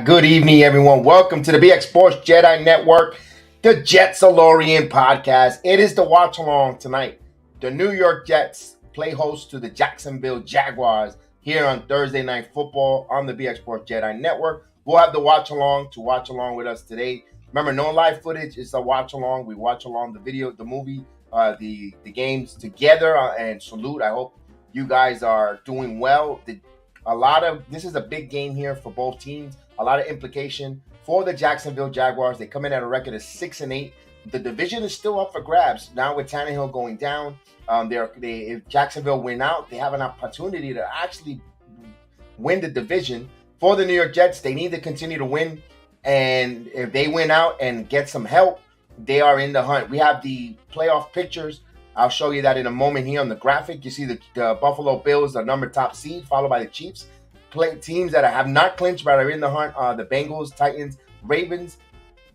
Good evening, everyone. Welcome to the BX Sports JEDI Network, the JETSALORIAN podcast. It is the watch along tonight. The New York Jets play host to the Jacksonville Jaguars here on Thursday Night Football on the BX Sports JEDI Network. We'll have the watch along with us today. Remember, no live footage. It's a watch along. We watch along the video, the movie, the games together, and salute. I hope you guys are doing well. This is a big game here for both teams. A lot of implication for the Jacksonville Jaguars. They come in at a record of 6-8. The division is still up for grabs now with Tannehill going down. If Jacksonville win out, they have an opportunity to actually win the division. For the New York Jets, they need to continue to win, and if they win out and get some help, they are in the hunt. We have the playoff pictures. I'll show you that in a moment here on the graphic. You see the Buffalo Bills, the number top seed, followed by the Chiefs. Teams that have not clinched but are in the hunt are the Bengals, Titans, Ravens,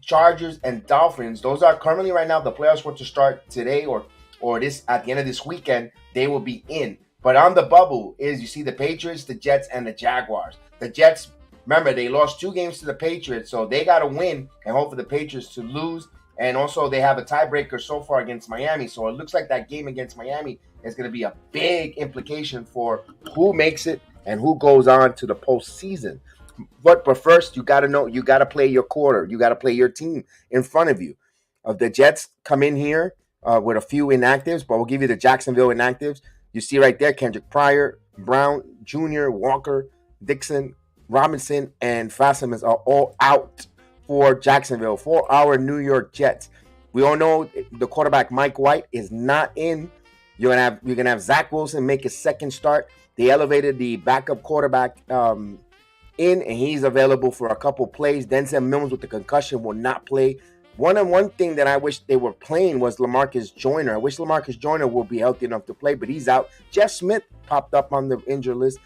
Chargers, and Dolphins. Those are currently right now. The playoffs were to start today or this at the end of this weekend. They will be in. But on the bubble is you see the Patriots, the Jets, and the Jaguars. The Jets, remember, they lost 2 games to the Patriots, so they got to win and hope for the Patriots to lose. And also, they have a tiebreaker so far against Miami. So it looks like that game against Miami is going to be a big implication for who makes it and who goes on to the postseason. But first, you got to know, you got to play your quarter. You got to play your team in front of you. The Jets come in here with a few inactives, but we'll give you the Jacksonville inactives. You see right there, Kendrick Pryor, Brown, Jr., Walker, Dixon, Robinson, and Fasimans are all out for Jacksonville, for our New York Jets. We all know the quarterback Mike White is not in. You're gonna have Zach Wilson make his second start. They elevated the backup quarterback in, and he's available for a couple plays. Denzel Mims with the concussion will not play. One thing that I wish they were playing was LaMarcus Joyner. I wish LaMarcus Joyner will be healthy enough to play, but he's out. Jeff Smith popped up on the injured list.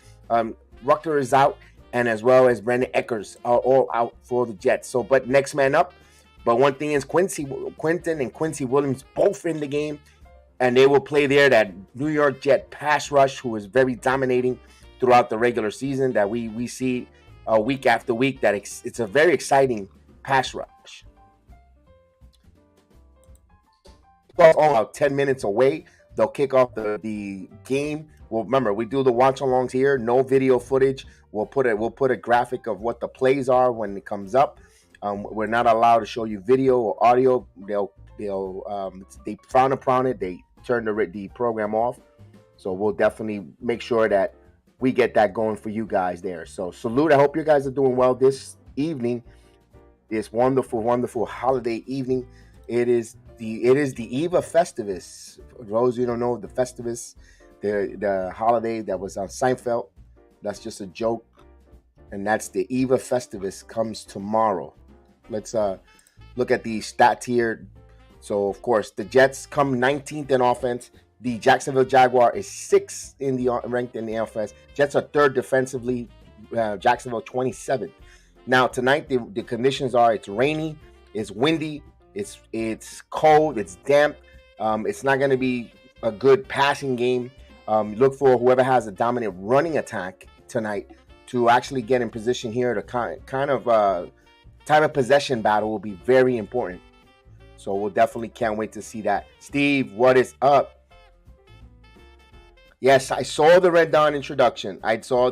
Rucker is out, and as well as Brandon Eckers are all out for the Jets. So, but next man up. But one thing is Quentin and Quincy Williams both in the game, and they will play there. That New York Jet pass rush, who is very dominating throughout the regular season, that we see week after week, that it's a very exciting pass rush. About 10 minutes away, they'll kick off the game. Well, remember, we do the watch-alongs here. No video footage. We'll put a graphic of what the plays are when it comes up. We're not allowed to show you video or audio. They frown upon it. They turn the program off. So we'll definitely make sure that we get that going for you guys there. So salute. I hope you guys are doing well this evening. This wonderful, wonderful holiday evening. It is the eve of Festivus. For those who don't know, the Festivus the holiday that was on Seinfeld. That's just a joke, and that's the Eve of Festivus comes tomorrow. Let's look at the stats here. So of course the Jets come 19th in offense. The Jacksonville Jaguar is 6th in the ranked in the offense. Jets are 3rd defensively. Jacksonville 27th. Now tonight the conditions are it's rainy, it's windy, it's cold, it's damp. It's not going to be a good passing game. Look for whoever has a dominant running attack tonight to actually get in position here. To kind of time of possession battle will be very important. So we'll definitely can't wait to see that. Steve, what is up? Yes, I saw the Red Dawn introduction. I saw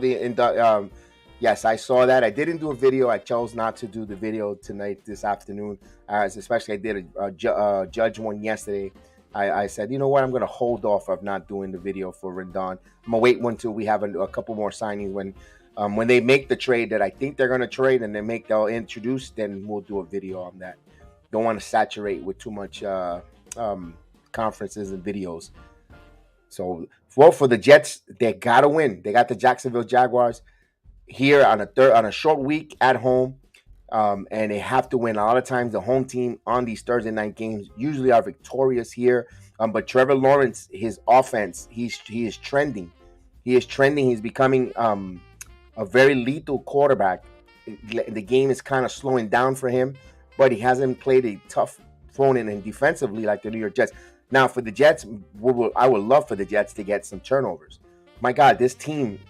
yes, I saw that. I didn't do a video. I chose not to do the video tonight, this afternoon. Especially I did a judge one yesterday. I said, you know what? I'm going to hold off of not doing the video for Red Dawn. I'm going to wait until we have a couple more signings. When they make the trade that I think they're going to trade and they'll introduce, then we'll do a video on that. Don't want to saturate with too much conferences and videos. So, well, for the Jets, they got to win. They got the Jacksonville Jaguars here on a short week at home, and they have to win. A lot of times, the home team on these Thursday night games usually are victorious here. But Trevor Lawrence, his offense, he is trending. He is trending. He's becoming a very lethal quarterback. The game is kind of slowing down for him, but he hasn't played a tough opponent and defensively like the New York Jets. Now, for the Jets, I would love for the Jets to get some turnovers. My God, this team,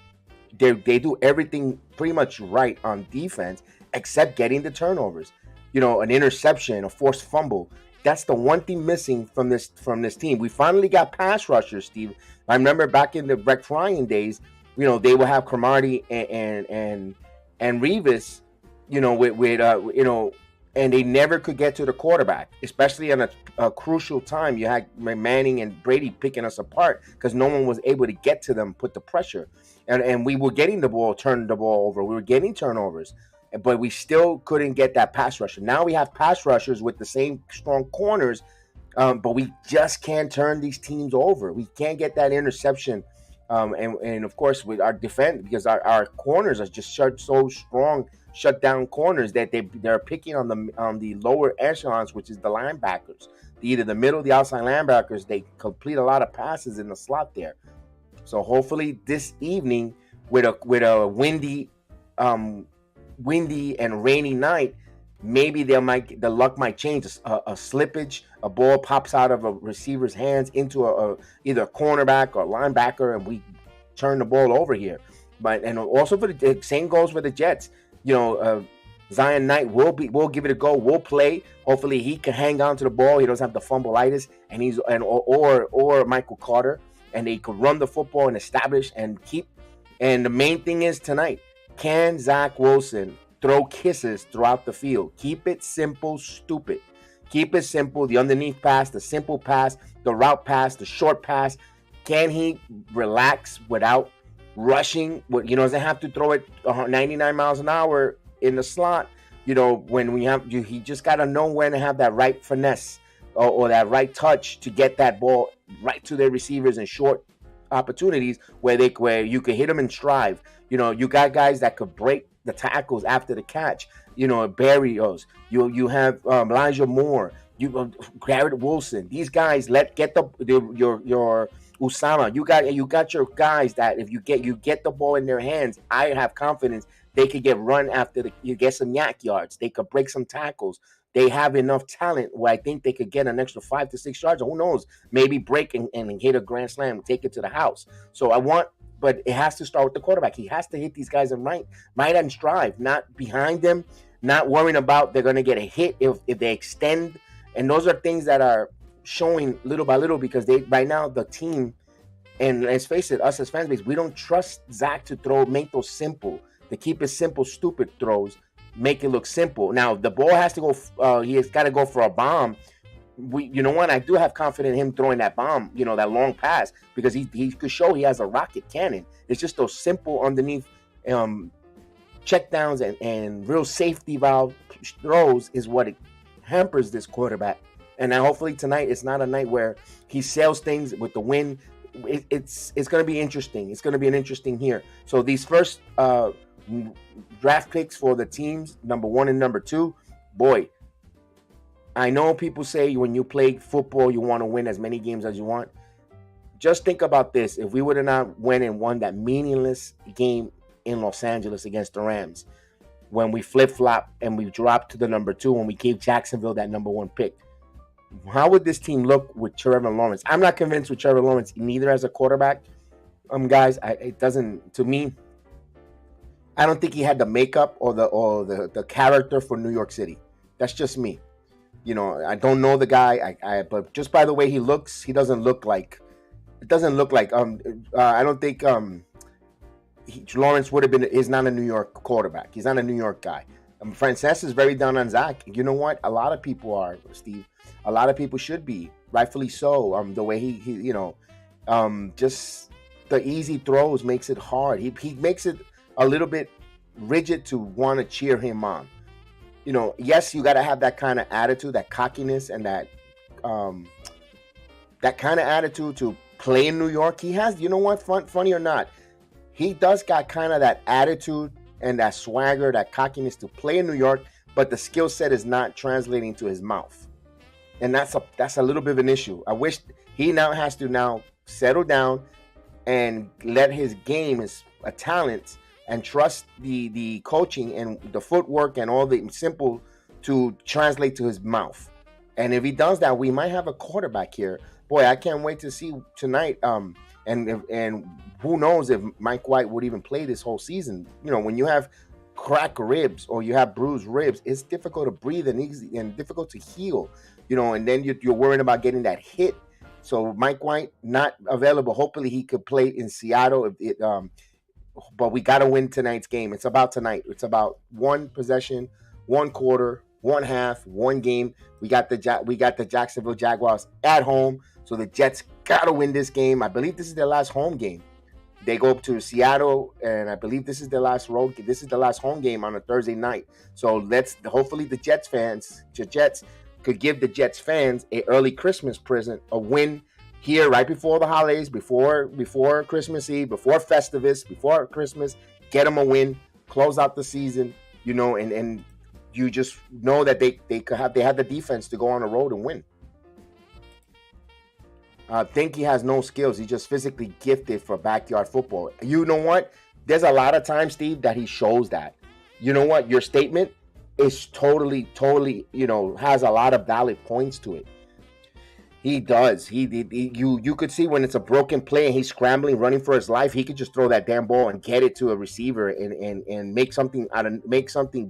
they do everything pretty much right on defense except getting the turnovers. You know, an interception, a forced fumble. That's the one thing missing from this team. We finally got pass rushers, Steve. I remember back in the Rex Ryan days, you know, they would have Cromartie and Revis, you know, with and they never could get to the quarterback, especially in a crucial time. You had Manning and Brady picking us apart because no one was able to get to them, put the pressure. And we were getting the ball, turning the ball over. We were getting turnovers, but we still couldn't get that pass rusher. Now we have pass rushers with the same strong corners, but we just can't turn these teams over. We can't get that interception. And of course, with our defense, because our corners are just so strong, shut down corners that they're picking on the lower echelons, which is the linebackers. Either the middle, the outside linebackers, they complete a lot of passes in the slot there. So hopefully this evening, with a windy and rainy night, maybe the luck might change. A slippage, a ball pops out of a receiver's hands into either a cornerback or linebacker, and we turn the ball over here. And also for the same goes for the Jets. You know, Zion Knight we'll give it a go. We'll play. Hopefully he can hang on to the ball. He doesn't have the fumbleitis, or Michael Carter, and they could run the football and establish and keep. And the main thing is tonight, can Zach Wilson throw kisses throughout the field? Keep it simple, stupid. Keep it simple. The underneath pass, the simple pass, the route pass, the short pass. Can he relax without rushing? You know, doesn't have to throw it 99 miles an hour in the slot. You know, he just got to know when to have that right finesse or that right touch to get that ball right to their receivers in short opportunities where you could hit them in stride. You know, you got guys that could break the tackles after the catch. You know, Barrios. You have Elijah Moore. Garrett Wilson. These guys get your Usama. You got your guys that if you get the ball in their hands, I have confidence they could get run after you get some yak yards. They could break some tackles. They have enough talent where I think they could get an extra 5 to 6 yards. Who knows? Maybe break and hit a grand slam, take it to the house. But it has to start with the quarterback. He has to hit these guys in might and strive, not behind them, not worrying about they're going to get a hit if they extend. And those are things that are showing little by little because right now the team, and let's face it, us as fan base, we don't trust Zach to make those simple, to keep it simple, stupid throws, make it look simple. Now the ball has to go. He has got to go for a bomb. You know what? I do have confidence in him throwing that bomb. You know, that long pass because he could show he has a rocket cannon. It's just those simple underneath check downs and real safety valve throws is what it hampers this quarterback. And then hopefully tonight it's not a night where he sells things with the win. it's going to be interesting. It's going to be an interesting year. So these first draft picks for the teams, number 1 and number 2, boy, I know people say when you play football, you want to win as many games as you want. Just think about this. If we would have not went and won that meaningless game in Los Angeles against the Rams, when we flip-flop and we dropped to the number 2 when we gave Jacksonville that number 1 pick, how would this team look with Trevor Lawrence? I'm not convinced with Trevor Lawrence, neither as a quarterback. Guys, it doesn't, to me, I don't think he had the makeup or the character for New York City. That's just me. I don't know the guy. But just by the way he looks, he doesn't look like. It doesn't look like. I don't think Lawrence would have been. Is not a New York quarterback. He's not a New York guy. Francesa is very down on Zach. You know what? A lot of people are, Steve. A lot of people should be, rightfully so. The way he just the easy throws makes it hard. He makes it a little bit rigid to want to cheer him on. Yes, you got to have that kind of attitude, that cockiness, and that kind of attitude to play in New York. He has, you know what, funny or not, he does got kind of that attitude and that swagger, that cockiness to play in New York, but the skill set is not translating to his mouth. And that's a little bit of an issue. I wish he now has to settle down and let his game, his talents, and trust the coaching and the footwork and all the simple to translate to his mouth. And if he does that, we might have a quarterback here. Boy, I can't wait to see tonight. And who knows if Mike White would even play this whole season. When you have cracked ribs or you have bruised ribs, it's difficult to breathe and easy and difficult to heal. And then you're worried about getting that hit. So Mike White not available. Hopefully he could play in Seattle. But we got to win tonight's game. It's about tonight. It's about one possession, one quarter, one half, one game. We got the Jacksonville Jaguars at home. So the Jets got to win this game. I believe this is their last home game. They go up to Seattle, and I believe this is their last road. This is the last home game on a Thursday night. So hopefully the Jets could give the Jets fans an early Christmas present, a win here right before the holidays, before Christmas Eve, before Festivus, before Christmas. Get them a win, close out the season, and you just know that they have the defense to go on the road and win. I think he has no skills. He's just physically gifted for backyard football. You know what? There's a lot of times, Steve, that he shows that. You know what? Your statement is totally, has a lot of valid points to it. He does. You could see when it's a broken play and he's scrambling, running for his life, he could just throw that damn ball and get it to a receiver and make something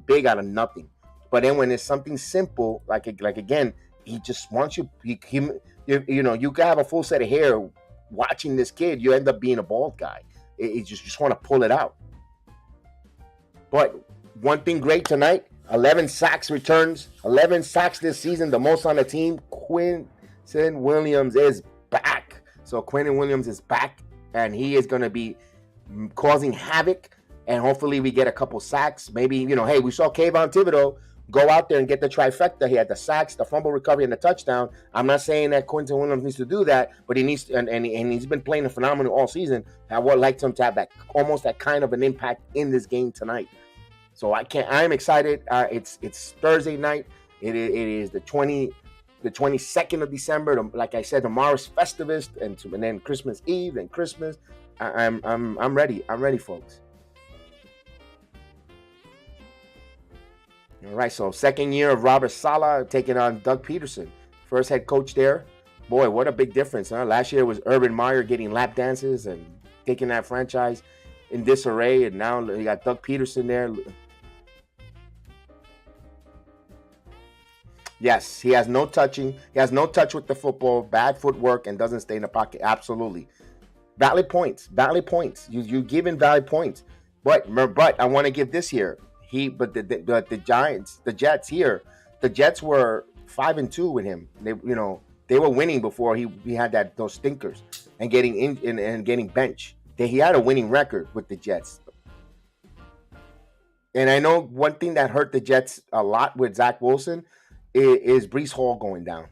big out of nothing. But then when it's something simple, like again, he just wants you. You can have a full set of hair watching this kid. You end up being a bald guy. You just want to pull it out. But one thing great tonight: 11 sacks returns, 11 sacks this season, the most on the team. Quinton Williams is back. So Quinton Williams is back, and he is going to be causing havoc. And hopefully we get a couple sacks. Maybe, hey, we saw Kayvon Thibodeau go out there and get the trifecta. He had the sacks, the fumble recovery, and the touchdown. I'm not saying that Quinton Williams needs to do that, but he needs to, and he's been playing a phenomenal all season. I would like him to have that almost that kind of an impact in this game tonight. So I'm excited. It's Thursday night. It is the 22nd of December. Like I said, tomorrow's Festivus, and then Christmas Eve and Christmas. I'm ready. I'm ready, folks. All right, so second year of Robert Saleh taking on Doug Peterson. First head coach there. Boy, what a big difference, huh? Last year was Urban Meyer getting lap dances and taking that franchise in disarray, and now you got Doug Peterson there. Yes, he has no touching. He has no touch with the football, bad footwork, and doesn't stay in the pocket. Absolutely. Valid points. You given valid points. But I want to give this here. The Giants, the Jets here, the Jets were 5-2 with him. They were winning before he had those stinkers and getting in and getting benched. He had a winning record with the Jets. And I know one thing that hurt the Jets a lot with Zach Wilson is Breece Hall going down.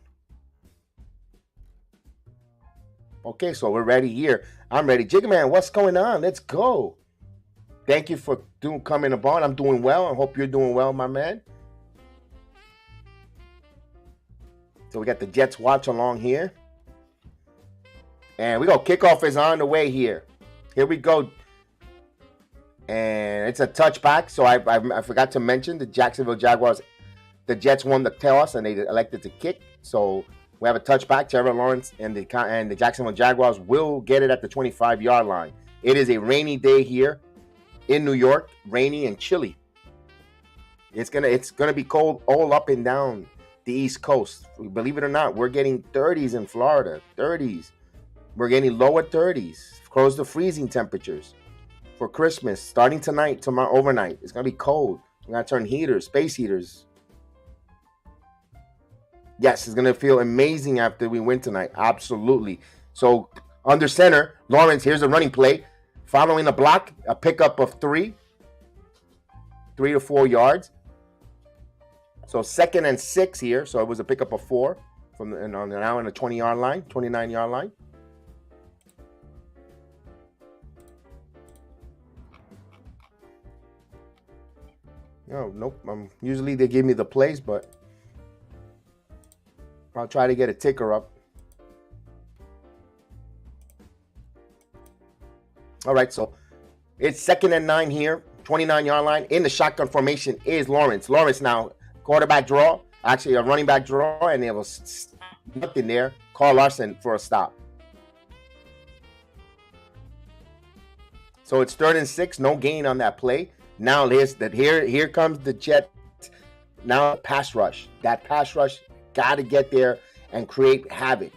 Okay, so we're ready here. I'm ready. Jigga Man, what's going on? Let's go. Thank you for coming aboard. I'm doing well. I hope you're doing well, my man. So we got the Jets watch along here. And we go. Kickoff is on the way here. Here we go. And it's a touchback. So I forgot to mention the Jacksonville Jaguars. The Jets won the toss and they elected to kick. So we have a touchback. Trevor Lawrence and the Jacksonville Jaguars will get it at the 25-yard line. It is a rainy day here in New York, rainy and chilly. It's gonna be cold all up and down the East Coast. Believe it or not, we're getting 30s in Florida. 30s. We're getting lower 30s, close to freezing temperatures for Christmas. Starting tonight, tomorrow, overnight. It's gonna be cold. We're gonna turn heaters, space heaters. Yes, it's gonna feel amazing after we win tonight. Absolutely. So under center, Lawrence. Here's a running play. Following the block, a pickup of 3 to 4 yards. So 2nd and 6 here. So it was a pickup of 4 from now on the 20-yard line, 29-yard line. No, nope. Usually they give me the plays, but I'll try to get a ticker up. All right, so it's 2nd and 9 here, 29-yard line. In the shotgun formation is Lawrence. Lawrence now, quarterback draw, actually a running back draw, and there was nothing there. Carl Larson for a stop. So it's 3rd and 6, no gain on that play. Now here comes the Jets. Now pass rush. That pass rush got to get there and create havoc.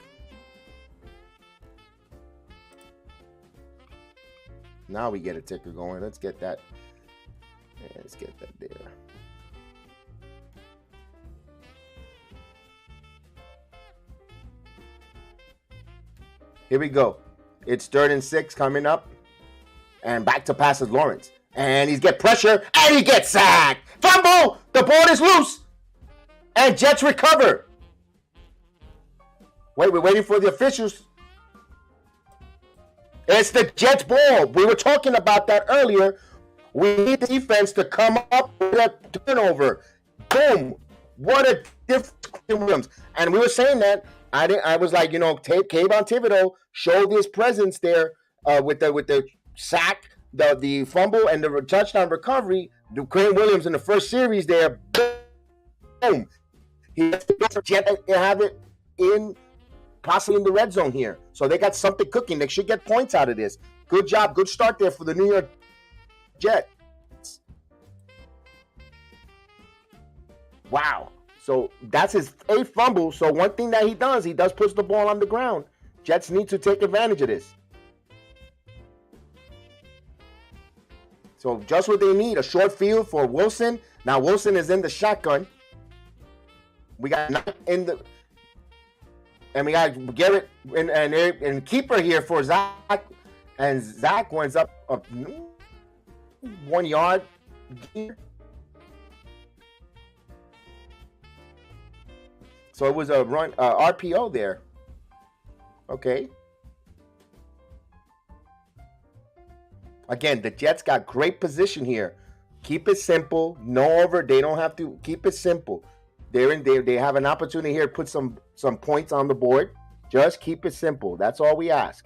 Now we get a ticker going. Let's get that. Yeah, let's get that there. Here we go. It's 3rd and 6 coming up. And back to passes Lawrence. And he's get pressure. And he gets sacked. Fumble. The ball is loose. And Jets recover. Wait, we're waiting for the officials. It's the Jets ball. We were talking about that earlier. We need the defense to come up with that turnover. Boom. What a difference. And we were saying that. I was like, Kayvon Thibodeau showed his presence there with the sack, the fumble, and the touchdown recovery. Quinn Williams in the first series there. Boom. He has to have it in possibly in the red zone here. So they got something cooking. They should get points out of this. Good job. Good start there for the New York Jets. Wow. So that's his 8th fumble. So one thing that he does push the ball on the ground. Jets need to take advantage of this. So just what they need, a short field for Wilson. Now Wilson is in the shotgun. We got in the... And we got Garrett and keeper here for Zach. And Zach winds up 1 yard. So it was a run RPO there. Okay. Again, the Jets got great position here. Keep it simple. No over. They don't have to keep it simple. They have an opportunity here to put some points on the board. Just keep it simple. That's all we ask.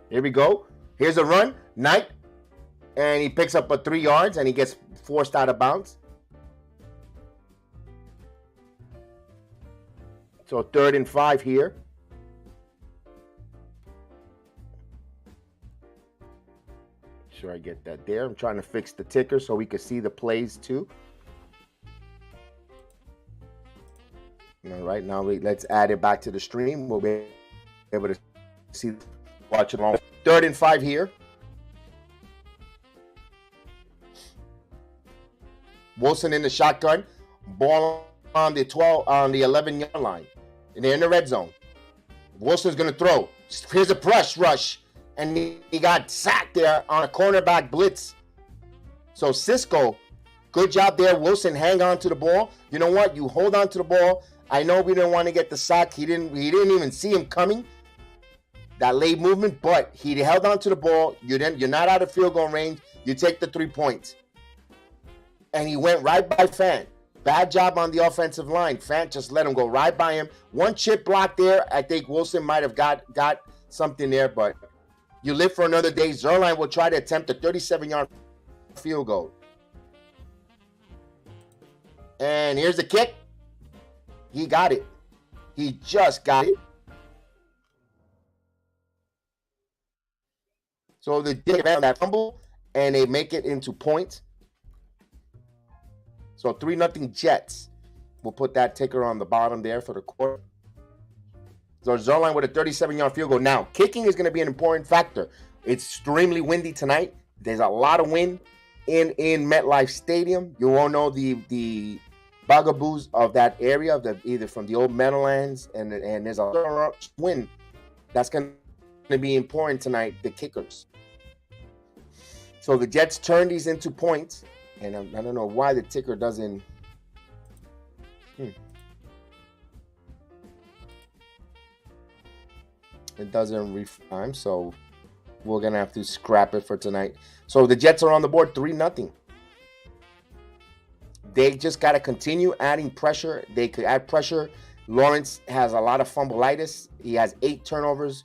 Here we go. Here's a run. Knight. And he picks up 3 yards and he gets forced out of bounds. So 3rd and 5 here. Sure I get that there. I'm trying to fix the ticker so we can see the plays too. All right, now let's add it back to the stream. We'll be able to see, watch it along. 3rd and 5 here. Wilson in the shotgun. Ball on the 11-yard line. And they're in the red zone. Wilson's going to throw. Here's a press rush. And he got sacked there on a cornerback blitz. So Cisco Good job there, Wilson. Hang on to the ball. You know what? You hold on to the ball. I know we didn't want to get the sack. He didn't even see him coming. That late movement, but he held on to the ball. You're not out of field goal range. You take the 3 points. And he went right by Fant. Bad job on the offensive line. Fant just let him go right by him. One chip block there. I think Wilson might have got something there, but you live for another day. Zuerlein will try to attempt a 37-yard field goal. And here's the kick. He got it. He just got it. So they did that fumble, and they make it into points. So 3-0 Jets. We'll put that ticker on the bottom there for the quarter. So Zuerlein with a 37-yard field goal. Now, kicking is going to be an important factor. It's extremely windy tonight. There's a lot of wind in MetLife Stadium. You won't know the bugaboos of that area, either from the old Meadowlands, and there's a lot of wind. That's going to be important tonight, the kickers. So the Jets turn these into points. And I don't know why the ticker doesn't. It doesn't refine, so we're going to have to scrap it for tonight. So the Jets are on the board 3-0. They just got to continue adding pressure. They could add pressure. Lawrence has a lot of fumbleitis. He has 8 turnovers.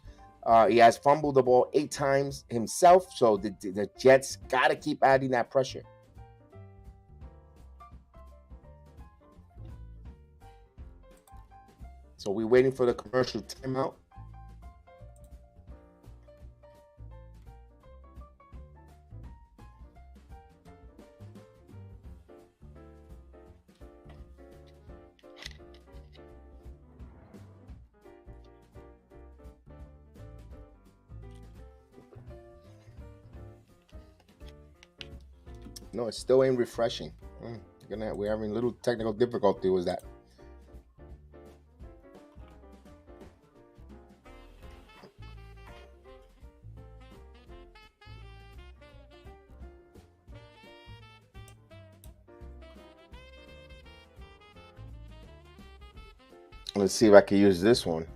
He has fumbled the ball 8 times himself. So the Jets got to keep adding that pressure. So we're waiting for the commercial timeout. No, it still ain't refreshing. We're having a little technical difficulty with that. Let's see if I can use this one.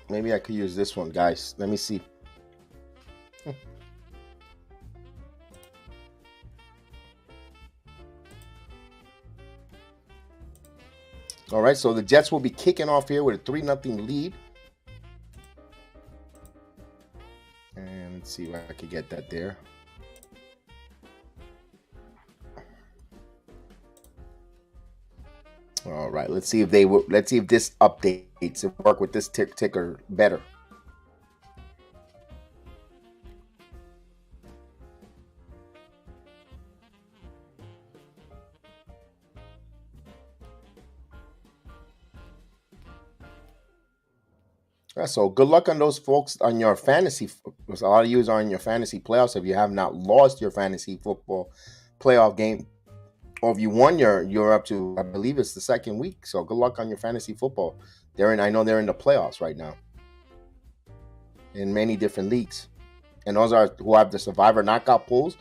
Maybe I could use this one, guys. Let me see. All right, so the Jets will be kicking off here with a 3-0 lead. And let's see if I can get that there. All right, let's see if this updates and work with this ticker better. So good luck on those folks on your fantasy. A lot of you are on your fantasy playoffs. If you have not lost your fantasy football playoff game, or if you won, you're up to, I believe it's the second week. So good luck on your fantasy football. I know they're in the playoffs right now in many different leagues. And those are who have the survivor knockout pools.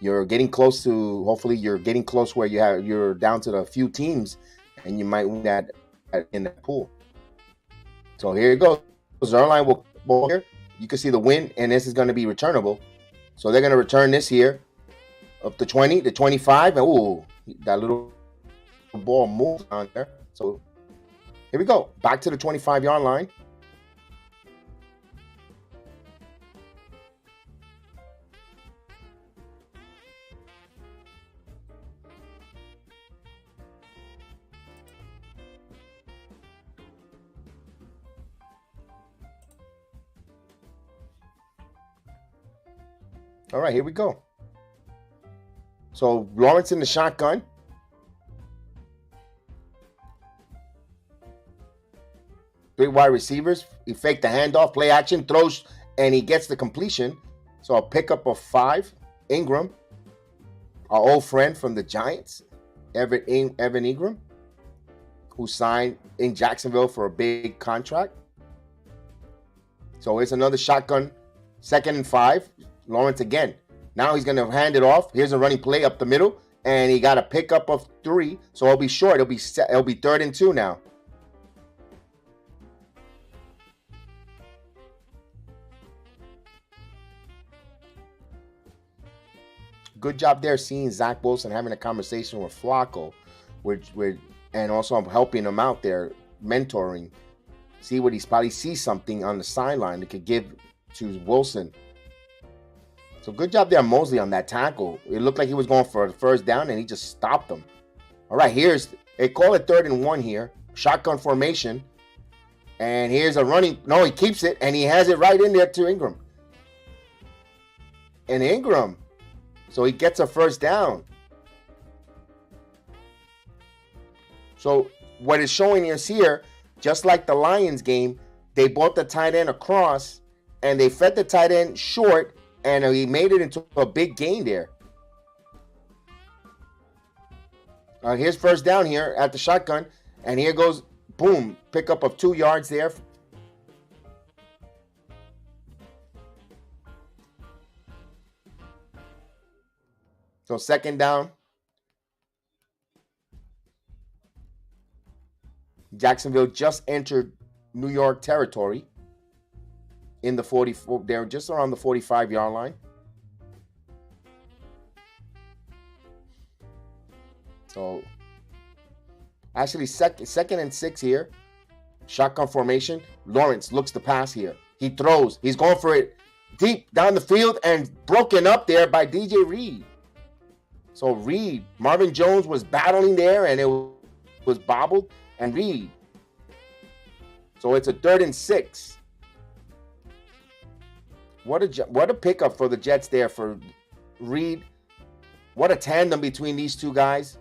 You're getting close to, hopefully you're getting close where you're down to the few teams and you might win that in the pool. So here you go. Zuerlein will ball here. You can see the win, and this is going to be returnable. So they're going to return this here up to 20, to 25. And ooh, that little ball moves on there. So here we go. Back to the 25-yard line. All right, here we go. So Lawrence in the shotgun. Three wide receivers. He faked the handoff, play action, throws, and he gets the completion. So a pickup of 5. Ingram, our old friend from the Giants, Evan Ingram, who signed in Jacksonville for a big contract. So it's another shotgun, 2nd and 5. Lawrence again. Now he's going to hand it off. Here's a running play up the middle, and he got a pickup of 3. So it'll be short. It'll be 3rd and 2 now. Good job there seeing Zach Wilson having a conversation with Flacco, and also helping him out there, mentoring. See what he's probably sees something on the sideline that could give to Wilson. So good job there, Mosley, on that tackle. It looked like he was going for a 1st down, and he just stopped him. All right, they call it 3rd and 1 here. Shotgun formation. And here's a running. No, he keeps it, and he has it right in there to Ingram. And Ingram. So he gets a 1st down. So what it's showing us here, just like the Lions game, they brought the tight end across, and they fed the tight end short, and he made it into a big gain there. Here's 1st down here at the shotgun, and here goes, boom, pickup of 2 yards there. So 2nd down. Jacksonville just entered New York territory in the 44. They're just around the 45-yard line. So actually 2nd and 6 here. Shotgun formation. Lawrence looks to pass here. He throws. He's going for it deep down the field and broken up there by DJ Reed. So Reed, Marvin Jones was battling there, and it was bobbled, and Reed. So it's a 3rd and 6. What a pickup for the Jets there for Reed. What a tandem between these two guys.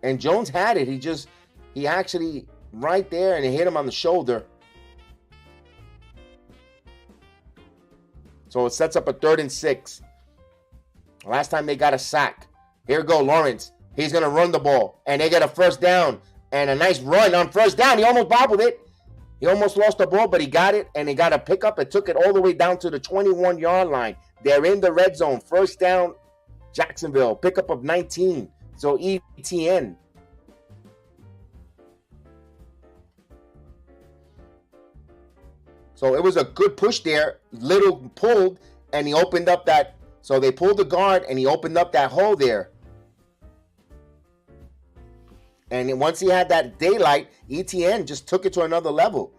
And Jones had it. He actually right there, and he hit him on the shoulder. So it sets up a 3rd and 6. Last time they got a sack. Here we go, Lawrence. He's going to run the ball. And they get a 1st down. And a nice run on 1st down. He almost bobbled it. He almost lost the ball, but he got it. And he got a pickup. It took it all the way down to the 21-yard line. They're in the red zone. 1st down, Jacksonville. Pickup of 19. So ETN. So it was a good push there. Little pulled, and he opened up that. So they pulled the guard, and he opened up that hole there. And once he had that daylight, ETN just took it to another level.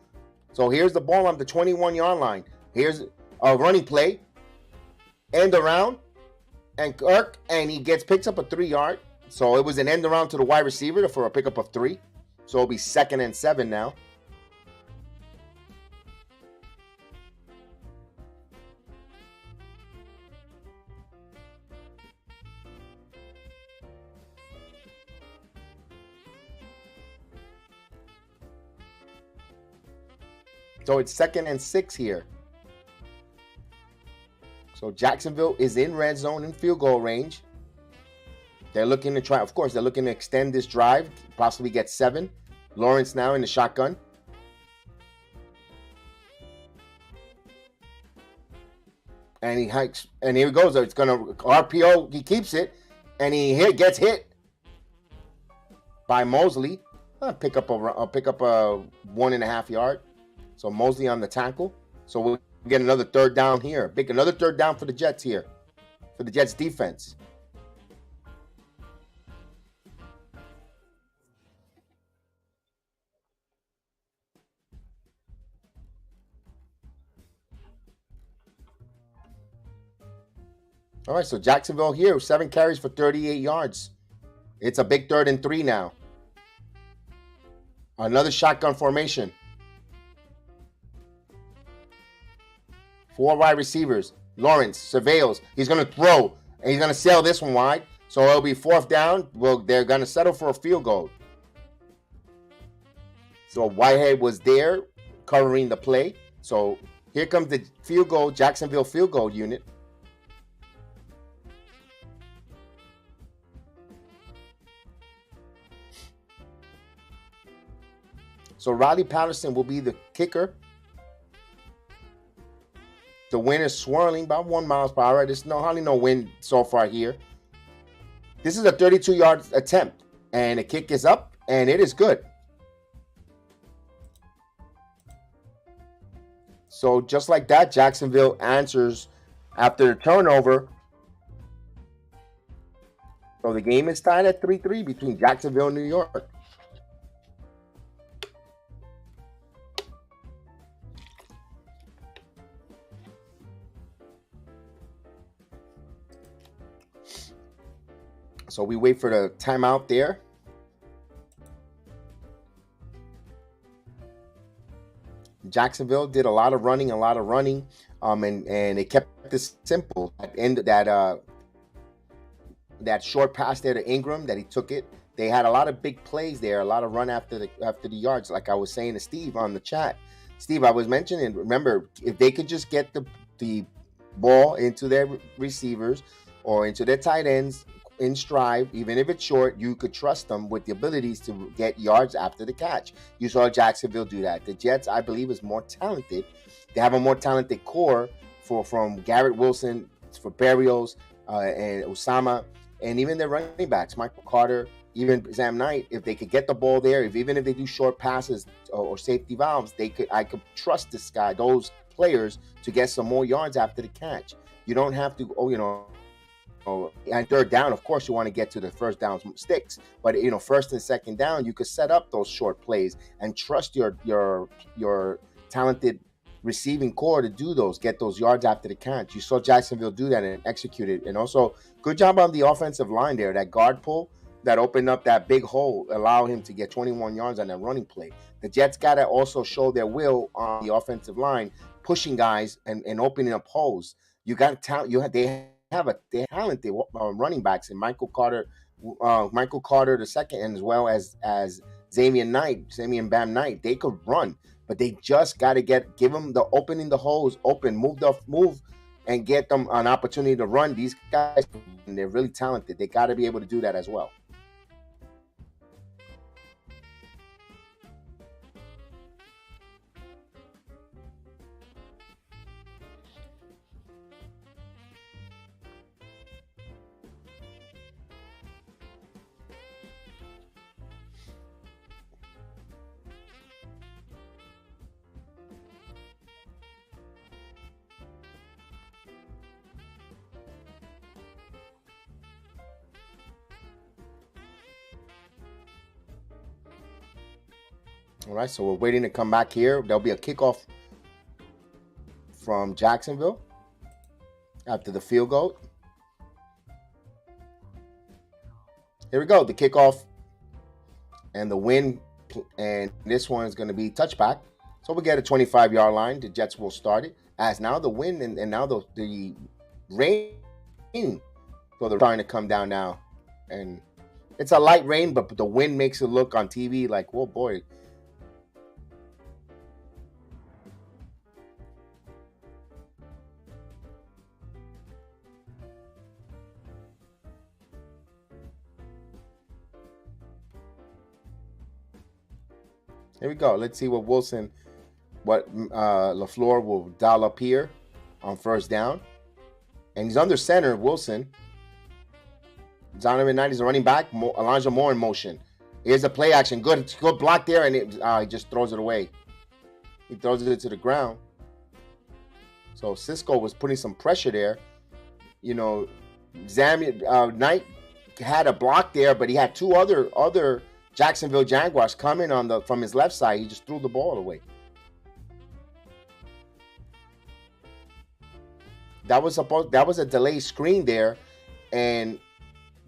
So here's the ball on the 21-yard line. Here's a running play. End around. And Kirk, and he picks up a 3-yard. So it was an end around to the wide receiver for a pickup of 3. So it'll be 2nd and 7 now. So it's 2nd and 6 here. So Jacksonville is in red zone and field goal range. They're looking to try, of course, they're looking to extend this drive, possibly get 7. Lawrence now in the shotgun. And he hikes, and here he goes. It's going to RPO. He keeps it, and he gets hit by Mosley. Pick up a 1.5 yard. So Mosley on the tackle. So we'll get another 3rd down here. Another 3rd down for the Jets here. For the Jets defense. All right, so Jacksonville here, 7 carries for 38 yards. It's a big 3rd and 3 now. Another shotgun formation. 4 wide receivers. Lawrence surveils. He's going to throw. And he's going to sail this one wide. So it'll be 4th down. Well, they're going to settle for a field goal. So Whitehead was there covering the play. So here comes the field goal, Jacksonville field goal unit. So Riley Patterson will be the kicker. The wind is swirling about 1 mile per hour. There's hardly no wind so far here. This is a 32-yard attempt, and the kick is up, and it is good. So just like that, Jacksonville answers after the turnover. So the game is tied at 3-3 between Jacksonville and New York. So we wait for the timeout there. Jacksonville did a lot of running, and they kept this simple. At the end of that short pass there to Ingram, that he took it. They had a lot of big plays there, a lot of run after the yards. Like I was saying to Steve on the chat, Steve, I was mentioning. Remember, if they could just get the ball into their receivers or into their tight ends in stride, even if it's short, you could trust them with the abilities to get yards after the catch. You saw Jacksonville do that. The Jets, I believe, is more talented. They have a more talented core from Garrett Wilson, for Berrios, and Osama, and even their running backs, Michael Carter, even Sam Knight. If they could get the ball there, even if they do short passes or safety valves, I could trust those players to get some more yards after the catch. You don't have to, and third down, of course, you want to get to the first down sticks. But first and second down, you could set up those short plays and trust your talented receiving core to do those, get those yards after the catch. You saw Jacksonville do that and execute it. And also, good job on the offensive line there. That guard pull that opened up that big hole, allowed him to get 21 yards on that running play. The Jets got to also show their will on the offensive line, pushing guys and opening up holes. You got talent. They have talented running backs in Michael Carter the second, and as well as Zamian Bam Knight. They could run, but they just got to give them the opening, the holes open, move, and get them an opportunity to run. These guys, they're really talented. They got to be able to do that as well. All right, so we're waiting to come back here. There'll be a kickoff from Jacksonville after the field goal. Here we go, the kickoff and the win, and this one is going to be touchback. So we get a 25-yard line. The Jets will start it. As now the wind and now the rain, so they're trying to come down now, and it's a light rain, but the wind makes it look on TV like, whoa, boy. Here we go. Let's see what LaFleur will dial up here on first down. And he's under center, Wilson. Donovan Knight is running back. Elijah Moore in motion. Here's a play action. Good block there, and he just throws it away. He throws it to the ground. So Cisco was putting some pressure there. Knight had a block there, but he had two other Jacksonville Jaguars coming from his left side. He just threw the ball away. That was a delayed screen there, and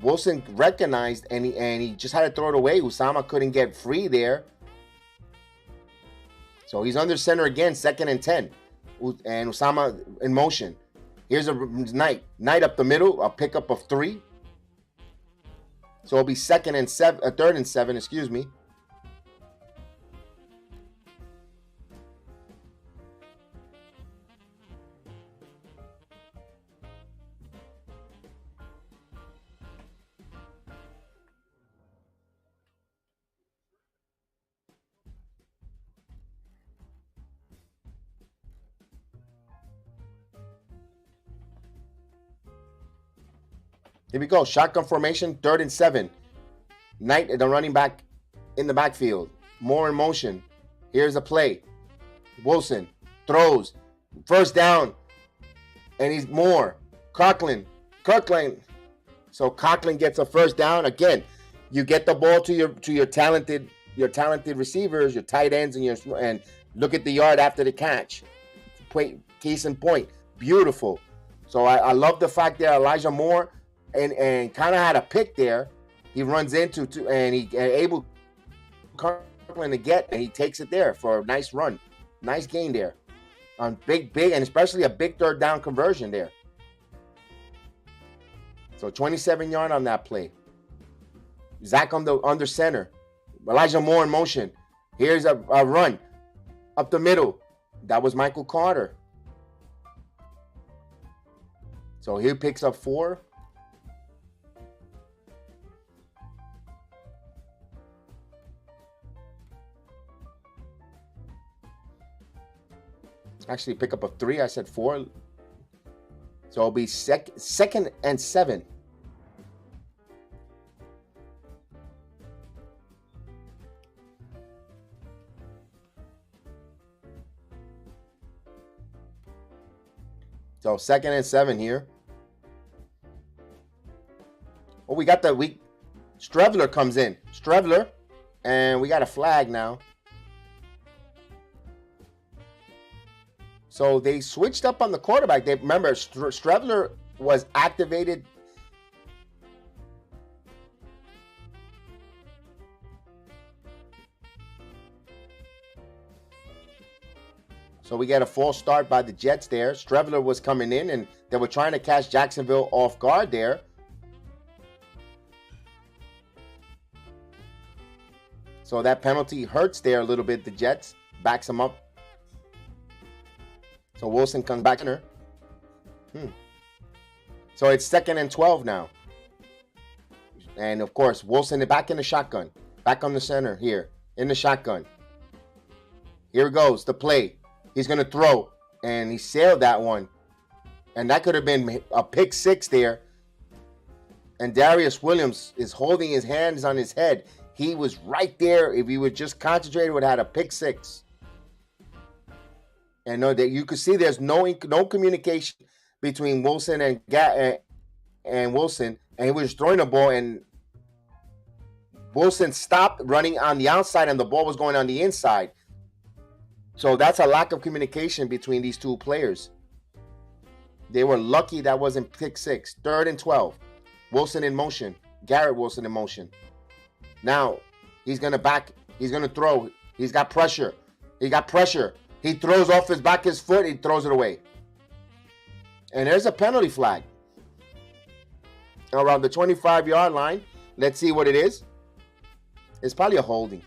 Wilson recognized, and he just had to throw it away. Usama couldn't get free there, so he's under center again, 2nd and 10, and Usama in motion. Here's a Knight up the middle, a pickup of 3. So it'll be 3rd and 7, excuse me. Here we go. Shotgun formation, 3rd and 7. Knight, the running back in the backfield. Moore in motion. Here's a play. Wilson throws. First down. And he's Moore. Kirkland. So Kirkland gets a first down. Again, you get the ball to your talented receivers, your tight ends, and look at the yard after the catch. Case in point. Beautiful. So I love the fact that Elijah Moore and kind of had a pick there. He runs into and he able Kirkland to get, and he takes it there for a nice run. Nice gain there. On big, and especially a big 3rd down conversion there. So 27-yard on that play. Zach under center. Elijah Moore in motion. Here's a run up the middle. That was Michael Carter. So he picks up 4. Actually, pick up a 3. I said 4. So it'll be 2nd and 7. So 2nd and 7 here. Oh, we got Strevler comes in. Strevler, and we got a flag now. So they switched up on the quarterback. They remember Strevler was activated. So we get a false start by the Jets there. Strevler was coming in, and they were trying to catch Jacksonville off guard there. So that penalty hurts there a little bit. The Jets backs them up. So Wilson comes back in her. So it's 2nd and 12 now. And of course, Wilson back in the shotgun. Back on the center here. In the shotgun. Here goes the play. He's going to throw. And he sailed that one. And that could have been a pick 6 there. And Darius Williams is holding his hands on his head. He was right there. If he would just concentrate, would have had a pick 6. And know that you could see there's no communication between Wilson and Wilson, and he was throwing the ball, and Wilson stopped running on the outside, and the ball was going on the inside. So that's a lack of communication between these two players. They were lucky that wasn't pick 6. 3rd and 12. Wilson in motion. Garrett Wilson in motion. Now he's gonna throw. He's got pressure. He throws off his foot. He throws it away. And there's a penalty flag around the 25-yard line. Let's see what it is. It's probably a holding.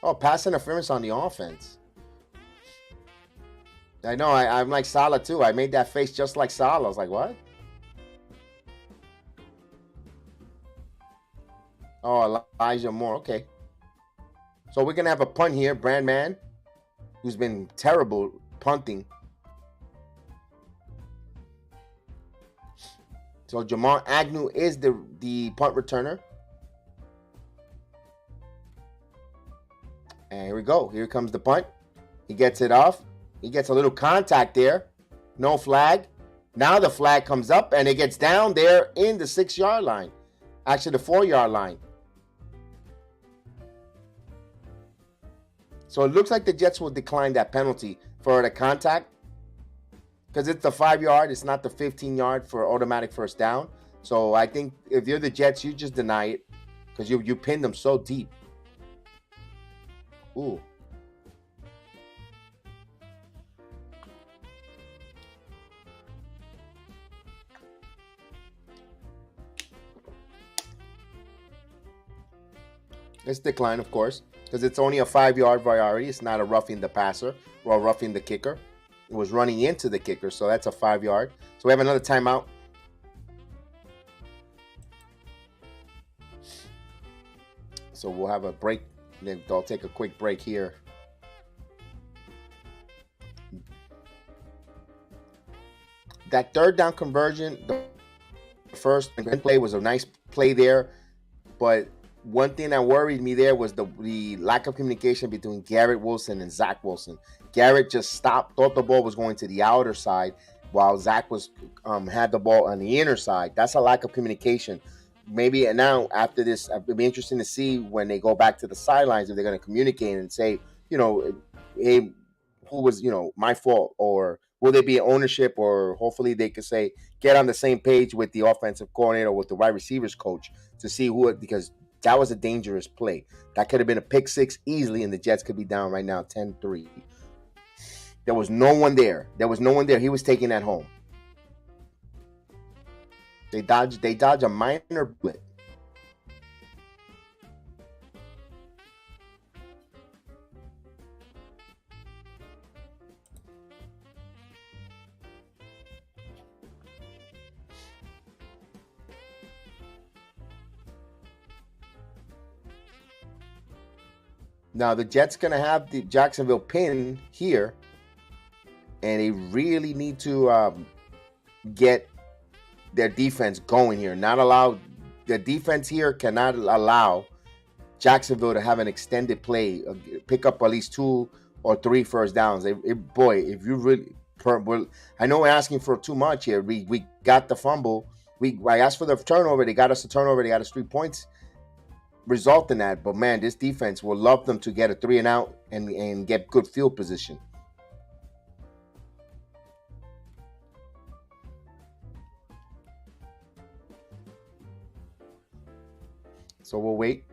Oh, pass interference on the offense. I know. I'm like Salah too. I made that face just like Salah. I was like, what? Oh, Elijah Moore. Okay. So we're going to have a punt here. Brandman, who's been terrible punting. So Jamal Agnew is the punt returner. And here we go. Here comes the punt. He gets it off. He gets a little contact there. No flag. Now the flag comes up, and it gets down there in the 6-yard line. Actually, the 4-yard line. So it looks like the Jets will decline that penalty for the contact, because it's the 5-yard. It's not the 15-yard for automatic first down. So I think if you're the Jets, you just deny it, because you pinned them so deep. Ooh. It's declined, of course, because it's only a 5-yard priority. It's not a roughing the passer or roughing the kicker. It was running into the kicker, so that's a 5-yard. So we have another timeout. So we'll have a break. Then I'll take a quick break here. that third down conversion, the first play was a nice play there, but one thing that worried me there was the lack of communication between Garrett Wilson and Zach Wilson. Garrett just stopped, thought the ball was going to the outer side, while Zach was had the ball on the inner side. That's a lack of communication. Maybe now after this, it'll be interesting to see when they go back to the sidelines if they're going to communicate and say, hey, who was, my fault, or will there be ownership, or hopefully they could say get on the same page with the offensive coordinator or with the wide receivers coach to see because that was a dangerous play. That could have been a pick six easily, and the Jets could be down right now 10-3. There was no one there. He was taking that home. They dodge a minor blitz. Now the Jets going to have the Jacksonville pin here, and they really need to get their defense going here. The defense here cannot allow Jacksonville to have an extended play, pick up at least 2 or 3 first downs. If you really, I know we're asking for too much here. We got the fumble. I asked for the turnover. They got us a turnover. They got us 3 points. Result in that, but man, this defense will love them to get a 3 and out and get good field position. So we'll wait.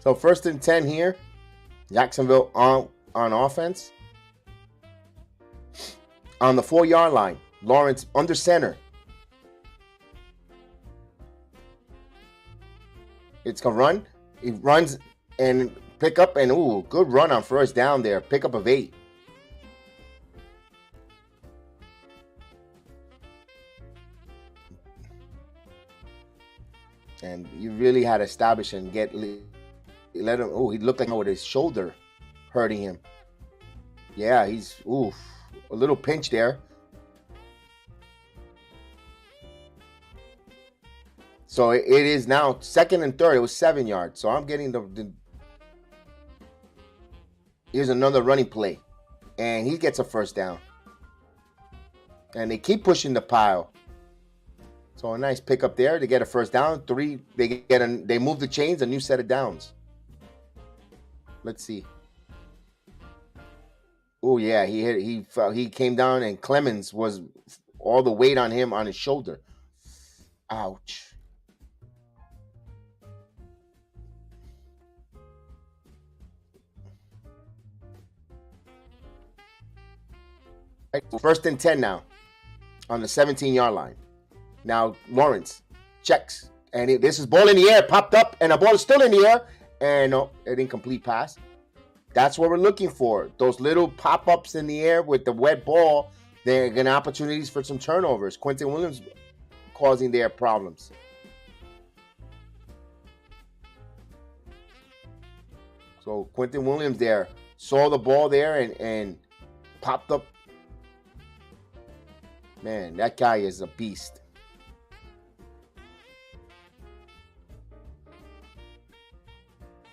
So 1st and 10 here. Jacksonville on offense. On the 4-yard line. Lawrence under center. It's going to run. He runs and pick up. And, good run on first down there. Pick up of 8. And you really had to establish and let him. He looked like with his shoulder hurting him. Yeah, he's a little pinch there. So it is now 2nd and 3rd. It was 7 yards. So I'm getting here's another running play, and he gets a first down. And they keep pushing the pile. So a nice pickup there to get a first down. 3. They move the chains. A new set of downs. Let's see. Oh yeah, he came down, and Clemens was all the weight on him on his shoulder. Ouch. Right, 1st and 10 now on the 17-yard line. Now Lawrence checks, and this is ball in the air, popped up, and the ball is still in the air. And no, an incomplete pass. That's what we're looking for. Those little pop-ups in the air with the wet ball. They're getting opportunities for some turnovers. Quentin Williams causing their problems. So Quentin Williams there saw the ball there and popped up. Man, that guy is a beast.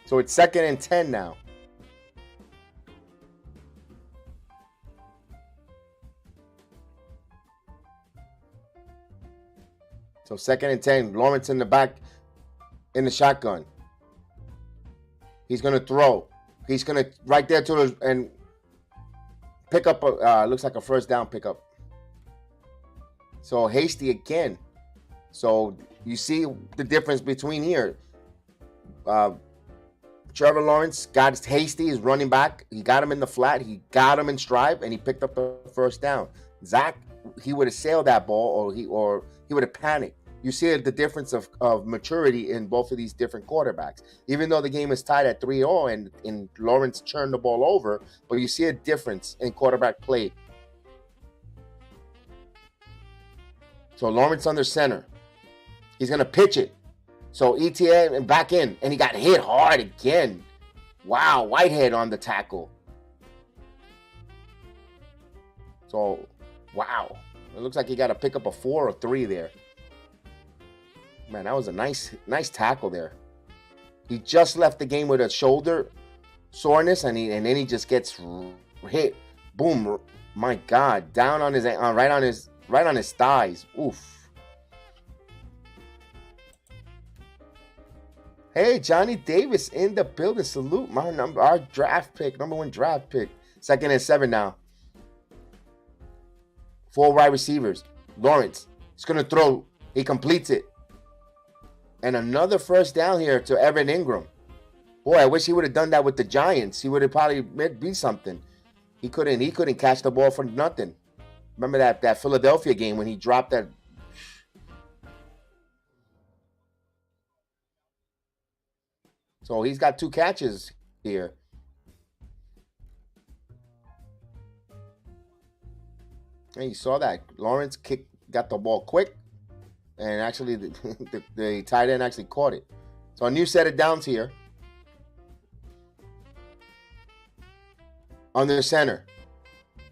So it's 2nd and 10 now. So 2nd and 10. Lawrence in the back in the shotgun. He's going to throw. He's going to right there and pick up looks like a first down pickup. So hasty again. So you see the difference between here. Trevor Lawrence got hasty. He's running back. He got him in the flat. He got him in stride, and he picked up the first down. Zach, he would have sailed that ball, or he would have panicked. You see the difference of maturity in both of these different quarterbacks. Even though the game is tied at 3-0 and Lawrence turned the ball over, but you see a difference in quarterback play. So Lawrence under center. He's going to pitch it. So ETA and back in, and he got hit hard again. Wow, Whitehead on the tackle. So, wow. It looks like he got to pick up a 4 or 3 there. Man, that was a nice tackle there. He just left the game with a shoulder soreness, and then he just gets hit. Boom! My God, down on his right on his thighs. Oof. Hey, Johnny Davis in the building. Salute our draft pick, number 1 draft pick. 2nd and 7 now. 4 wide receivers. Lawrence is gonna throw. He completes it. And another first down here to Evan Ingram. Boy, I wish he would have done that with the Giants. He would have probably be something. He couldn't catch the ball for nothing. Remember that Philadelphia game when he dropped that. So he's got 2 catches here. And you saw that. Lawrence got the ball quick. And actually, the tight end actually caught it. So a new set of downs here. Under center.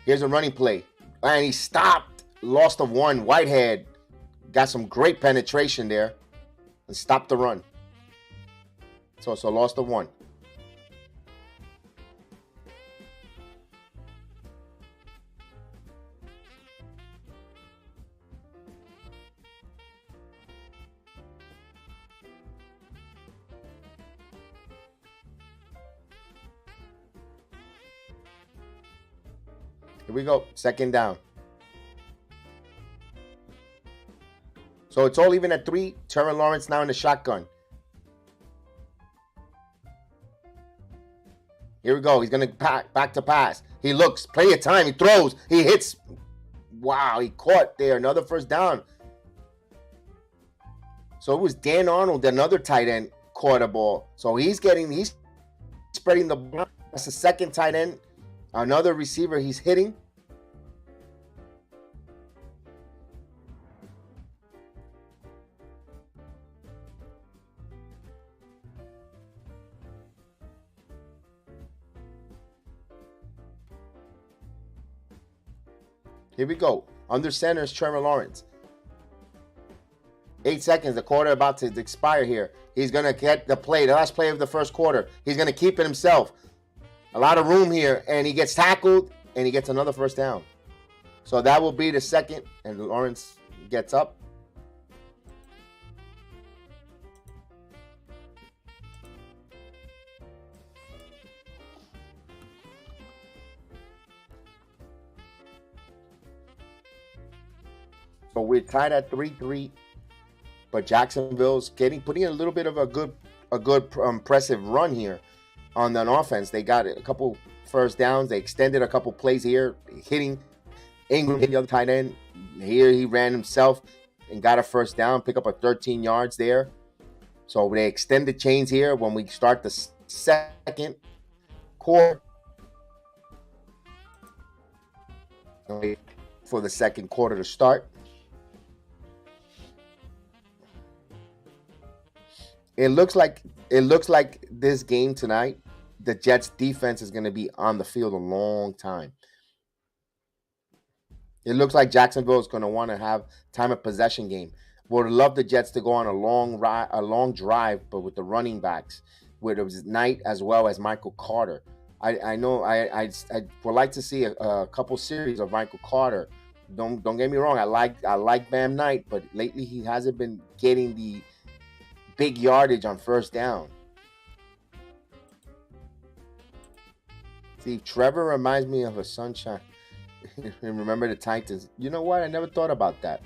Here's a running play. And he stopped. Lost of 1. Whitehead got some great penetration there. And stopped the run. So lost of 1. Here we go. 2nd down. So it's all even at 3. Trevor Lawrence now in the shotgun. Here we go. He's going to back to pass. He looks. Plenty of time. He throws. He hits. Wow. He caught there. Another first down. So it was Dan Arnold, another tight end, caught a ball. So he's spreading the ball. That's the 2nd tight end. Another receiver he's hitting. Here we go. Under center is Trevor Lawrence. 8 seconds. The quarter about to expire here. He's going to get the last play of the first quarter. He's going to keep it himself. A lot of room here, and he gets tackled, and he gets another first down. So that will be the 2nd, and Lawrence gets up. So we're tied at 3-3, but Jacksonville's putting a little bit of a good impressive run here on an offense. They got a couple first downs. They extended a couple plays here, hitting Ingram, hit the other tight end. Here he ran himself and got a first down, pick up a 13 yards there. So they extend the chains here when we start the 2nd quarter. For the 2nd quarter to start. It looks like this game tonight, the Jets defense is going to be on the field a long time. It looks like Jacksonville is going to want to have time of possession game. Would love the Jets to go on a long drive, but with the running backs, with Knight as well as Michael Carter. I know I would like to see a couple series of Michael Carter. Don't get me wrong. I like Bam Knight, but lately he hasn't been getting the big yardage on first down. See, Trevor reminds me of a sunshine. Remember the Titans. You know what? I never thought about that.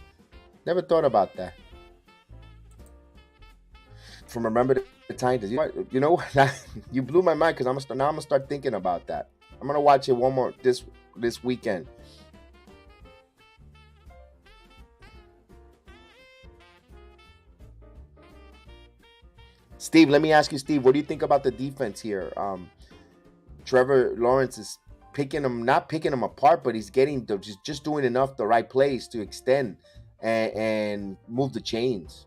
From Remember the Titans. You know what? You blew my mind because I'm gonna start thinking about that. I'm gonna watch it one more this weekend. Steve, let me ask you, Steve, what do you think about the defense here? Trevor Lawrence is not picking them apart, but he's getting just doing enough the right plays to extend and move the chains.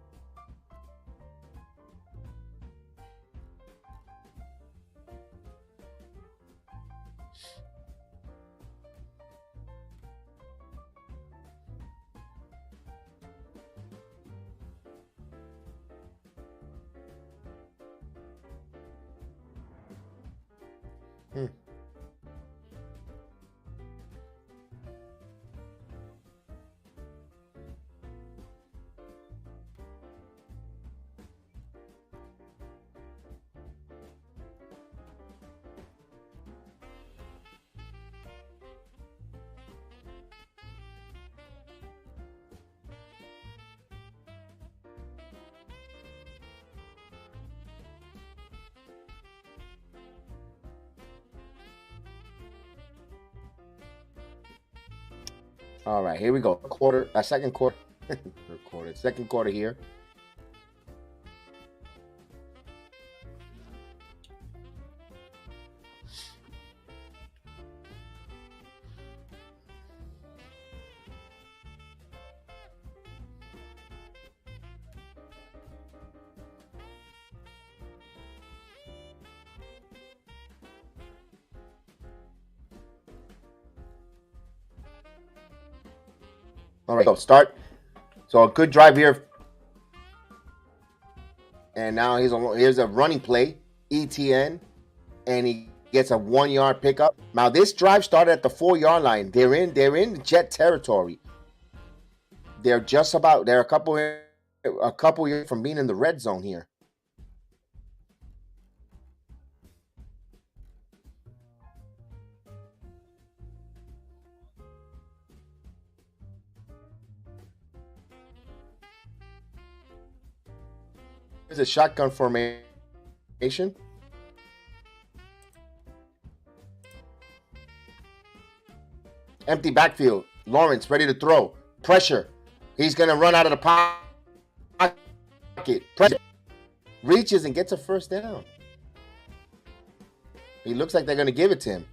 Hmm. All right, here we go. Second quarter. Second quarter here. All right, so start. So a good drive here. And now here's a running play, ETN, and he gets a 1 yard pickup. Now this drive started at the 4 yard line. They're in Jet territory. They're a couple years from being in the red zone here. Here's a shotgun formation. Empty backfield. Lawrence ready to throw. Pressure. He's going to run out of the pocket. Pressure. Reaches and gets a first down. He looks like they're going to give it to him.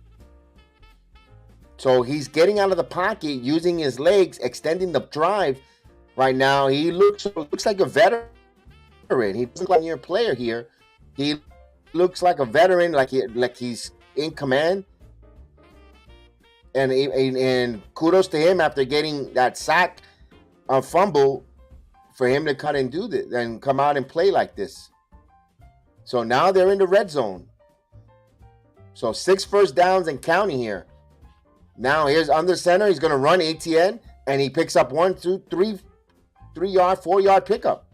So he's getting out of the pocket, using his legs, extending the drive. Right now, he looks like a veteran. He doesn't look like a player here. He looks like a veteran, like he's in command. And kudos to him after getting that sack on fumble for him to cut and do this and come out and play like this. So now they're in the red zone. So 6 first downs and counting here. Now here's under center. He's going to run ATN and he picks up 1, 2, 3 yard, 4 yard pickup.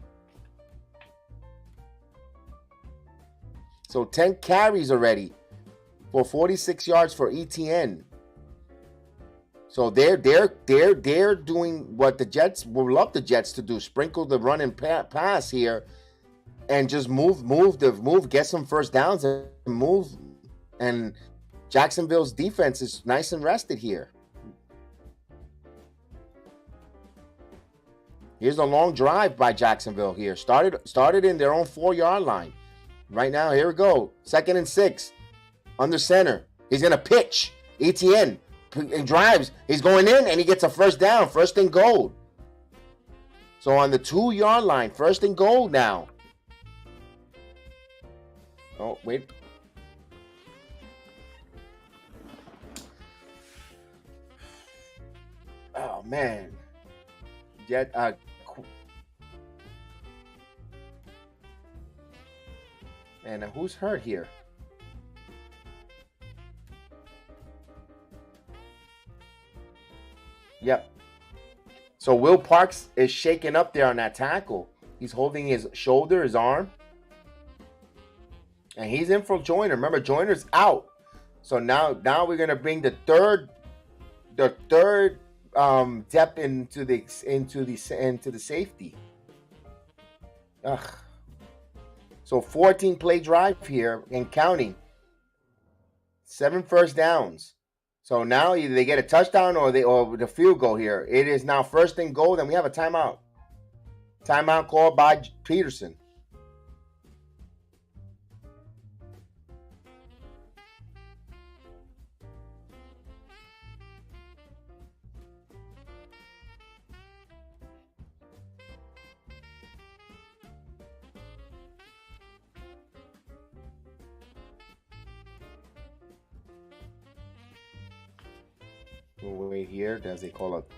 So 10 carries already for 46 yards for ETN. So they're doing what the Jets will love the Jets to do: sprinkle the run and pass here, and just move, get some first downs and move. And Jacksonville's defense is nice and rested here. Here's a long drive by Jacksonville here. Started in their own 4 yard line. Right now, here we go. 2nd and 6. Under center. He's going to pitch. ETN. He drives. He's going in, and he gets a first down. First and goal. So on the 2 yard line. First and goal now. Oh, wait. Oh, man. And who's hurt here? Yep. So Will Parks is shaking up there on that tackle. He's holding his shoulder, his arm. And he's in for Joyner. Remember, Joyner's out. So now we're gonna bring the third depth into the safety. Ugh. So 14 play drive here and counting. 7 first downs. So now either they get a touchdown or the field goal here. It is now first and goal. Then we have a timeout. Timeout called by Peterson. We'll wait here as they call up.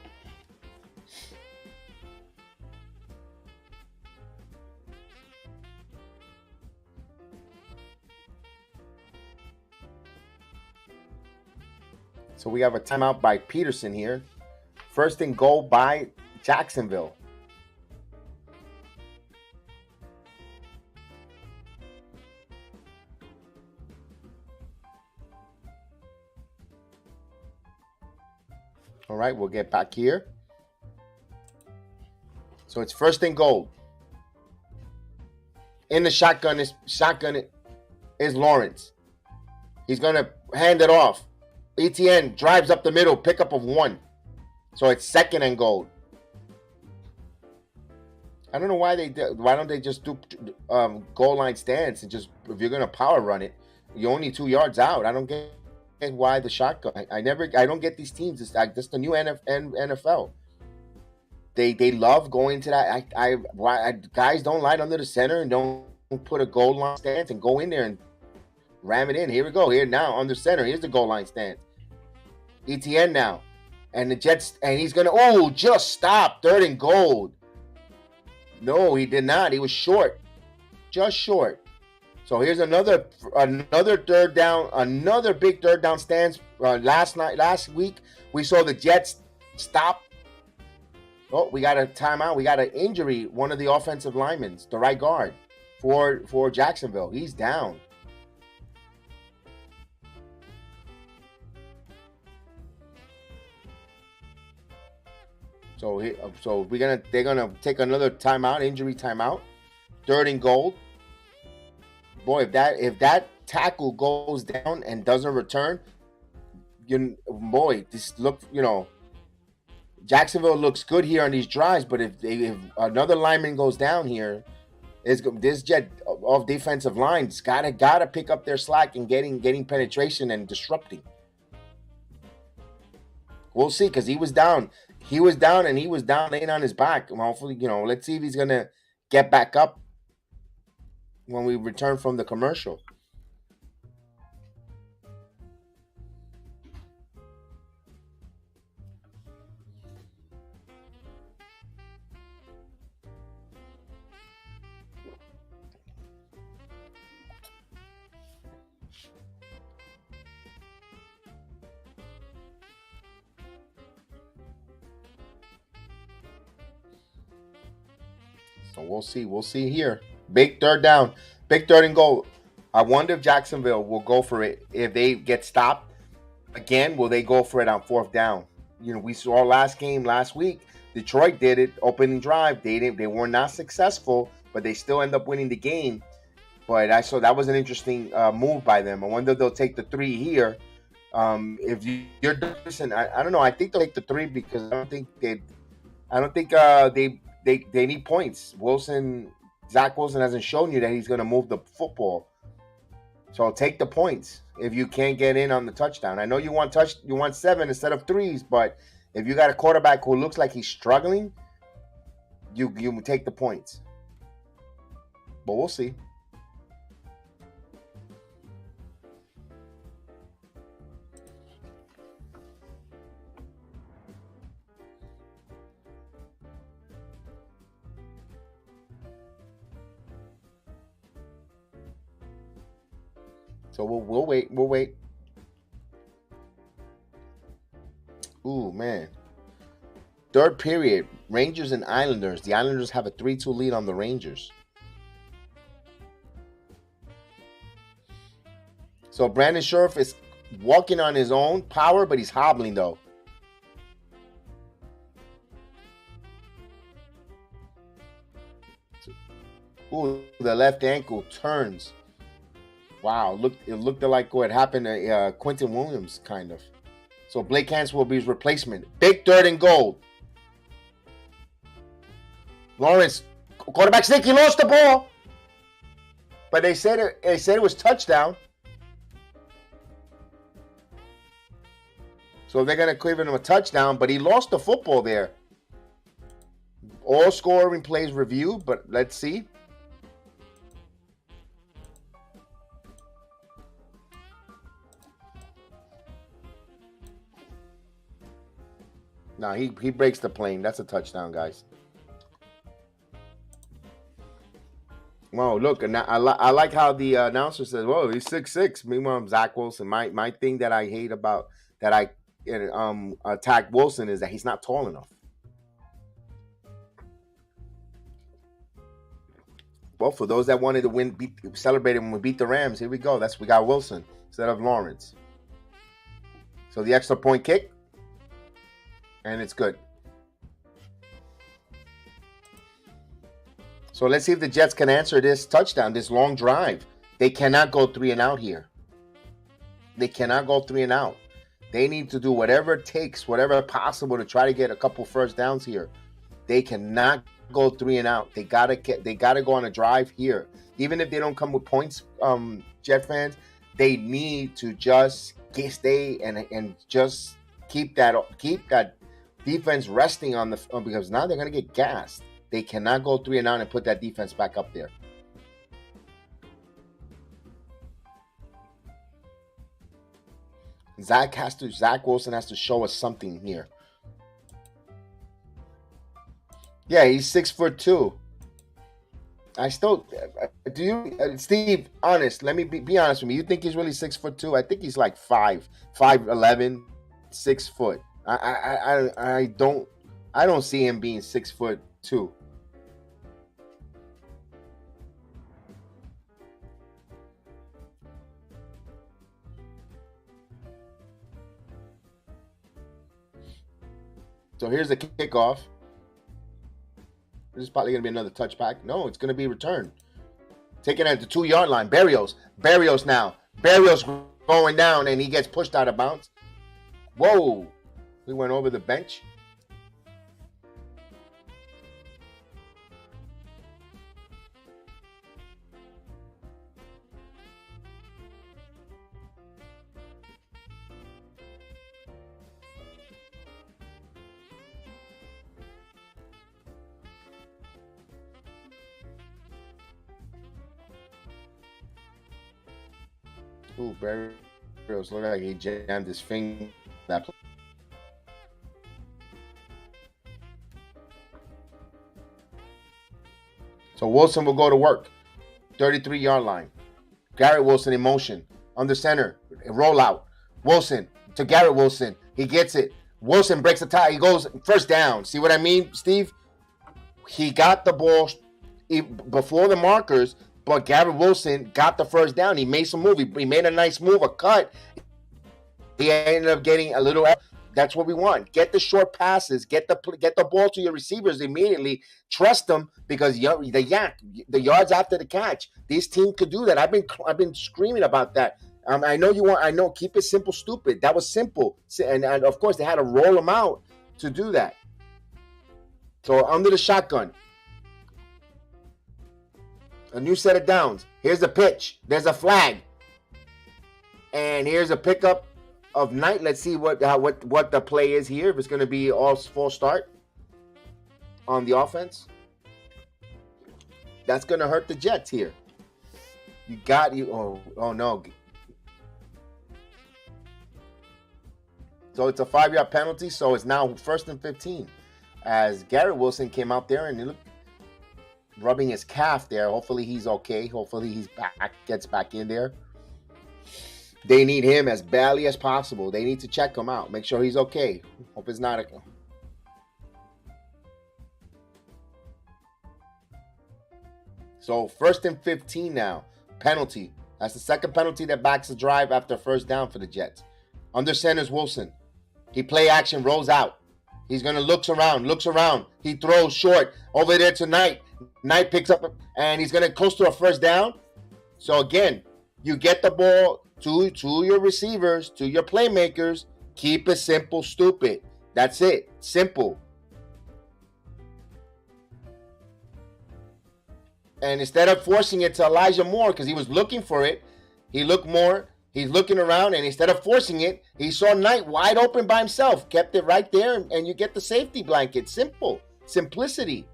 So we have a timeout by Peterson here. First and goal by Jacksonville. All right, we'll get back here. So it's first and goal. In the shotgun is Lawrence. He's gonna hand it off. ETN drives up the middle, pickup of 1. So it's second and goal. I don't know why why don't they just do goal line stance and just, if you're gonna power run it, you're only 2 yards out. I don't get why the shotgun. I don't get these teams. It's like, this the new NFL. They love going to that. Guys don't line under the center and don't put a goal line stance and go in there and ram it in. Here we go. Here now under center. Here's the goal line stance. ETN now, and the Jets, and he's gonna just stop. Third and goal. No, he did not. He was short, just short. So here's another third down, another big third down stance. Last week, we saw the Jets stop. Oh, we got a timeout. We got an injury. One of the offensive linemen, the right guard for Jacksonville. He's down. So they're gonna take another timeout, injury timeout. Third and goal. Boy, if that tackle goes down and doesn't return, Jacksonville looks good here on these drives. But if another lineman goes down here, this Jet off defensive line's gotta pick up their slack and getting penetration and disrupting. We'll see, because he was down. He was down laying on his back. Hopefully, let's see if he's gonna get back up when we return from the commercial. So we'll see. We'll see here. Big third down. Big third and goal. I wonder if Jacksonville will go for it. If they get stopped again, will they go for it on fourth down? We saw last week, Detroit did it, opening drive. They were not successful, but they still end up winning the game. But I saw that was an interesting move by them. I wonder if they'll take the 3 here. If you're listen, I don't know. I think they'll take the 3 because I don't think they need points. Zach Wilson hasn't shown you that he's going to move the football. So take the points if you can't get in on the touchdown. I know you want 7 instead of 3s, but if you got a quarterback who looks like he's struggling, you take the points. But we'll see. So we'll wait. We'll wait. Ooh, man. Third period, Rangers and Islanders. The Islanders have a 3-2 lead on the Rangers. So Brandon Scherf is walking on his own power, but he's hobbling though. Ooh, the left ankle turns. Wow, it looked like what happened to Quentin Williams, kind of. So Blake Hance will be his replacement. Big third and goal. Lawrence, quarterback sneak, he lost the ball. But they said it was touchdown. So they're going to give him a touchdown, but he lost the football there. All scoring plays reviewed, but let's see. No, he breaks the plane. That's a touchdown, guys. Whoa, look, and I like how the announcer says, "Whoa, he's 6'6". Meanwhile, Zach Wilson. My thing that I hate about that I attack Wilson is that he's not tall enough. Well, for those that wanted to win, celebrate when we beat the Rams, here we go. We got Wilson instead of Lawrence. So the extra point kick, and it's good. So let's see if the Jets can answer this touchdown, this long drive. They cannot go 3 and out here. They cannot go 3 and out. They need to do whatever it takes, whatever possible to try to get a couple first downs here. They cannot go 3 and out. They gotta go on a drive here. Even if they don't come with points, Jet fans, they need to just stay and just keep that defense resting on because now they're gonna get gassed. They cannot go 3 and out and put that defense back up there. Zach Wilson has to show us something here. Yeah, he's 6'2". I still do you, Steve? Honest, let me be honest with me. You think he's really 6'2"? I think he's like 5'11", 6 foot. I don't see him being 6'2". So here's the kickoff. This is probably going to be another touchback. No, it's going to be returned. Taken at the 2-yard line. Barrios now. Barrios going down, and he gets pushed out of bounds. Whoa. He went over the bench. Ooh, Barrios looked like he jammed his finger. That play. So Wilson will go to work. 33-yard line. Garrett Wilson in motion. Under center. Rollout. Wilson to Garrett Wilson. He gets it. Wilson breaks the tie. He goes first down. See what I mean, Steve? He got the ball before the markers, but Garrett Wilson got the first down. He made some move. He made a nice move, a cut. He ended up getting a little. That's what we want. Get the short passes. Get the ball to your receivers immediately. Trust them because the yards after the catch. This team could do that. I've been screaming about that. I know. Keep it simple, stupid. That was simple, and of course they had to roll them out to do that. So under the shotgun. A new set of downs. Here's the pitch. There's a flag. And here's a pickup of Knight. Let's see what the play is here. If it's going to be all full start on the offense. That's going to hurt the Jets here. Oh no. So it's a 5-yard penalty. So it's now 1st and 15. As Garrett Wilson came out there and he looked rubbing his calf there. Hopefully he's okay. Hopefully he's back, gets back in there. They need him as badly as possible. They need to check him out. Make sure he's okay. Hope it's not a... So 1st and 15 now. Penalty. That's the second penalty that backs the drive after first down for the Jets. Under center's Wilson. He play action, rolls out. He's going to looks around. He throws short over there to Knight. Knight picks up, and he's going to close to a first down. So, again, you get the ball to your receivers, to your playmakers. Keep it simple, stupid. That's it. Simple. And instead of forcing it to Elijah Moore, because he was looking for it, he looked more. He's looking around, and instead of forcing it, he saw Knight wide open by himself. Kept it right there, and you get the safety blanket. Simple. Simplicity.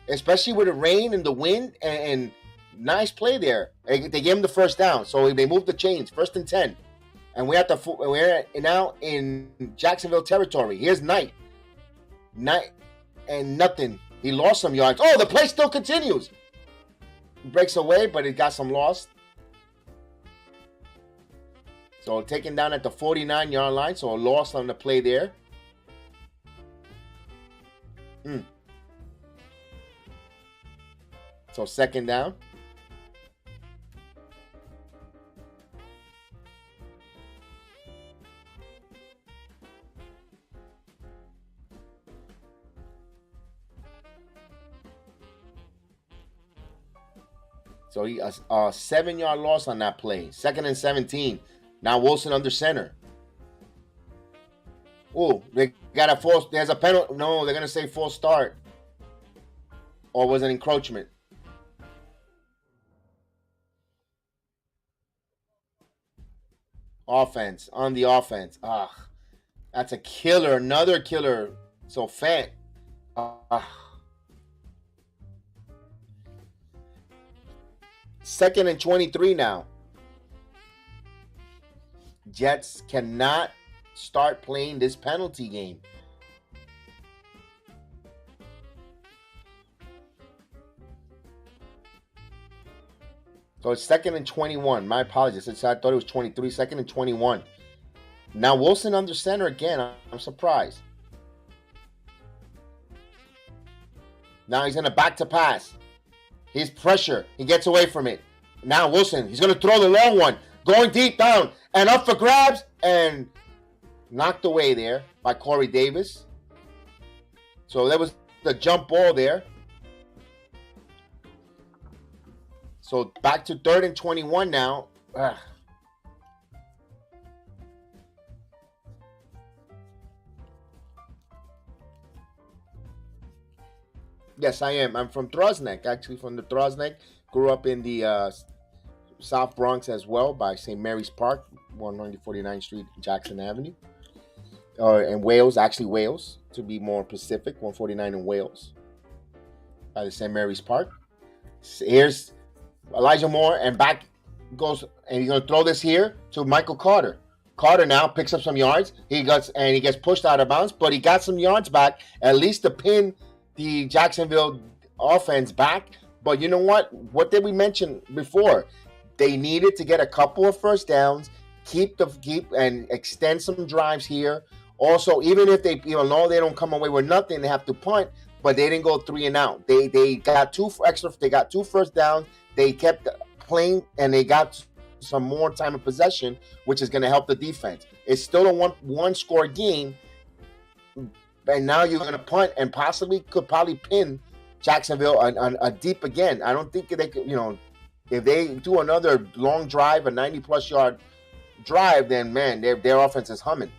Especially with the rain and the wind, and nice play there. They gave him the first down, so they moved the chains. 1st and 10. And we're now in Jacksonville territory. Here's Knight. And nothing. He lost some yards. Oh, the play still continues. He breaks away, but it got some loss. So taken down at the 49-yard line. So a loss on the play there. So second down. So he a 7-yard loss on that play. 2nd and 17. Now Wilson under center. Oh, they got a false. There's a penalty. No, they're gonna say false start. Or was it encroachment? Offense on the offense. That's a killer. Another killer. So Fant. 2nd and 23 now. Jets cannot start playing this penalty game. So it's 2nd and 21. My apologies. I thought it was 23. 2nd and 21. Now Wilson under center again. I'm surprised. Now he's going to back to pass. He's pressure. He gets away from it. Now Wilson, he's going to throw the long one. Going deep down. And up for grabs. And knocked away there by Corey Davis. So there was the jump ball there. So back to 3rd and 21 now. Yes, I am. I'm from Throsneck, actually from the Throsneck. Grew up in the South Bronx as well by St. Mary's Park, 149th Street, Jackson Avenue. In Wales, actually Wales, to be more specific, 149 in Wales by the St. Mary's Park. Here's Elijah Moore, and back goes, and he's going to throw this here to Michael Carter. Carter now picks up some yards. He gets pushed out of bounds, but he got some yards back, at least to pin the Jacksonville offense back. But you know what? What did we mention before? They needed to get a couple of first downs, keep and extend some drives here. Also, even if they know they don't come away with nothing, they have to punt. But they didn't go 3 and out. They got two first downs. They kept playing, and they got some more time of possession, which is going to help the defense. It's still a one score game, and now you're going to punt and could probably pin Jacksonville on a deep again. I don't think they could. If they do another long drive, a 90-plus yard drive, then man, their offense is humming.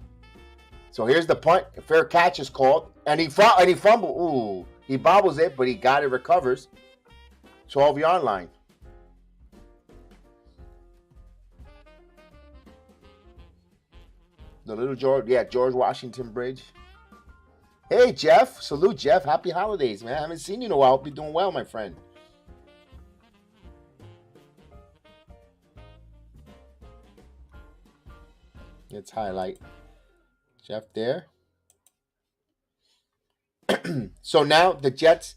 So here's the punt. A fair catch is called, and he fumbled. Ooh, he bobbles it, but he got it, recovers. 12-yard line. The little George Washington Bridge. Hey, Jeff. Salute, Jeff. Happy holidays, man. I haven't seen you in a while. Hope you're doing well, my friend. Let's highlight Jeff there. So now the Jets,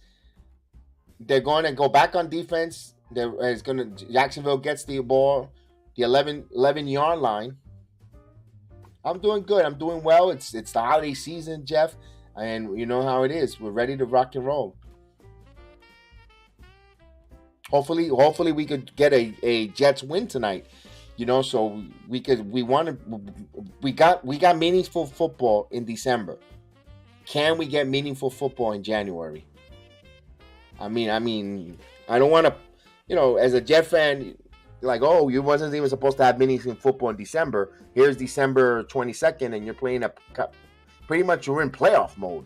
they're going to go back on defense. Jacksonville gets the ball, the 11-yard line. I'm doing good. I'm doing well. It's the holiday season, Jeff, and you know how it is. We're ready to rock and roll. Hopefully we could get a Jets win tonight. So we got meaningful football in December. Can we get meaningful football in January? I mean, I don't want to, as a Jet fan, like, oh, you wasn't even supposed to have meaningful football in December. Here's December 22nd, and you're playing pretty much you're in playoff mode.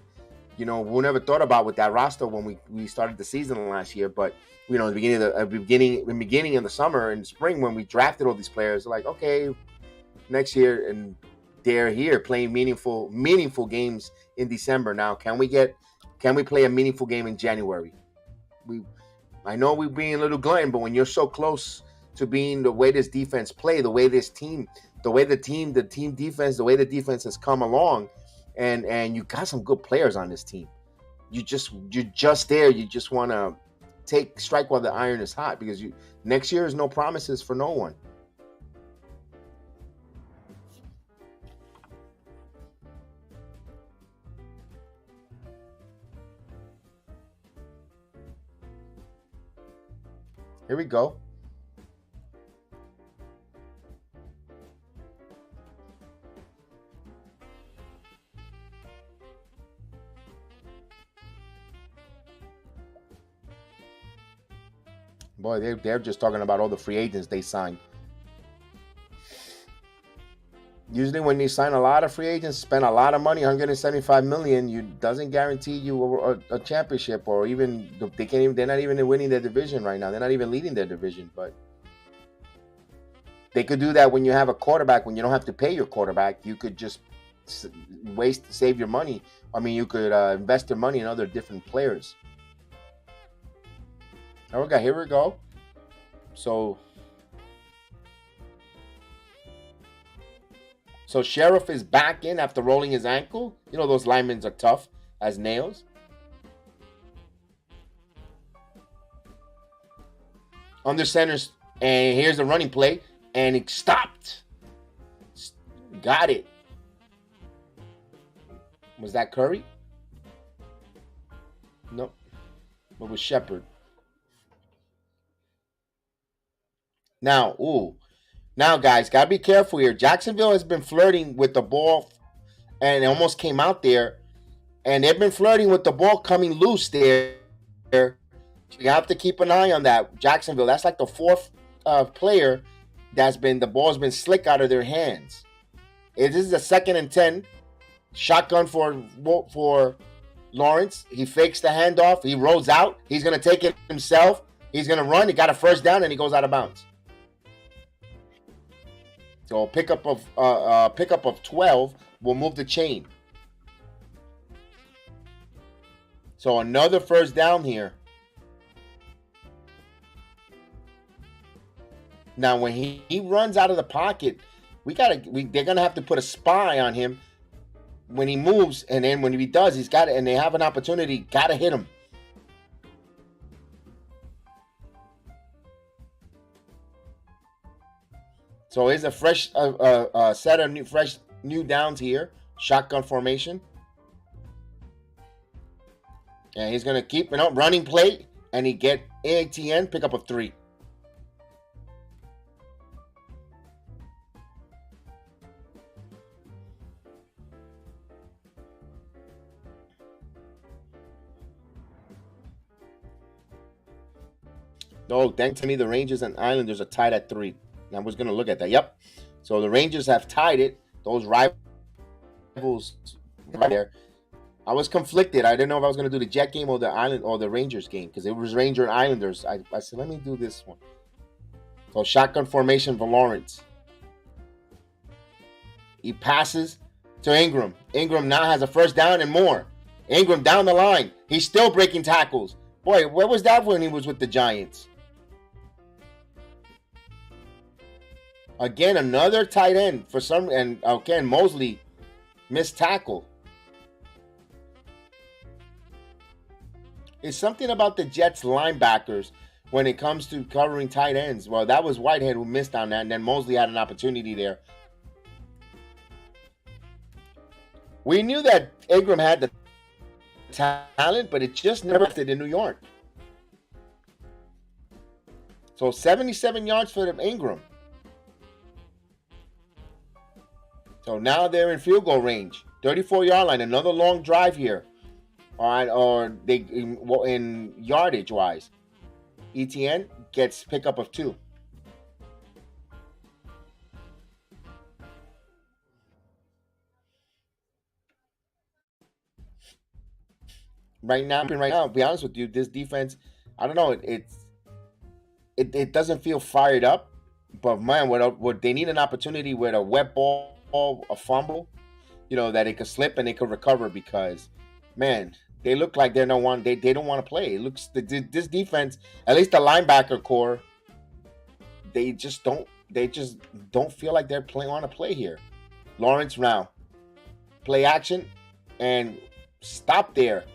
We never thought about with that roster when we started the season last year, but the beginning of the summer and spring when we drafted all these players, like, okay, next year, and they're here playing meaningful games in December. Now, can we play a meaningful game in January? I know we're being a little glutton, but when you're so close to being the way this defense play, the way this team the way the team defense, the way the defense has come along, and you got some good players on this team. You're just there. You just want to strike while the iron is hot, because next year is no promises for no one. Here we go. Boy, they're just talking about all the free agents they signed. Usually when they sign a lot of free agents, spend a lot of money, $175 million, doesn't guarantee you a championship, or even they're not even winning their division right now. They're not even leading their division, but they could do that when you have a quarterback. When you don't have to pay your quarterback, you could just save your money. I mean, you could invest your money in other different players. Okay, here we go. So Sheriff is back in after rolling his ankle. You know those linemen are tough as nails. Under centers, and here's the running play, and it stopped. Got it. Was that Curry? Nope. It was Shepard. Now, guys, gotta be careful here. Jacksonville has been flirting with the ball, and it almost came out there. And they've been flirting with the ball coming loose there. You have to keep an eye on that. Jacksonville, that's like the fourth player the ball's been slick out of their hands. This is a 2nd and 10. Shotgun for Lawrence. He fakes the handoff. He rolls out. He's gonna take it himself. He's gonna run. He got a first down, and he goes out of bounds. So pickup of 12 will move the chain. So another first down here. Now when he runs out of the pocket, they're gonna have to put a spy on him when he moves, and then when he does, he's got it, and they have an opportunity, gotta hit him. So here's a fresh set of new downs here. Shotgun formation. And he's going to keep it up. Running play. And he get ATN. Pick up a 3. Oh, thanks to me, the Rangers and Islanders are tied at 3. I was going to look at that. Yep. So the Rangers have tied it. Those rivals right there. I was conflicted. I didn't know if I was going to do the Jet game or the Island or the Rangers game, because it was Ranger and Islanders. I said, let me do this one. So shotgun formation for Lawrence. He passes to Ingram. Ingram now has a first down and more. Ingram down the line. He's still breaking tackles. Boy, where was that when he was with the Giants? Again, another tight end and again, Mosley missed tackle. It's something about the Jets linebackers when it comes to covering tight ends. Well, that was Whitehead who missed on that, and then Mosley had an opportunity there. We knew that Ingram had the talent, but it just never fit in New York. So 77 yards for Ingram. So now they're in field goal range. 34-yard line. Another long drive here. All right, or they in yardage wise. ETN gets pickup of 2. Right now, to be honest with you, this defense, I don't know, it doesn't feel fired up. But man, what they need an opportunity with a wet ball, a fumble, that it could slip and they could recover, because, man, they look like they don't want to play. It looks this defense, at least the linebacker core, they just don't they just don't feel like they're want to play here. Lawrence now play action and stop there.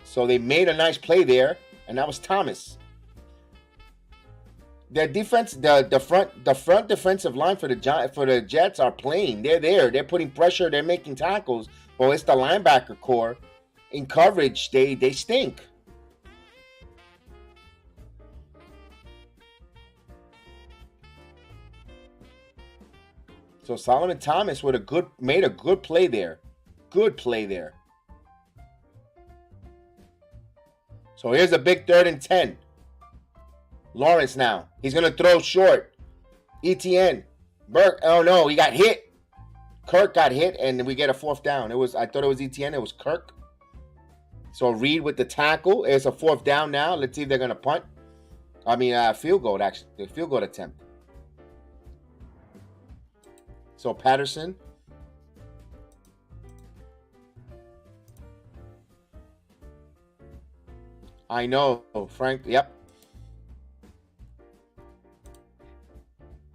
So they made a nice play there, and that was Thomas. Their defense, the front defensive line for the Jets are playing. They're there. They're putting pressure. They're making tackles. Well, it's the linebacker core in coverage. They stink. So Solomon Thomas made a good play there. Good play there. So here's a big 3rd and 10. Lawrence now. He's going to throw short. ETN. Burke. Oh, no. He got hit. Kirk got hit, and we get a 4th down. I thought it was ETN. It was Kirk. So Reed with the tackle. It's a 4th down now. Let's see if they're going to punt. Field goal, actually. Field goal attempt. So Patterson. I know. Frank. Yep.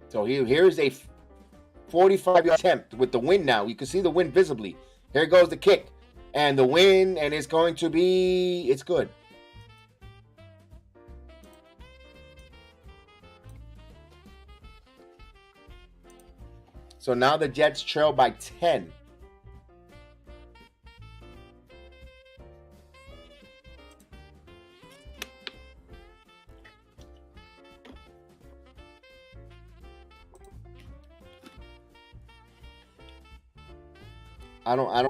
So here's a 45-yard attempt with the wind now. You can see the wind visibly. Here goes the kick. And the wind, and it's going to be, it's good. So now the Jets trail by 10.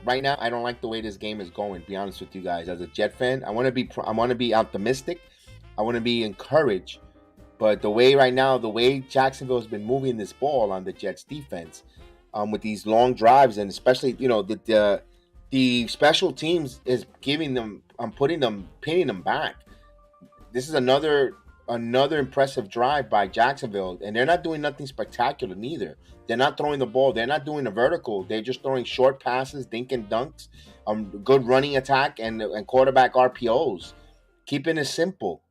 Right now, I don't like the way this game is going, to be honest with you guys. As a Jet fan, I want to be optimistic. I want to be encouraged. But the way Jacksonville has been moving this ball on the Jets defense, with these long drives, and especially, the special teams is giving them, pinning them back. This is another impressive drive by Jacksonville, and they're not doing nothing spectacular neither. They're not throwing the ball. They're not doing a vertical. They're just throwing short passes, dink and dunks, good running attack, and quarterback RPOs. Keeping it simple.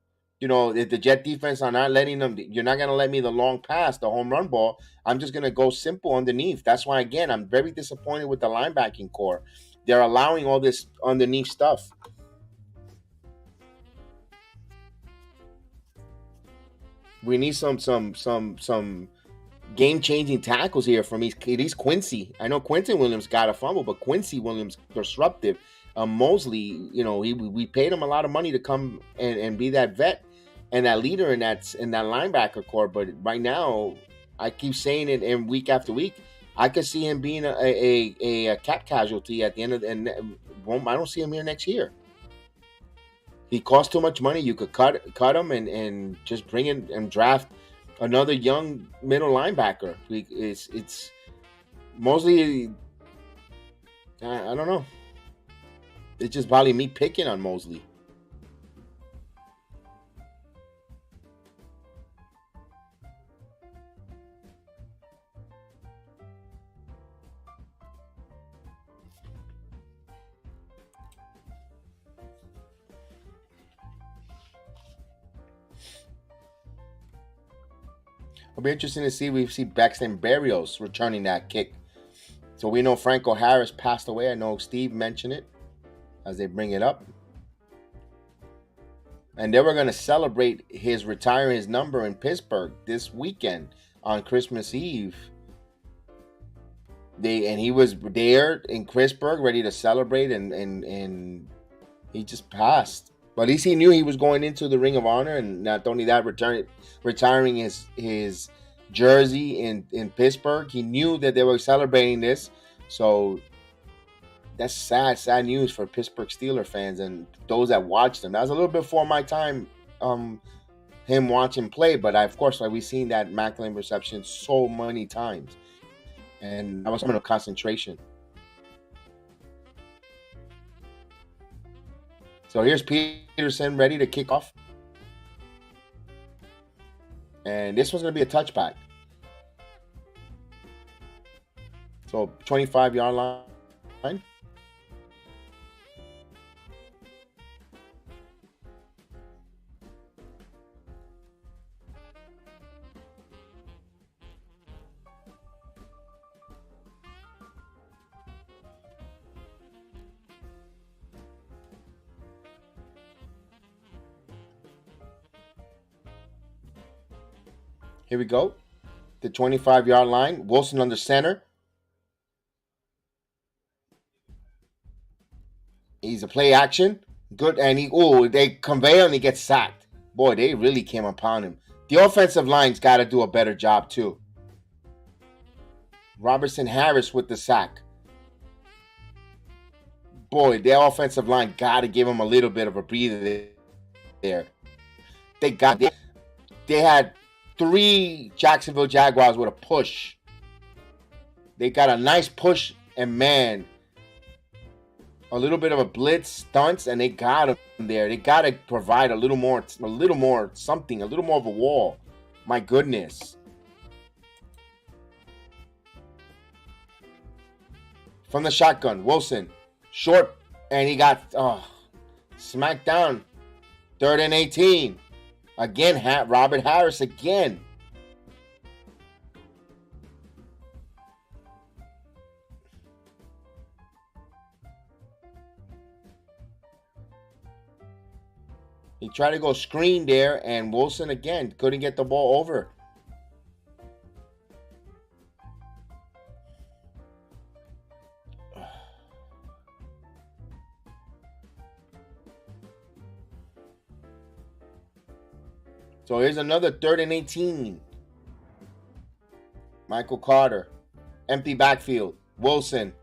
If the Jet defense are not letting them, you're not going to let me the long pass, the home run ball. I'm just going to go simple underneath. That's why, again, I'm very disappointed with the linebacking core. They're allowing all this underneath stuff. We need some game-changing tackles here from these Quincy. I know Quentin Williams got a fumble, but Quincy Williams disruptive. Mosley, we paid him a lot of money to come and be that vet and that leader in that linebacker core. But right now, I keep saying it, and week after week, I could see him being a cap casualty at the end of and I don't see him here next year. He costs too much money. You could cut him and just bring in and draft another young middle linebacker. It's Mosley. I don't know. It's just probably me picking on Mosley. It'll be interesting to see. We see Braxton Berrios returning that kick. So we know Franco Harris passed away. I know Steve mentioned it as they bring it up. And they were going to celebrate his retiring his number in Pittsburgh this weekend on Christmas Eve. He was there in Pittsburgh ready to celebrate, and he just passed. But at least he knew he was going into the Ring of Honor, and not only that, retiring his jersey in Pittsburgh. He knew that they were celebrating this, so that's sad news for Pittsburgh Steelers fans and those that watched him. That was a little bit before my time, him watching play, but of course, we've seen that Immaculate Reception so many times, and that was some of concentration. So here's Peterson ready to kick off. And this one's going to be a touchback. So 25-yard line. Here we go. The 25-yard line. Wilson under center. He's a play action. Good. And they convey and he gets sacked. Boy, they really came upon him. The offensive line's got to do a better job too. Robertson Harris with the sack. Boy, their offensive line got to give him a little bit of a breather there. They had 3 Jacksonville Jaguars with a push. They got a nice push, and man, a little bit of a blitz, stunts, and they got him there. They got to provide a little more something, a little more of a wall. My goodness. From the shotgun, Wilson, short, and he got smacked down. 3rd and 18. Again, Robert Harris again. He tried to go screen there, and Wilson again couldn't get the ball over. So here's another 3rd and 18. Michael Carter. Empty backfield. Wilson.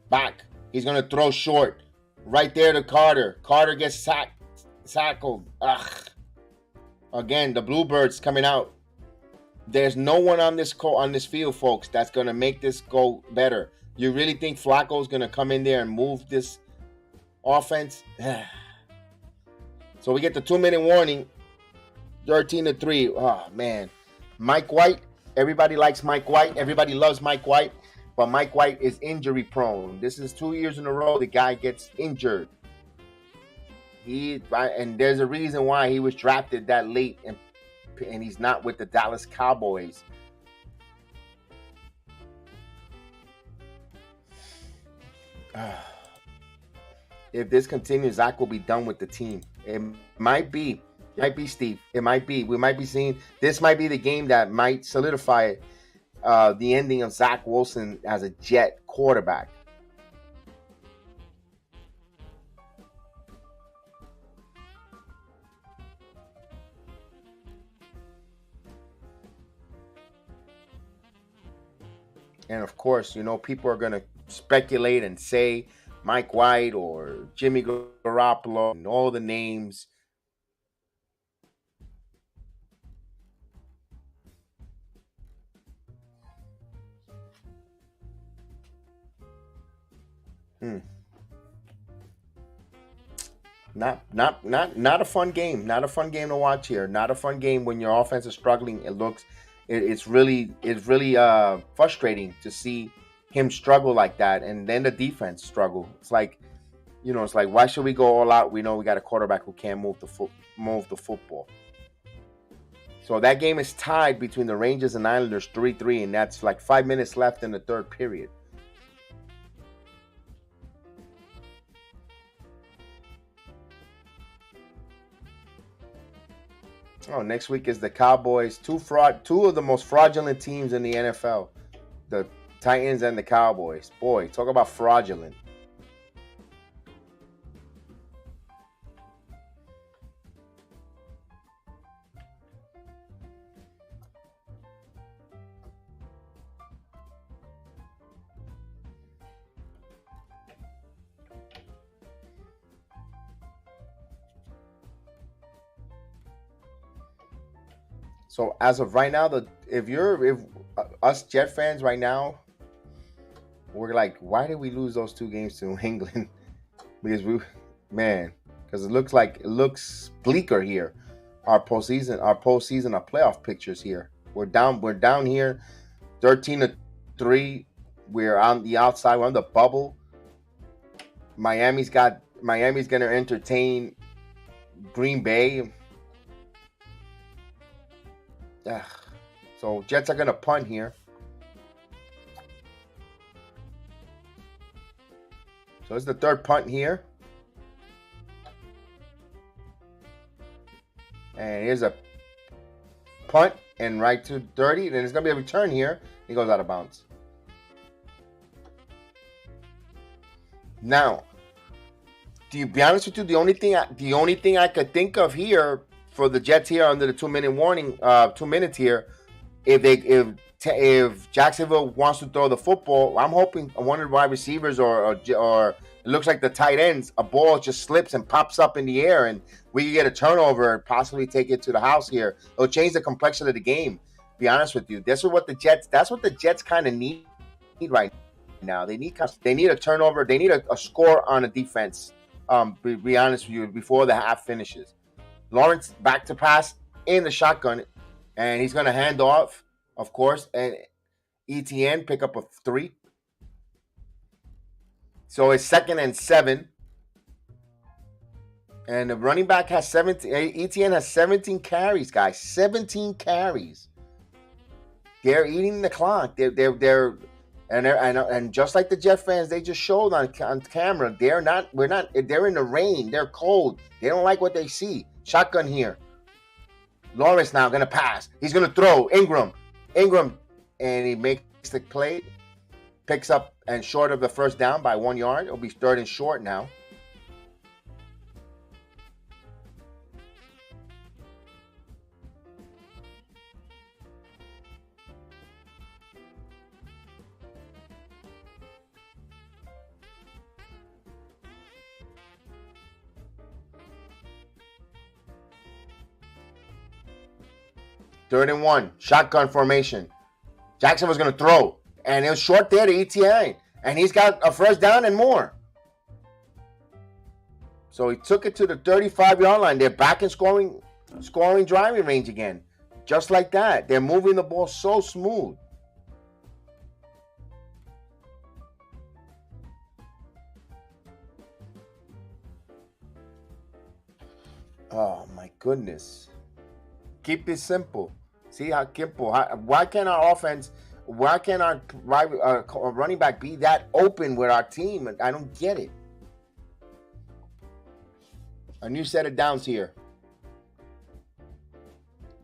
Back. He's going to throw short. Right there to Carter. Carter gets tackled. Again, the Bluebirds coming out. There's no one on this field, folks, that's going to make this go better. You really think Flacco's going to come in there and move this offense? So we get the 2-minute warning. 13-3. Oh, man. Mike White. Everybody likes Mike White. Everybody loves Mike White. But Mike White is injury prone. This is 2 years in a row the guy gets injured. And there's a reason why he was drafted that late and he's not with the Dallas Cowboys. If this continues, Zach will be done with the team. It might be, Steve. It might be. We might be seeing, this might be the game that might solidify the ending of Zach Wilson as a Jet quarterback. And of course, people are going to speculate and say Mike White or Jimmy Garoppolo and all the names. Not a fun game. Not a fun game to watch here. Not a fun game when your offense is struggling. It's really frustrating to see him struggle like that, and then the defense struggle. It's like, why should we go all out? We know we got a quarterback who can't move the football. So that game is tied between the Rangers and Islanders 3-3, and that's like 5 minutes left in the third period. Oh, next week is the Cowboys. Two of the most fraudulent teams in the NFL. The Titans and the Cowboys. Boy, talk about fraudulent. So as of right now, if us Jet fans right now, we're like, why did we lose those 2 games to New England? Because it looks bleaker here. Our postseason, our playoff pictures here. We're down here, 13-3. We're on the outside. We're on the bubble. Miami's going to entertain Green Bay. So Jets are going to punt here. So it's the third punt here. And here's a punt. and right to 30. Then it's going to be a return here. He goes out of bounds. Now, to be honest with you, the only thing I could think of here for the Jets here under the 2-minute warning, 2 minutes here, if Jacksonville wants to throw the football, I'm hoping one of the wide receivers or it looks like the tight ends, a ball just slips and pops up in the air, and we can get a turnover, possibly take it to the house here. It'll change the complexion of the game. Be honest with you, that's what the Jets kind of need right now. They need a turnover. They need a score on a defense. Be honest with you, before the half finishes. Lawrence back to pass in the shotgun, and he's going to hand off, of course, and ETN pick up a 3. So it's 2nd and 7. And the running back has 17. ETN has 17 carries, guys. 17 carries. They're eating the clock. And just like the Jet fans, they just showed on camera, they're in the rain. They're cold. They don't like what they see. Shotgun here. Lawrence now going to pass. He's going to throw. Ingram. And he makes the play. Picks up and short of the first down by 1 yard. It'll be 3rd and short now. Third and 1. Shotgun formation. Jackson was going to throw. And it was short there to ETA. And he's got a first down and more. So he took it to the 35-yard line. They're back in scoring driving range again. Just like that. They're moving the ball so smooth. Oh, my goodness. Keep this simple. See how simple. Why can't our running back be that open with our team? I don't get it. A new set of downs here.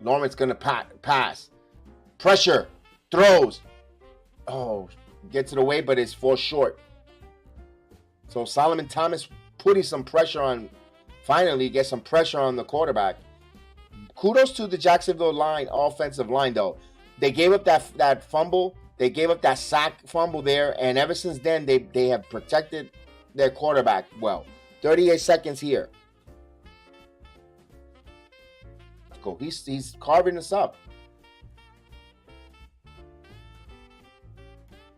Lawrence going to pass. Pressure. Throws. Oh, gets it away, but it's falls short. So Solomon Thomas putting some pressure on, finally gets some pressure on the quarterback. Kudos to the Jacksonville offensive line, though. They gave up that fumble. They gave up that sack fumble there, and ever since then, they have protected their quarterback well. 38 seconds here. Let's go. He's carving us up.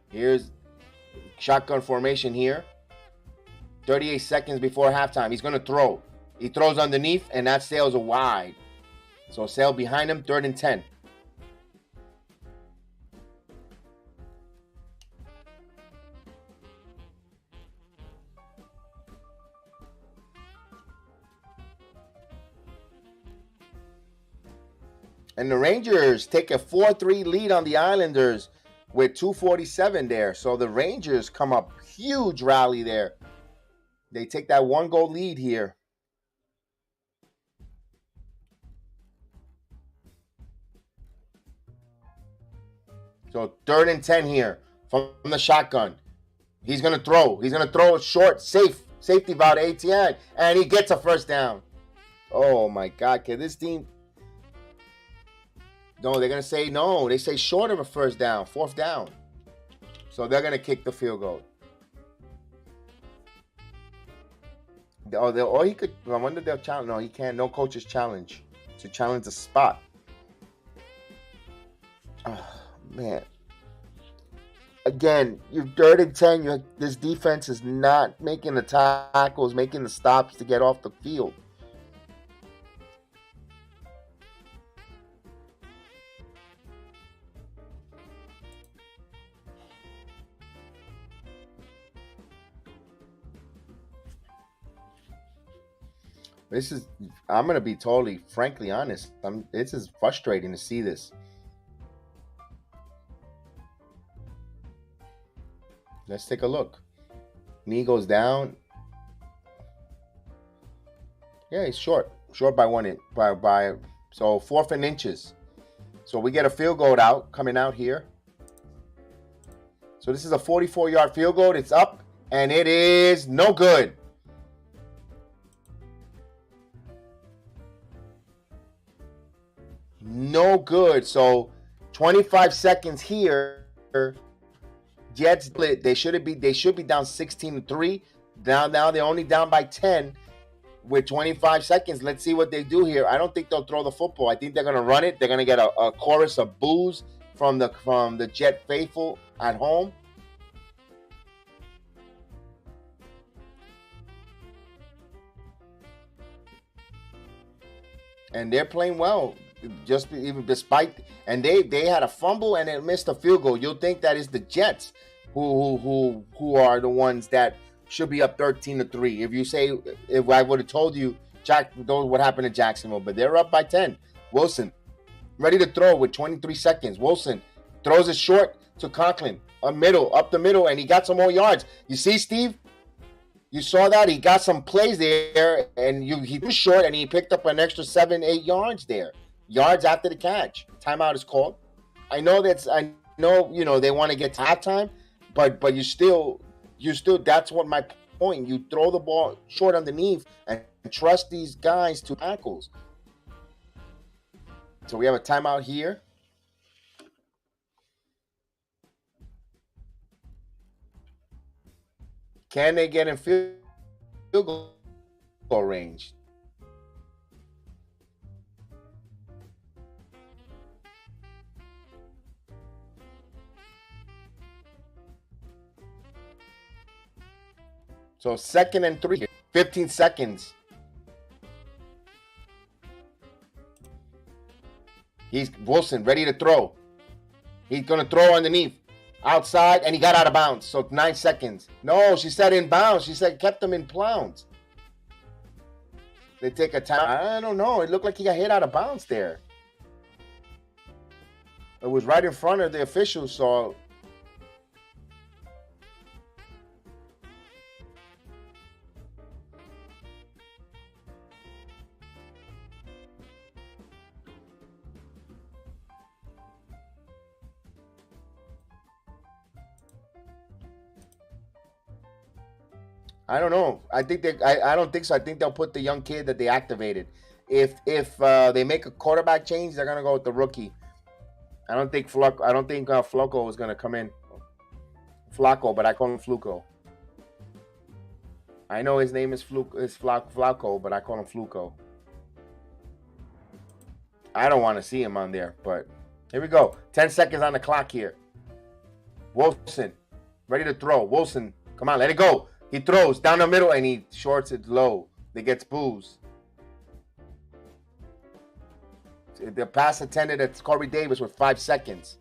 Here's shotgun formation here. 38 seconds before halftime. He's going to throw. He throws underneath, and that sails a wide. So Sale behind him, 3rd and 10. And the Rangers take a 4-3 lead on the Islanders with 2:47 there. So the Rangers come up huge rally there. They take that 1-goal lead here. So 3rd and 10 here from the shotgun. He's going to throw. He's going to throw it short, safety valve ATN, and he gets a first down. Oh, my God. Can this team... No, they're going to say no. They say short of a first down, 4th down. So they're going to kick the field goal. Or he could... I wonder if they'll challenge. No, he can't. No coach's challenge to challenge the spot. Oh, man. Again, you're 3rd and 10. This defense is not making the tackles, making the stops to get off the field. I'm going to be totally, frankly honest. This is frustrating to see this. Let's take a look. Knee goes down. Yeah, he's short. Short by 1 inch. So 4th and inches. So we get a field goal coming out here. So this is a 44-yard field goal. It's up, and it is no good. No good. So 25 seconds here. Jets split. They should be down 16-3. Now they're only down by 10 with 25 seconds. Let's see what they do here. I don't think they'll throw the football. I think they're gonna run it. They're gonna get a chorus of boos from the Jet faithful at home. And they're playing well, just even despite. And they had a fumble and it missed a field goal. You'll think that is the Jets who are the ones that should be up 13-3. If you say, if I would have told you, what happened to Jacksonville, but they're up by 10. Wilson, ready to throw with 23 seconds. Wilson throws it short to Conklin, up the middle, and he got some more yards. You see, Steve? You saw that? He got some plays there, and he was short, and he picked up an extra 7-8 yards there. Yards after the catch. Timeout is called. I know they want to get to halftime, but you still that's what my point. You throw the ball short underneath and trust these guys to tackles. So we have a timeout here. Can they get in field goal range? So 2nd and 3, 15 seconds. He's Wilson ready to throw. He's going to throw underneath. Outside, and he got out of bounds. So 9 seconds. No, she said in bounds. She said kept him in bounds. They take a time. I don't know. It looked like he got hit out of bounds there. It was right in front of the officials, so I don't know. I don't think so. I think they'll put the young kid that they activated. If they make a quarterback change, they're gonna go with the rookie. I don't think Flacco is gonna come in. Flacco, but I call him Fluco. I know his name is Flacco, but I call him Fluco. I don't want to see him on there, but here we go. 10 seconds on the clock here. Wilson, ready to throw. Wilson, come on, let it go. He throws down the middle and he shorts it low. They get boos. The pass attended at Corey Davis with 5 seconds.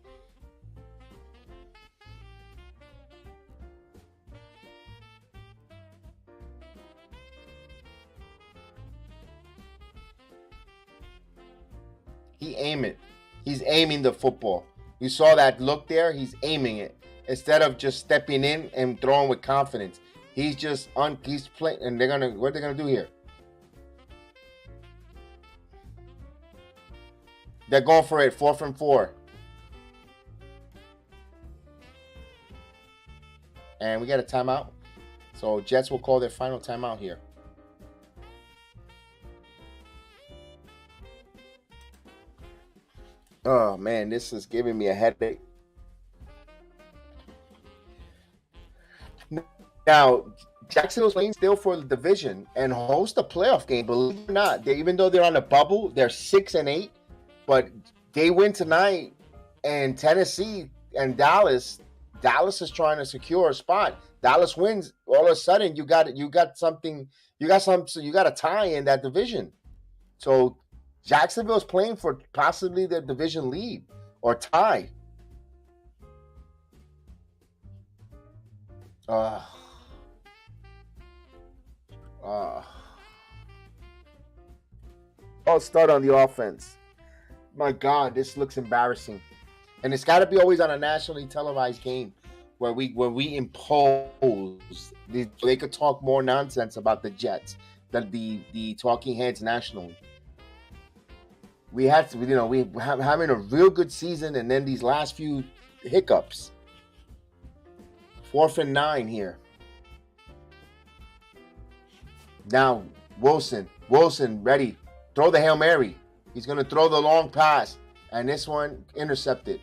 He's aiming the football. You saw that look there? He's aiming it. Instead of just stepping in and throwing with confidence. He's playing, and what they're gonna do here? They're going for it, 4th and 4. And we got a timeout. So Jets will call their final timeout here. Oh man, this is giving me a headache. Now, Jacksonville's playing still for the division and host a playoff game. Believe it or not, even though they're on a bubble, they're 6-8. But they win tonight, and Tennessee and Dallas is trying to secure a spot. Dallas wins, all of a sudden you got a tie in that division. So Jacksonville's playing for possibly the division lead or tie. I'll start on the offense. My God, this looks embarrassing. And it's got to be always on a nationally televised game where we impose. They could talk more nonsense about the Jets than the talking heads nationally. we had to, we having a real good season, and then these last few hiccups. 4th and 9 here. Now Wilson ready. Throw the Hail Mary. He's going to throw the long pass, and this one intercepted.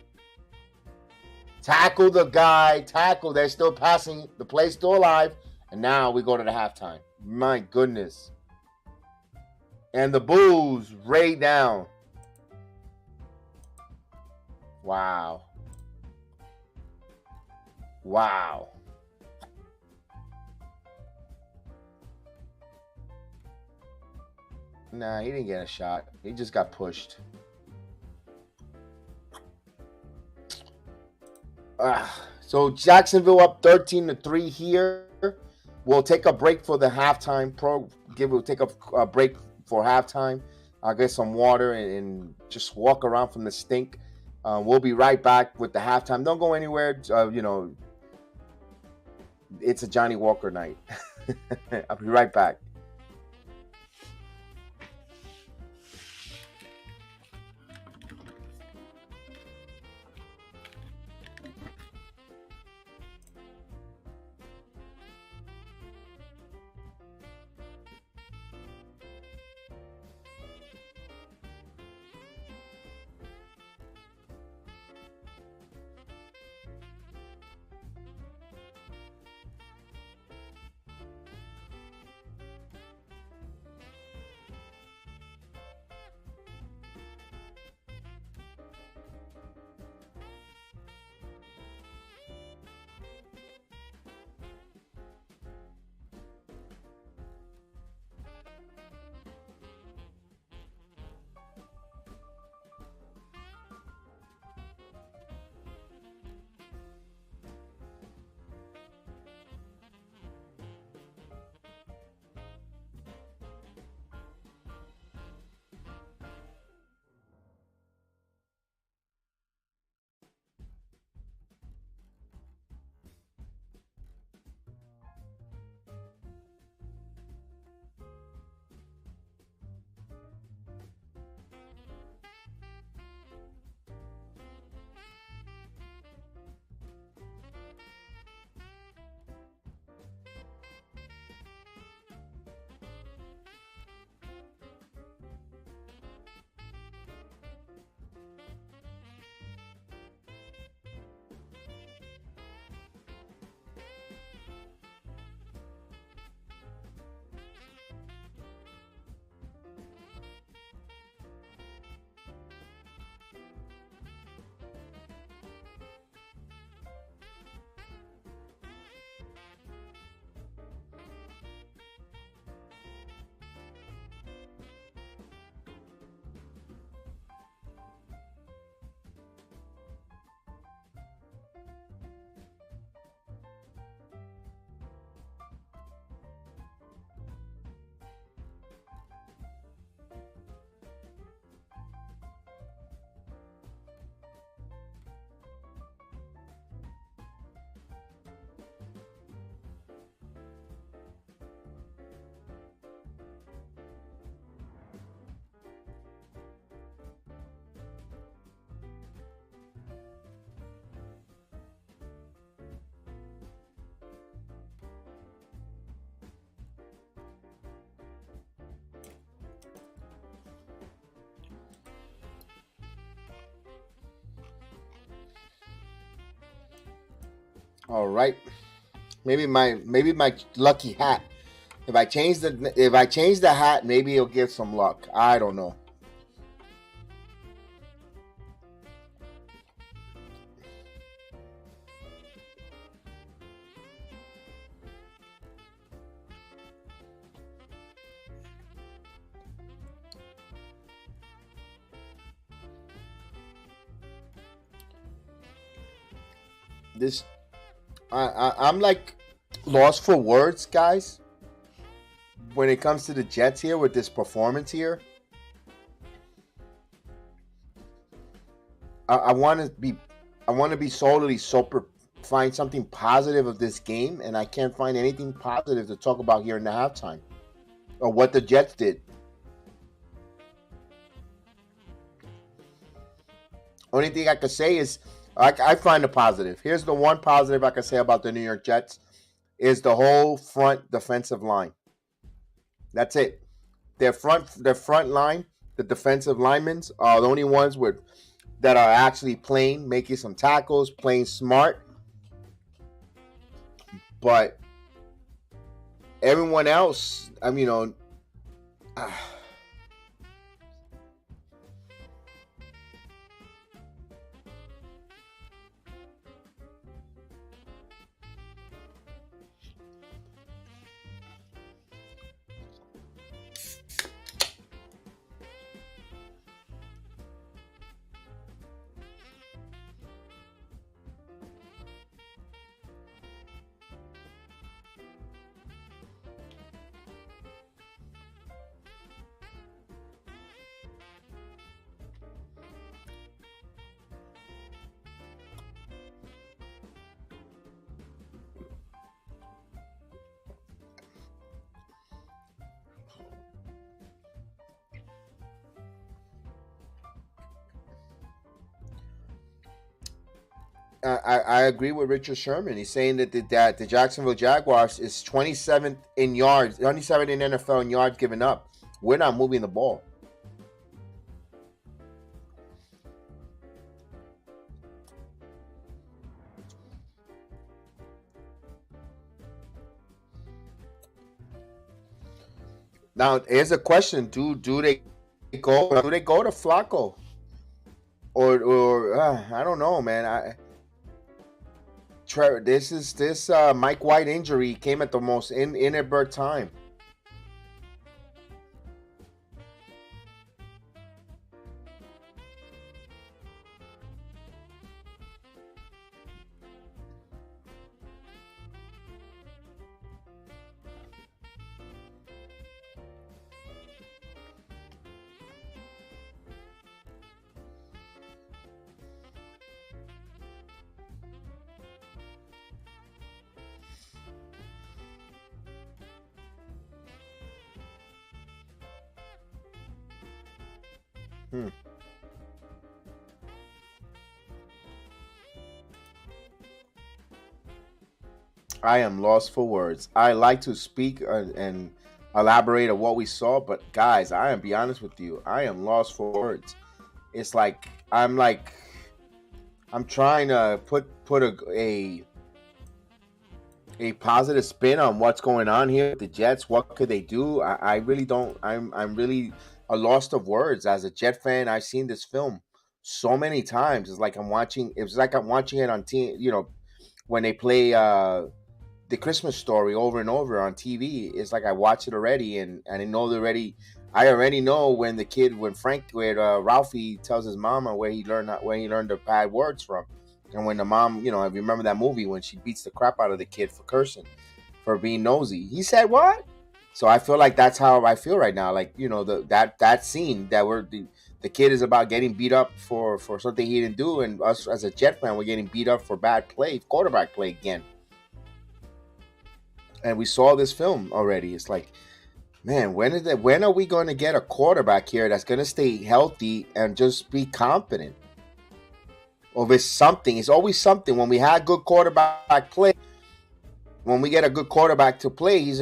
Tackle the guy. Tackle. They're still passing. The play's still alive, and now we go to the halftime. My goodness. And the Bulls right down. Wow. Wow. Nah, he didn't get a shot. He just got pushed. So Jacksonville up 13-3 here. We'll take a break for the halftime. We'll take a break for halftime. I'll get some water and just walk around from the stink. We'll be right back with the halftime. Don't go anywhere. It's a Johnny Walker night. I'll be right back. All right. Maybe my lucky hat. If I change the hat, maybe it'll give some luck. I don't know. I'm like lost for words, guys. When it comes to the Jets here with this performance here, I want to be solely super find something positive of this game, and I can't find anything positive to talk about here in the halftime or what the Jets did. Only thing I could say is I find a positive. Here's the one positive I could say about the New York Jets is the whole front defensive line. That's it. Their front line, the defensive linemen are the only ones that are actually playing, making some tackles, playing smart. But everyone else, I mean, I agree with Richard Sherman. He's saying that the Jacksonville Jaguars is 27th in yards, 27th in NFL in yards given up. We're not moving the ball. Now, here's a question: Do they go to Flacco or I don't know, man. This Mike White injury came at the most inadvertent time. Hmm. I am lost for words. I like to speak and elaborate on what we saw, but guys, I am be honest with you. I am lost for words. It's like I'm trying to put a positive spin on what's going on here with the Jets. What could they do? I really don't. I'm really a lost of words. As a Jet fan, I've seen this film so many times. It's like I'm watching. It's like I'm watching it on when they play the Christmas Story over and over on TV. It's like I watch it already, and I know already. I already know when Ralphie tells his mama where he learned the bad words from, and when the mom, I remember that movie when she beats the crap out of the kid for cursing, for being nosy. He said what? So I feel like that's how I feel right now. Like that scene that the kid is about getting beat up for something he didn't do, and us as a Jet fan, we're getting beat up for bad play, quarterback play again. And we saw this film already. It's like, man, when are we going to get a quarterback here that's going to stay healthy and just be confident? Or it's something. It's always something. When we had good quarterback play, when we get a good quarterback to play, he's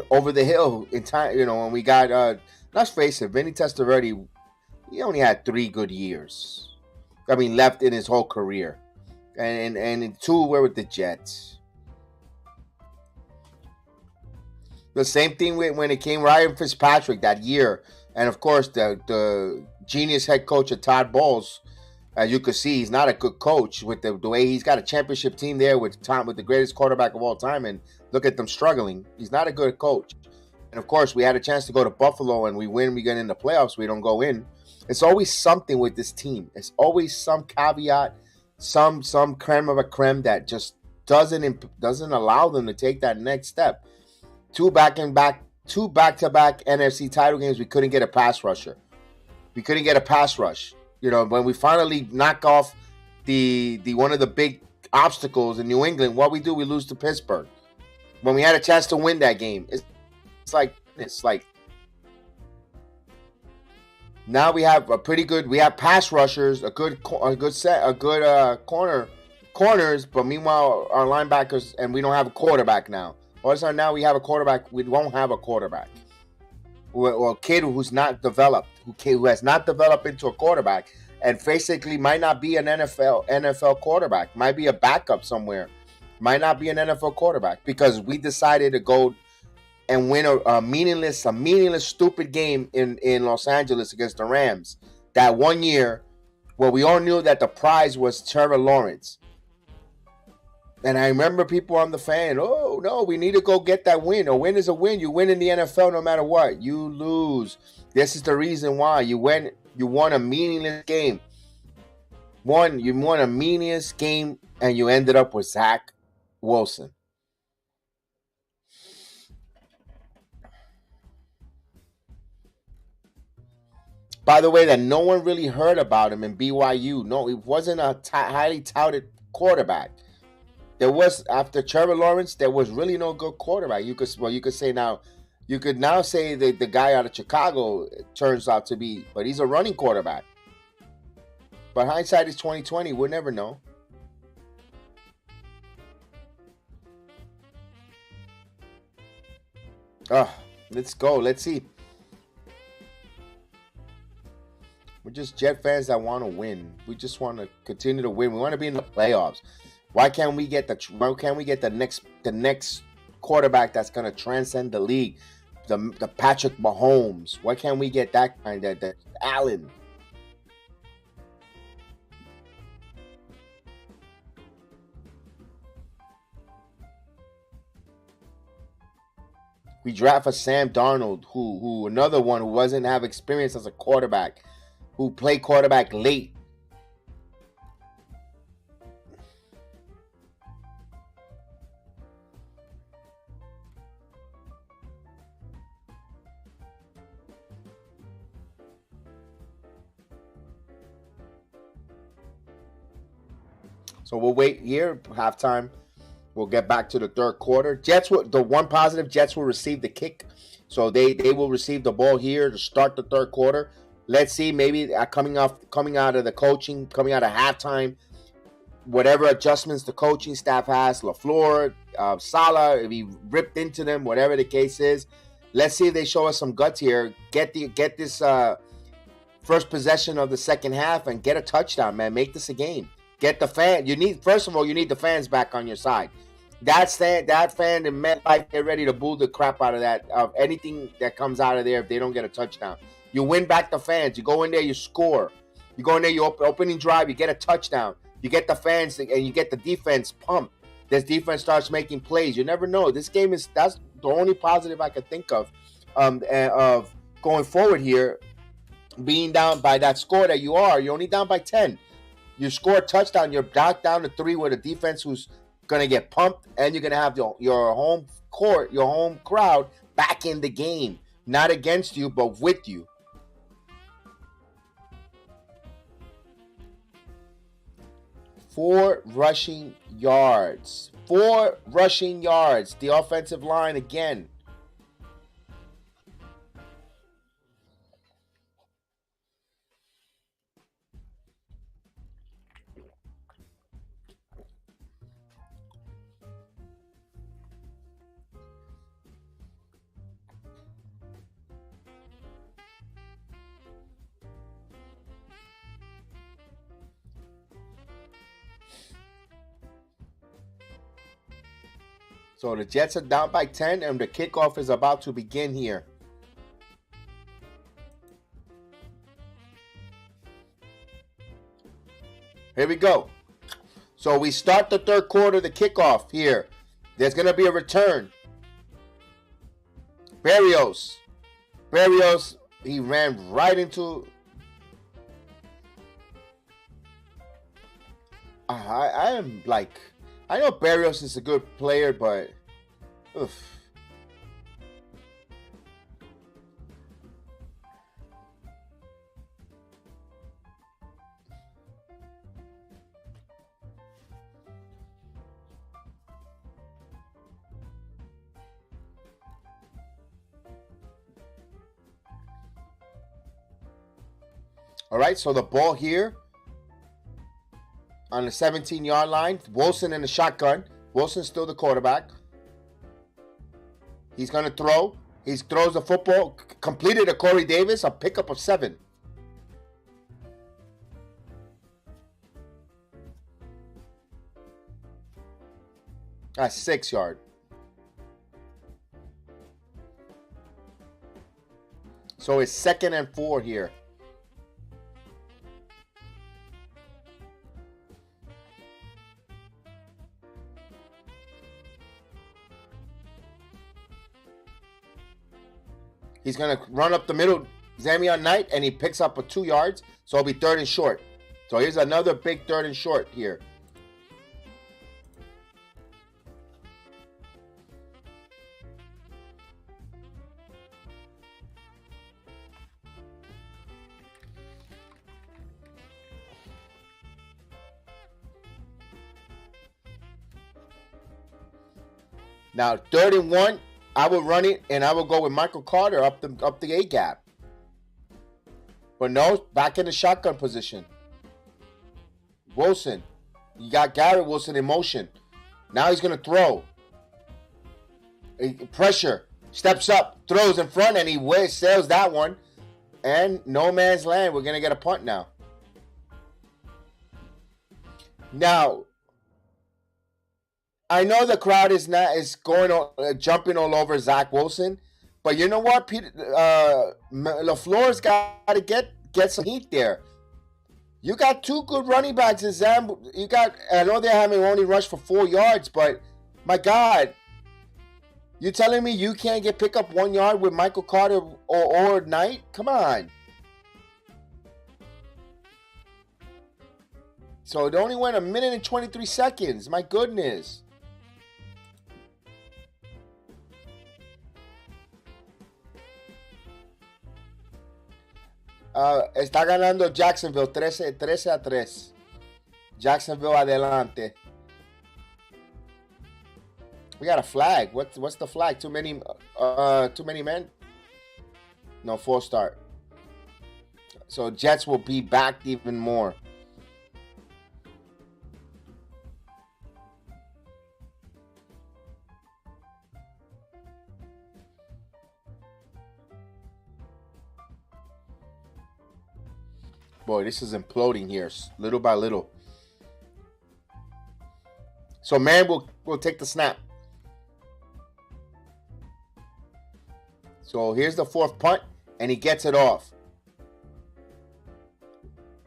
over the hill in time. When we got, let's face it, Vinny Testaverde, he only had 3 good years. I mean, left in his whole career, and 2 were with the Jets. The same thing when it came Ryan Fitzpatrick that year, and of course the genius head coach of Todd Bowles. As you could see, he's not a good coach with the way he's got a championship team there with the greatest quarterback of all time, and look at them struggling. He's not a good coach. And of course, we had a chance to go to Buffalo and we win. We get in the playoffs. We don't go in. It's always something with this team. It's always some caveat, some creme of a creme that just doesn't allow them to take that next step. 2 back-to-back NFC title games, we couldn't get a pass rusher. We couldn't get a pass rush. When we finally knock off the one of the big obstacles in New England, what we do, we lose to Pittsburgh. When we had a chance to win that game, it's like Now we have a pretty good. We have pass rushers, a good corners. But meanwhile, our linebackers, and we don't have a quarterback now. All of a sudden, now we have a quarterback. We won't have a quarterback. Or a kid who's not developed, who has not developed into a quarterback, and basically might not be an NFL quarterback. Might be a backup somewhere. Might not be an NFL quarterback because we decided to go and win a meaningless, stupid game in Los Angeles against the Rams. That one year where we all knew that the prize was Trevor Lawrence. And I remember people on the fan, oh, no, we need to go get that win. A win is a win. You win in the NFL no matter what. You lose. This is the reason why. You won a meaningless game. You won a meaningless game, and you ended up with Zach Wilson. By the way, that no one really heard about him in BYU. No, he wasn't a highly touted quarterback. There was, after Trevor Lawrence, there was really no good quarterback. You could say now that the guy out of Chicago turns out to be, but he's a running quarterback. But hindsight is 2020. We'll never know. Let's go. Let's see. We're just Jet fans that want to win. We just want to continue to win. We want to be in the playoffs. Why can't we get the next quarterback that's gonna transcend the league? The Patrick Mahomes. Why can't we get that kind of that Allen? We draft a Sam Darnold, who another one who doesn't have experience as a quarterback, who played quarterback late. So we'll wait here, halftime. We'll get back to the third quarter. The one positive, Jets will receive the kick. So they will receive the ball here to start the third quarter. Let's see, maybe coming out of the coaching, coming out of halftime, whatever adjustments the coaching staff has, LaFleur, Salah, if he ripped into them, whatever the case is. Let's see if they show us some guts here. Get this first possession of the second half and get a touchdown, man. Make this a game. Get the fan. You need the fans back on your side. That fan in MetLife, they're ready to boo the crap out of anything that comes out of there if they don't get a touchdown. You win back the fans. You go in there, you score. You go in there, you opening drive, you get a touchdown. You get the fans and you get the defense pumped. This defense starts making plays. You never know. That's the only positive I could think of going forward here. Being down by that score that you're only down by 10. You score a touchdown, you're back down to 3 with a defense who's going to get pumped, and you're going to have your home crowd back in the game. Not against you, but with you. Four rushing yards. The offensive line again. So the Jets are down by 10, and the kickoff is about to begin here. Here we go. So we start the third quarter, the kickoff here. There's going to be a return. Berrios, he ran right into... I am like... I know Berrios is a good player, but... Oof. All right, so the ball here on the 17-yard line. Wilson in the shotgun. Wilson's still the quarterback. He's going to throw. He throws the football. Completed to Corey Davis, a pickup of 7. That's 6 yard. So it's 2nd and 4 here. He's going to run up the middle, Zamian Knight, and he picks up a 2 yards. So it'll be 3rd and short. So here's another big 3rd and short here. Now, 3rd and 1, I will run it, and I will go with Michael Carter up the A gap. But no, back in the shotgun position. Wilson. You got Garrett Wilson in motion. Now he's going to throw. Pressure. Steps up. Throws in front, and he sails that one. And no man's land. We're going to get a punt now. Now, I know the crowd is going jumping all over Zach Wilson, but you know what? LaFleur's got to get some heat there. You got 2 good running backs in Zam. I know they haven't only rushed for 4 yards, but my God, you telling me you can't pick up 1 yard with Michael Carter or Knight? Come on. So it only went 1 minute and 23 seconds. My goodness. Está ganando Jacksonville 13-3. Jacksonville adelante. We got a flag. What's the flag? Too many men? No, 4 start. So Jets will be backed even more. Boy, this is imploding here, little by little. So man will take the snap. So here's the 4th punt, and he gets it off.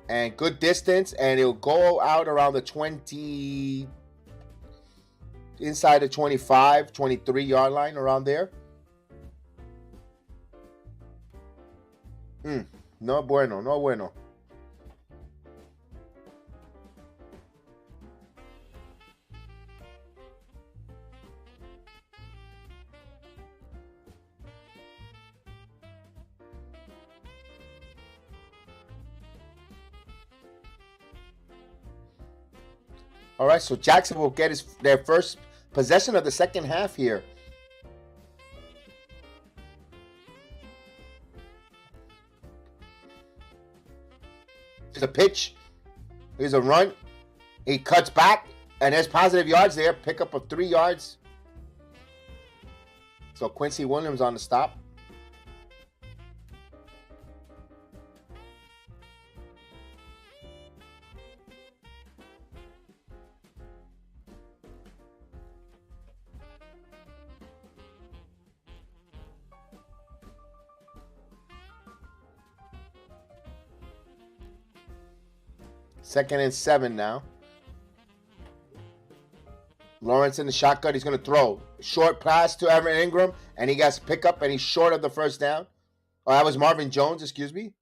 And good distance, and it'll go out around the 20, inside the 25, 23-yard line, around there. No bueno, no bueno. All right, so Jackson will get their first possession of the second half here. Here's a pitch. Here's a run. He cuts back, and there's positive yards there. Pick up of 3 yards. So Quincy Williams on the stop. Second and 7 now. Lawrence in the shotgun. He's going to throw. Short pass to Evan Ingram. And he gets pick up, and he's short of the first down. Oh, that was Marvin Jones, excuse me.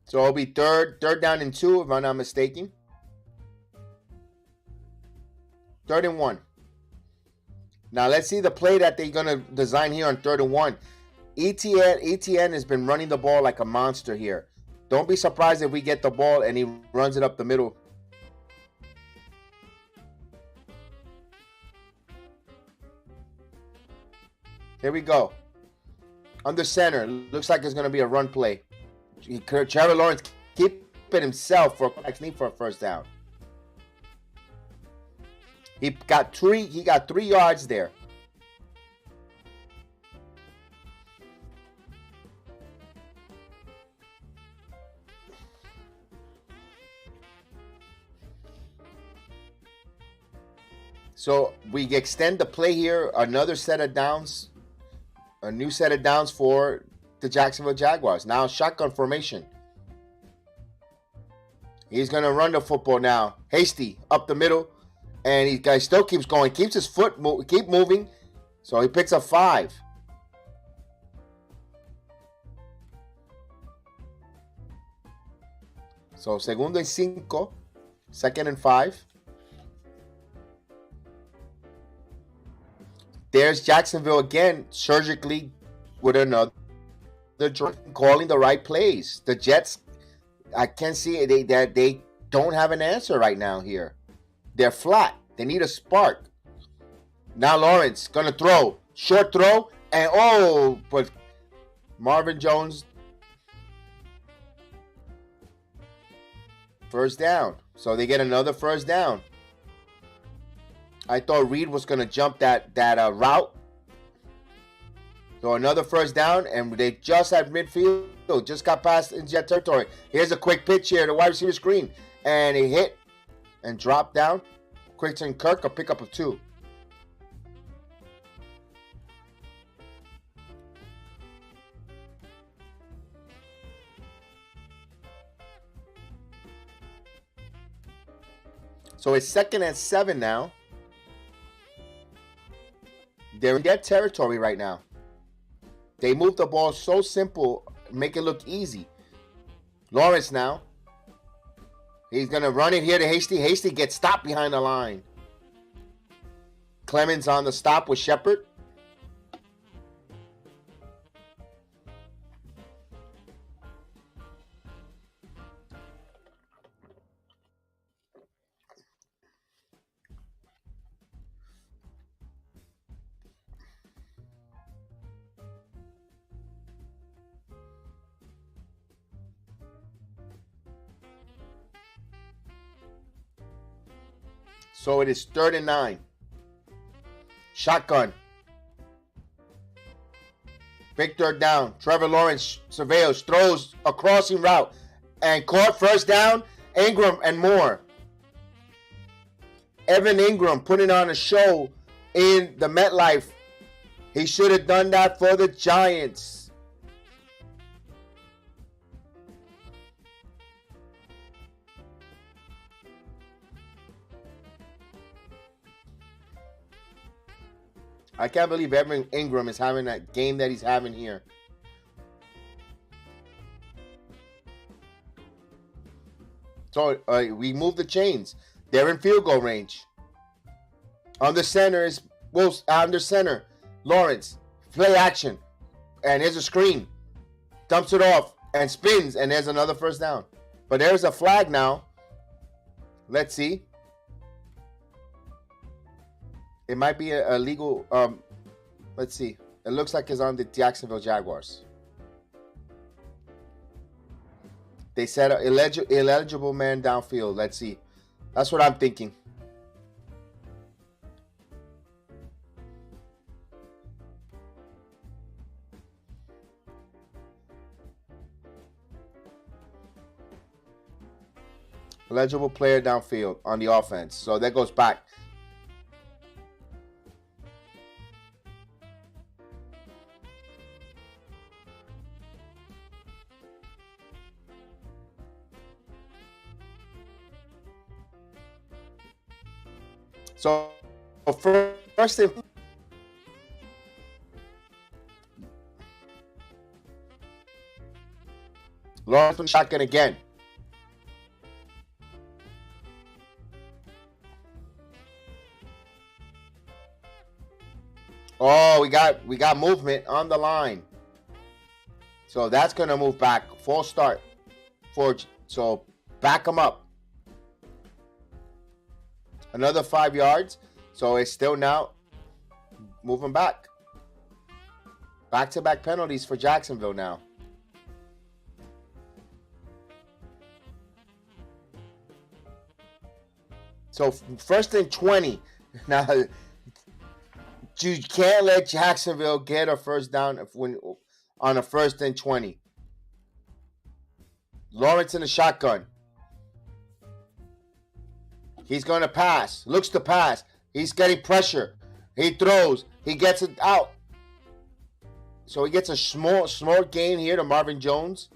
So it'll be third down and 2, if I'm not mistaken. 3rd and 1. Now let's see the play that they're going to design here on 3rd and 1. ETN has been running the ball like a monster here. Don't be surprised if we get the ball and he runs it up the middle. Here we go. Under center. Looks like it's going to be a run play. Trevor Lawrence keeping himself for a first down. He got 3 yards there. So we extend the play here, another set of downs, a new set of downs for the Jacksonville Jaguars. Now shotgun formation. He's going to run the football now. Hasty up the middle. And he guy still keeps going. Keeps his foot, keep moving. So he picks up 5. So segundo y 5. 2nd and 5. There's Jacksonville again, surgically with another calling the right plays. The Jets, I can't see it. They don't have an answer right now here. They're flat. They need a spark. Now Lawrence gonna throw. Short throw. And but Marvin Jones. First down. So they get another first down. I thought Reed was gonna jump that route. So another first down, and they just at midfield. Just got past in Jet territory. Here's a quick pitch here, the wide receiver screen. And he hit and dropped down. Quick turn Kirk, a pickup of 2. So it's 2nd and 7 now. They're in their territory right now. They move the ball so simple, make it look easy. Lawrence now. He's going to run it here to Hasty. Hasty gets stopped behind the line. Clemens on the stop with Shepard. So it is 3rd and 9. Shotgun. Big third down. Trevor Lawrence surveils, throws a crossing route, and caught first down. Ingram and more. Evan Ingram putting on a show in the MetLife. He should have done that for the Giants. I can't believe Evan Ingram is having that game that he's having here. So we move the chains. They're in field goal range. Under center is under center. Lawrence, play action, and here's a screen. Dumps it off and spins, and there's another first down. But there's a flag now. Let's see. It might be a legal. Let's see. It looks like it's on the Jacksonville Jaguars. They said illegible man downfield. Let's see. That's what I'm thinking. Eligible player downfield on the offense. So that goes back. So first thing, Lawrence shotgun again. Oh, we got movement on the line. So that's gonna move back. False start. So back them up. Another 5 yards. So it's still now moving back. Back-to-back penalties for Jacksonville now. So first and 20. Now, you can't let Jacksonville get a first down on a first and 20. Lawrence in the shotgun. He's going to pass. Looks to pass. He's getting pressure. He throws. He gets it out. So he gets a small gain here to Marvin Jones.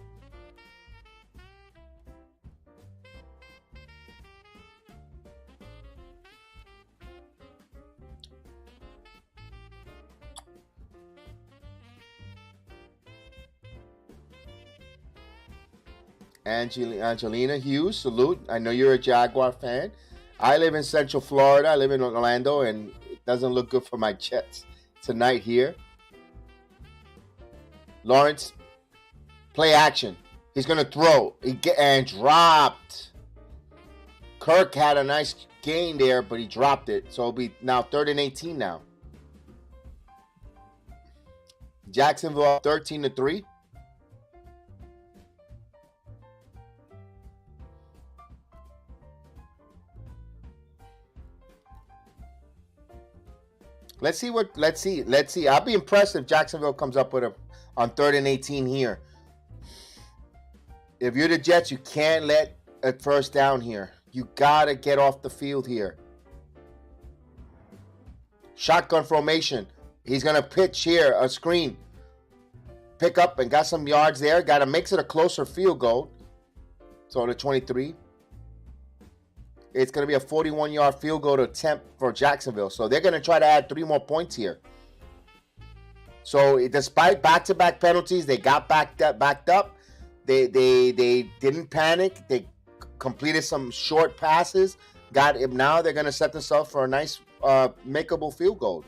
Angelina Hughes, salute. I know you're a Jaguar fan. I live in Central Florida. I live in Orlando, and it doesn't look good for my Jets tonight here. Lawrence, play action. He's going to throw. And dropped. Kirk had a nice gain there, but he dropped it. So it'll be now 3rd and 18 now. Jacksonville 13-3. Let's see. I'll be impressed if Jacksonville comes up with on 3rd and 18 here. If you're the Jets, you can't let a first down here. You gotta get off the field here. Shotgun formation. He's gonna pitch here, a screen. Pick up and got some yards there. Gotta makes it a closer field goal. So the 23. It's going to be a 41-yard field goal to attempt for Jacksonville. So they're going to try to add 3 more points here. So despite back-to-back penalties, they got backed up. They didn't panic. They completed some short passes. Now they're going to set themselves for a nice makeable field goal.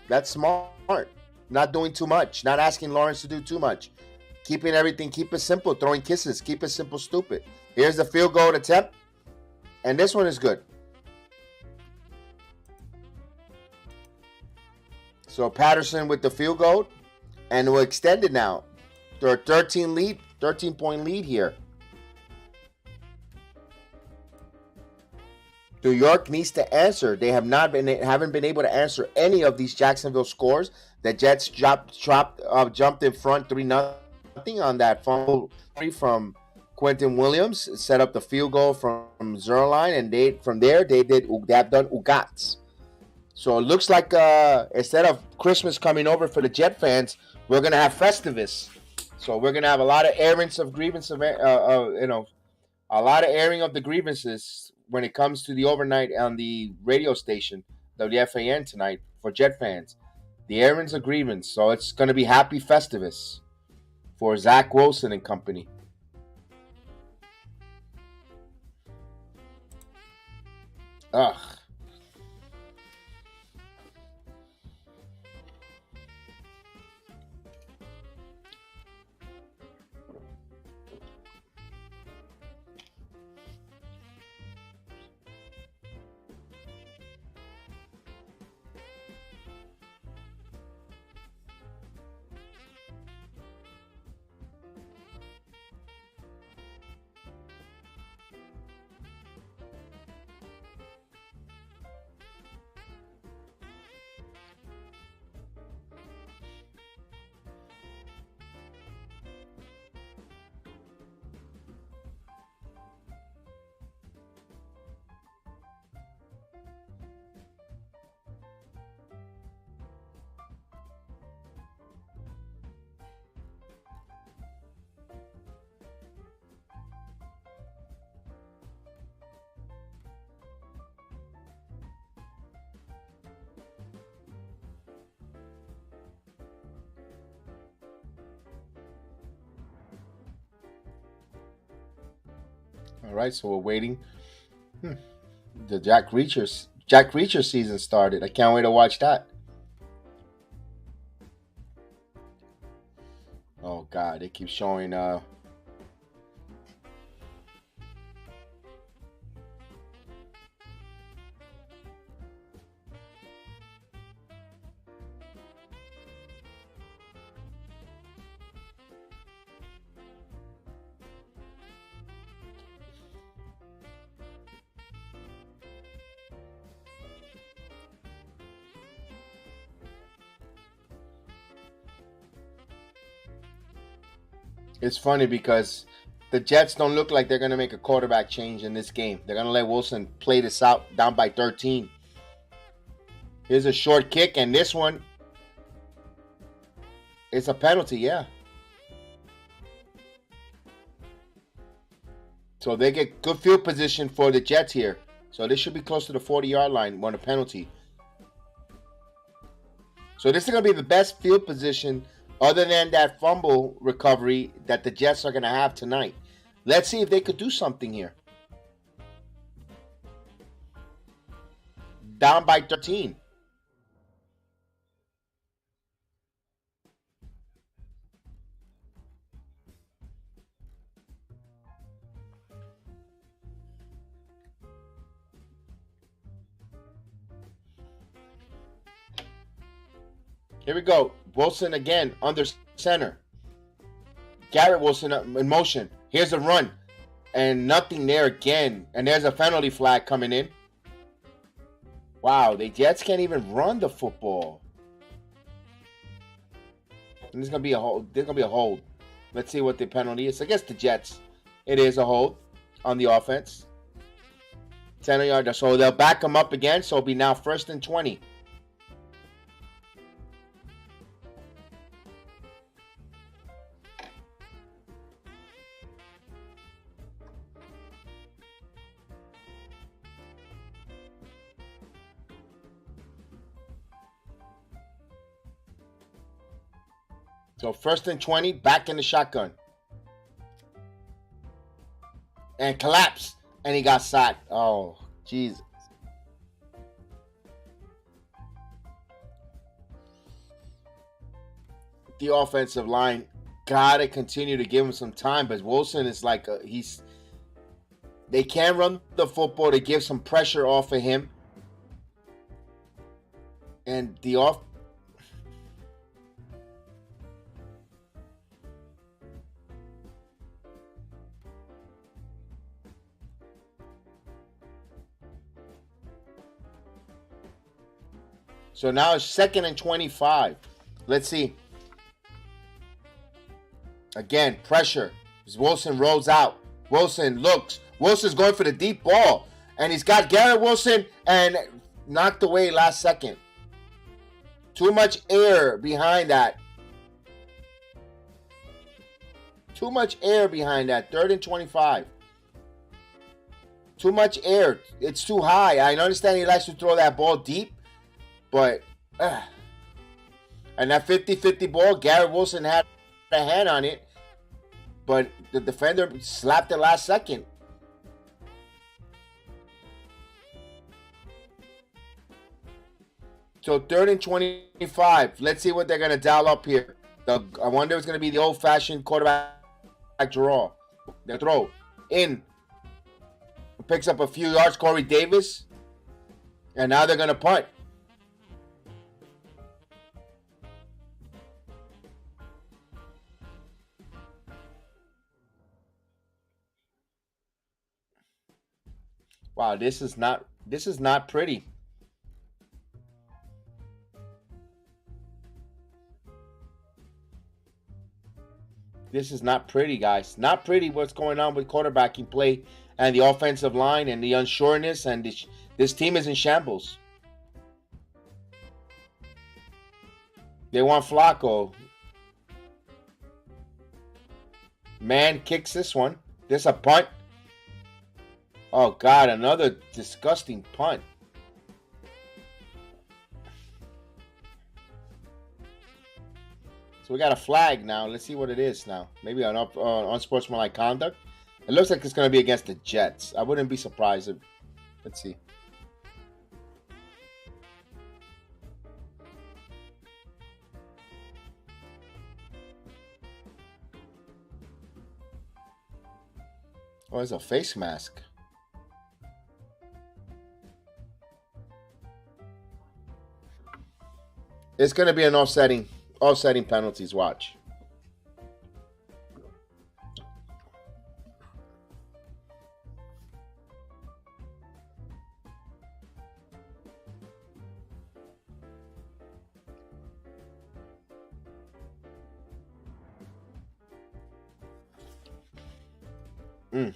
That's smart. Not doing too much. Not asking Lawrence to do too much. Keep it simple. Throwing kisses. Keep it simple, stupid. Here's the field goal attempt. And this one is good. So Patterson with the field goal. And we're extended now. They're a 13-point lead here. New York needs to answer. They haven't been able to answer any of these Jacksonville scores. The Jets jumped in front 3-0 on that fumble from Quentin Williams, set up the field goal from Zerline, and they've done Ugats. So it looks like instead of Christmas coming over for the Jet fans, we're gonna have Festivus. So we're gonna have a lot of airings of grievance, a lot of airing of the grievances when it comes to the overnight on the radio station, WFAN tonight for Jet fans. The airings of grievance. So it's gonna be Happy Festivus for Zach Wilson and company. Ugh. All right, so we're waiting. The Jack Reacher season started. I can't wait to watch that. Oh God, they keep showing. It's funny because the Jets don't look like they're going to make a quarterback change in this game. They're going to let Wilson play this out down by 13. Here's a short kick, and this one is a penalty, yeah. So they get good field position for the Jets here. So this should be close to the 40-yard line on a penalty. So this is going to be the best field position other than that fumble recovery that the Jets are going to have tonight. Let's see if they could do something here. Down by 13. Here we go. Wilson again under center. Garrett Wilson in motion. Here's a run. And nothing there again. And there's a penalty flag coming in. Wow, the Jets can't even run the football. And there's gonna be a hold. There's gonna be a hold. Let's see what the penalty is. Against the Jets. It is a hold on the offense. 10-yard. So they'll back them up again. So it'll be now 1st and 20. So 1st and 20, back in the shotgun. And collapse. And he got sacked. Oh, Jesus. The offensive line got to continue to give him some time. But Wilson is like, they can run the football to give some pressure off of him. And So now it's 2nd and 25. Let's see. Again, pressure. As Wilson rolls out. Wilson looks. Wilson's going for the deep ball. And he's got Garrett Wilson and knocked away last second. Too much air behind that. Too much air behind that. 3rd and 25. Too much air. It's too high. I understand he likes to throw that ball deep. But, and that 50-50 ball, Garrett Wilson had a hand on it. But the defender slapped it last second. So 3rd and 25. Let's see what they're going to dial up here. I wonder if it's going to be the old-fashioned quarterback draw. The throw. In. Picks up a few yards, Corey Davis. And now they're going to punt. Wow, this is not pretty. This is not pretty, guys. Not pretty what's going on with quarterbacking play and the offensive line and the unsureness, and this team is in shambles. They want Flacco. Man kicks this one. This a punt. Oh, God, another disgusting punt. So we got a flag now. Let's see what it is now. Maybe an unsportsmanlike conduct. It looks like it's going to be against the Jets. I wouldn't be surprised if... Let's see. Oh, it's a face mask. It's going to be an offsetting penalties. Watch. Mm.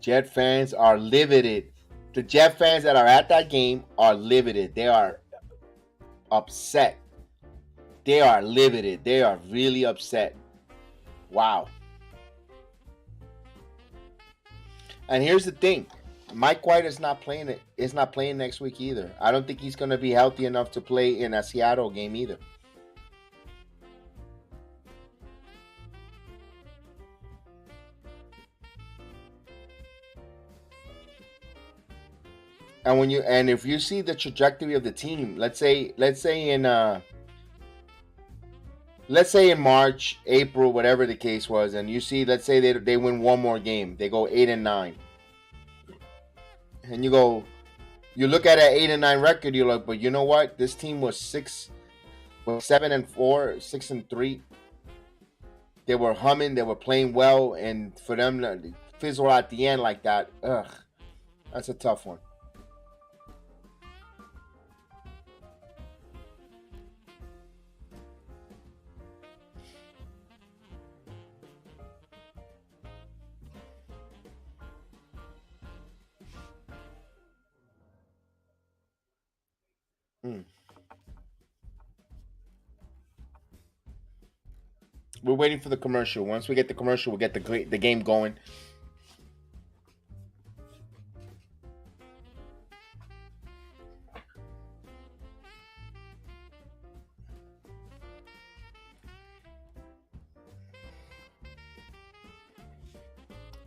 Jet fans are livid. The Jet fans that are at that game are livid. They are upset. They are livid. They are really upset. Wow. And here's the thing. Mike White is not playing it. Is not playing next week either. I don't think he's going to be healthy enough to play in a Seattle game either. And if you see the trajectory of the team, let's say in March, April, whatever the case was, and you see, let's say they win one more game, they go 8-9, and you look at an 8-9 record, you're like, but you know what? This team was 7-4, 6-3. They were humming, they were playing well, and for them to fizzle at the end like that, that's a tough one. We're waiting for the commercial. Once we get the commercial, we'll get the game going.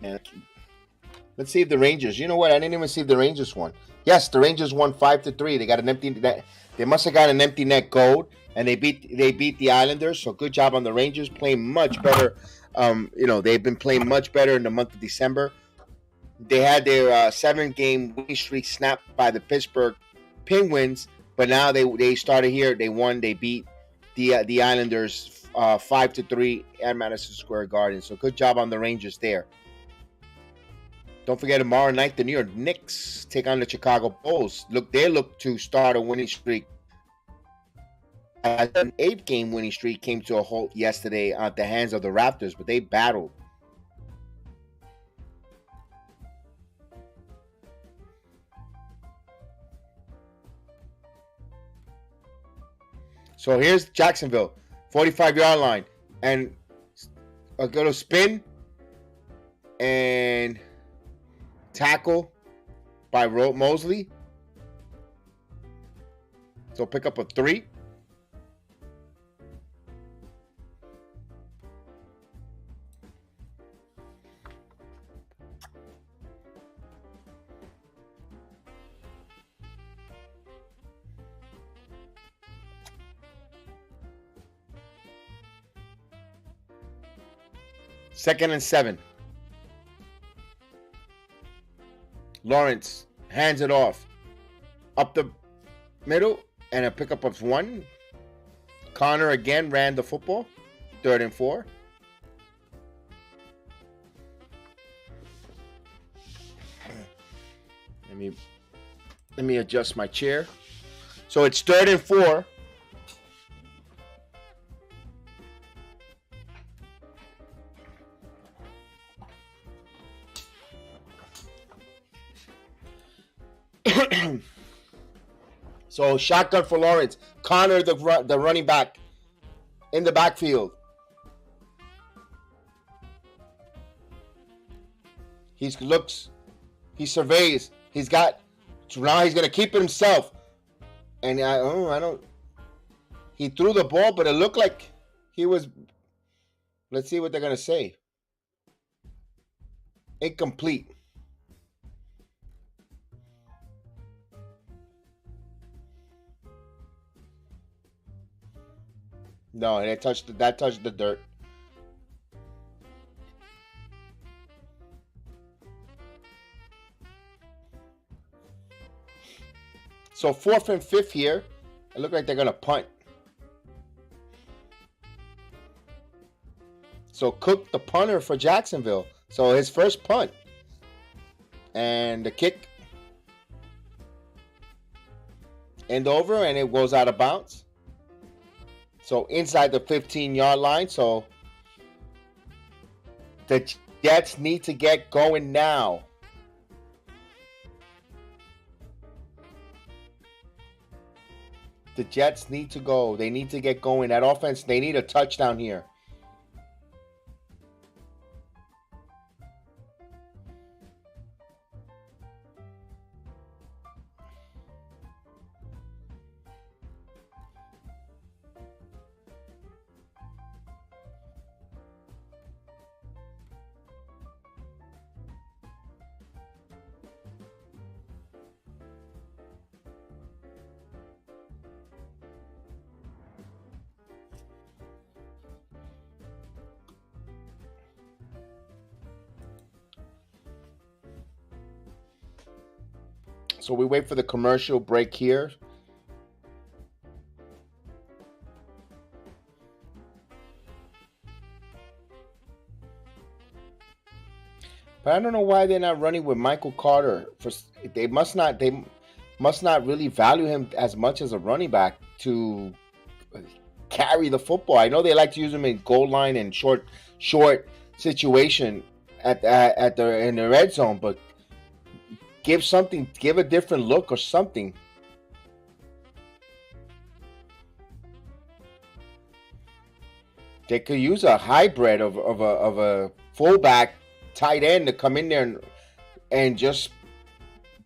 And let's see if the Rangers. You know what? I didn't even see if the Rangers won. Yes, the Rangers won 5-3. They got an empty net. They must have got an empty net goal, and they beat the Islanders. So good job on the Rangers, playing much better. They've been playing much better in the month of December. They had their 7-game winning streak snapped by the Pittsburgh Penguins, but now they started here. They won. They beat the Islanders 5-3 at Madison Square Garden. So good job on the Rangers there. Don't forget, tomorrow night, the New York Knicks take on the Chicago Bulls. They look to start a winning streak. An 8-game winning streak came to a halt yesterday at the hands of the Raptors, but they battled. So here's Jacksonville, 45-yard line, and a little spin and tackle by Mosley. So pick up a 3. Second and 7. Lawrence hands it off up the middle and a pickup of 1. Connor again ran the football. 3rd and 4. Let me adjust my chair. So it's 3rd and 4. So shotgun for Lawrence. Connor, the running back, in the backfield. He surveys. Now he's gonna keep it himself. And he threw the ball, but it looked like he was. Let's see what they're gonna say. Incomplete. No, that touched the dirt. So 4th and 5 here. It looked like they're gonna punt. So Cook, the punter for Jacksonville. So his first punt. And the kick. End over, and it goes out of bounds. So inside the 15-yard line. So The Jets need to get going now. The Jets need to go. They need to get going. That offense, they need a touchdown here. So we wait for the commercial break here. But I don't know why they're not running with Michael Carter. They must not really value him as much as a running back to carry the football. I know they like to use him in goal line and short situation in the red zone, but give a different look or something. They could use a hybrid of a fullback tight end to come in there and just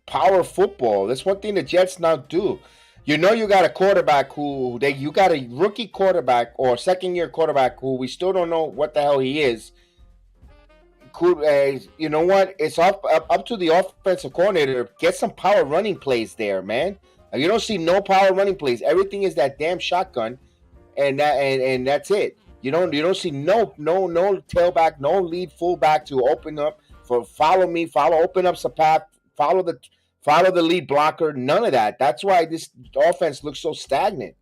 power football. That's one thing the Jets now do. You know, you got a quarterback you got a rookie quarterback or second-year quarterback who we still don't know what the hell he is. You know what? It's up to the offensive coordinator to get some power running plays there, man. You don't see no power running plays. Everything is that damn shotgun, and that's it. You don't see no tailback, no lead fullback to open up for open up some path, follow the lead blocker. None of that. That's why this offense looks so stagnant.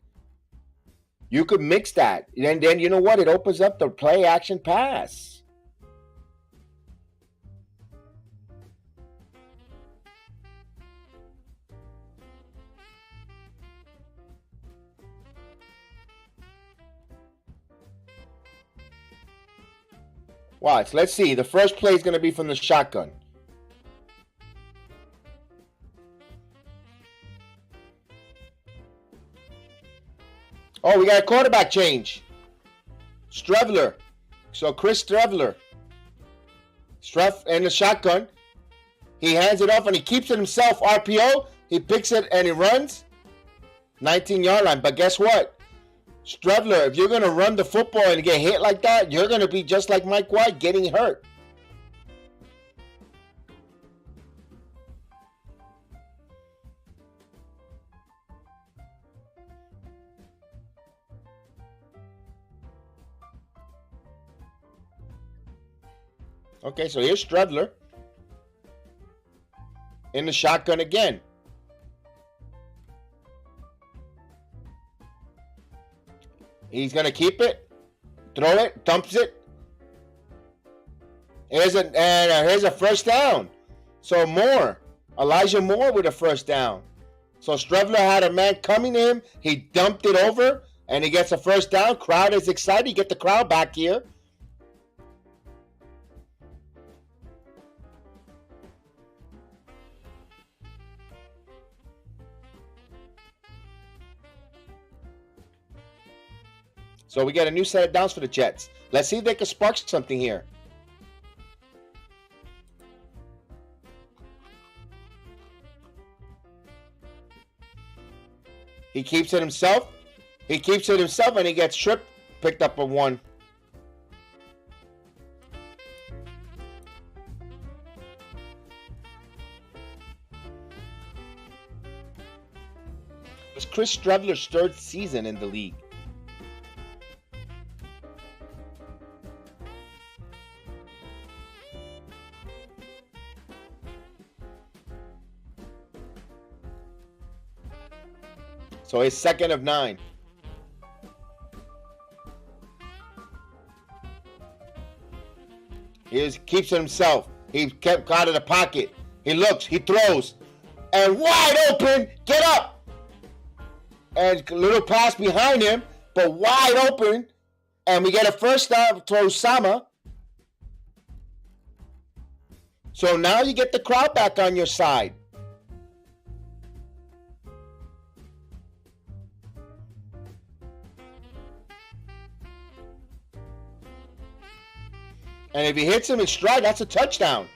You could mix that, and then you know what? It opens up the play action pass. Watch. Let's see. The first play is going to be from the shotgun. Oh, we got a quarterback change. Strevler. So Chris Strevler. In the shotgun. He hands it off and he keeps it himself. RPO. He picks it and he runs. 19-yard line. But guess what? Strevler, if you're going to run the football and get hit like that, you're going to be just like Mike White, getting hurt. Okay, so here's Strevler in the shotgun again. He's going to keep it, throw it, dumps it. Here's a first down. So Elijah Moore with a first down. So Strevler had a man coming to him. He dumped it over, and he gets a first down. Crowd is excited. You get the crowd back here. So we get a new set of downs for the Jets. Let's see if they can spark something here. He keeps it himself. And he gets tripped. Picked up a 1. It's Chris Strevler's 3rd season in the league. So he's 2nd of 9. He keeps it himself. He kept out of the pocket. He looks. He throws. And wide open. Get up. And a little pass behind him. But wide open. And we get a first down to Osama. So now you get the crowd back on your side. And if he hits him in stride, that's a touchdown.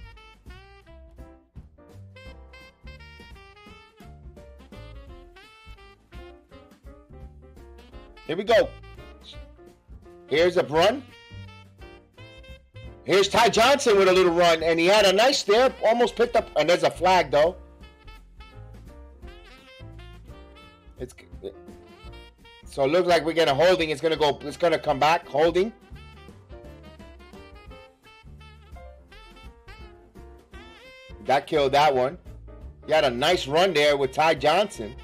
Here we go. Here's a run. Here's Ty Johnson with a little run, and he had a nice there, almost picked up, and there's a flag though. So it looks like we're getting a holding. It's gonna come back, holding. That killed that one. He had a nice run there with Ty Johnson.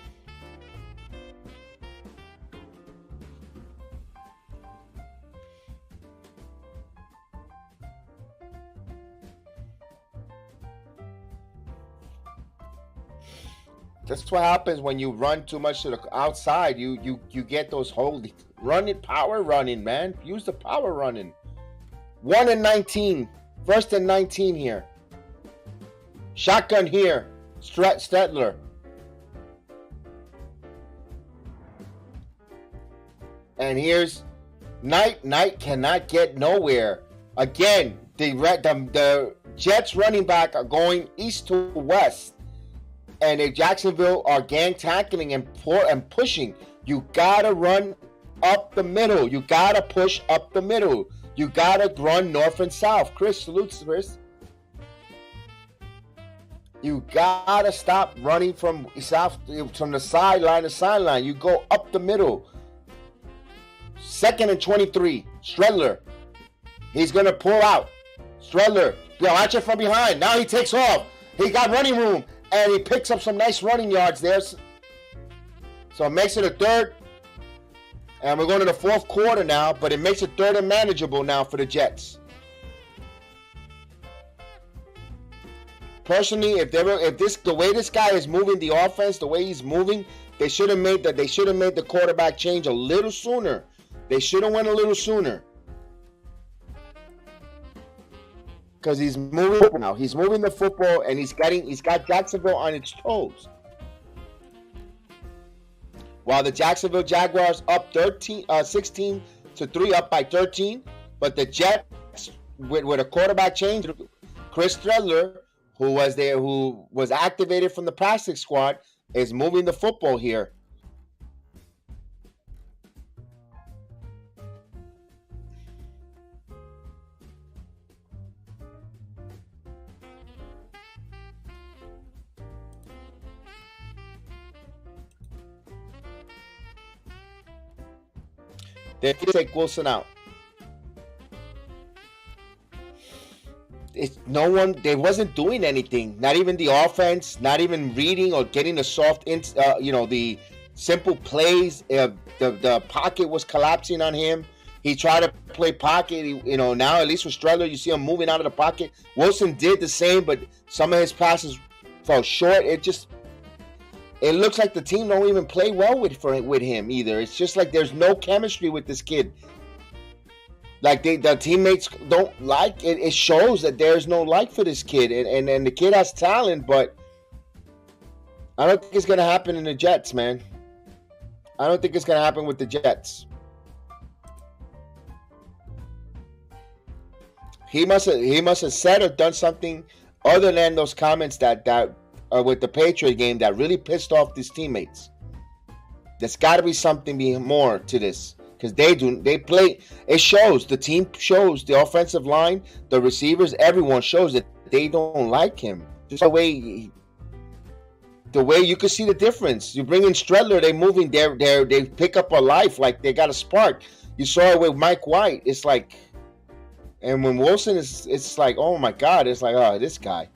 That's what happens when you run too much to the outside. You get those holdings. Run it, power running, man. Use the power running. 1 and 19. 1st and 19 here. Shotgun here. Stetler. And here's Knight. Knight cannot get nowhere. Again, the Jets running back are going east to west. And if Jacksonville are gang tackling and pushing, you gotta run up the middle. You gotta push up the middle. You gotta run north and south. Chris, salutes, Chris. You gotta stop running from the sideline to sideline. You go up the middle. 2nd and 23. Stredler. He's gonna pull out. Stredler. Watch it from behind. Now he takes off. He got running room. And he picks up some nice running yards there. So it makes it a 3rd. And we're going to the 4th quarter now. But it makes it 3rd and manageable now for the Jets. Personally, the way this guy is moving the offense, the way he's moving, they should have made the quarterback change a little sooner. They should have went a little sooner. Because he's moving now. He's moving the football, and he's got Jacksonville on its toes. While the Jacksonville Jaguars up 16-3, up by 13. But the Jets, with a quarterback change, Chris Stredler, who was activated from the practice squad, is moving the football here. They take Wilson out. They wasn't doing anything. Not even the offense, not even reading or getting the the simple plays. The pocket was collapsing on him. He tried to play pocket. Now at least with Stredler, you see him moving out of the pocket. Wilson did the same, but some of his passes fell short. It looks like the team don't even play well with him either. It's just like there's no chemistry with this kid. Like the teammates don't like it. It shows that there's no like for this kid, and the kid has talent, but I don't think it's gonna happen in the Jets, man. I don't think it's gonna happen with the Jets. He must have said or done something other than those comments that with the Patriot game that really pissed off these teammates. There's got to be something more to this, because they play. It shows. The team shows. The offensive line, the receivers, everyone shows that they don't like him. Just the way you can see the difference. You bring in Stredler, they pick up a life, like they got a spark. You saw it with Mike White. It's like, and when Wilson it's like, oh my God, it's like, oh, this guy.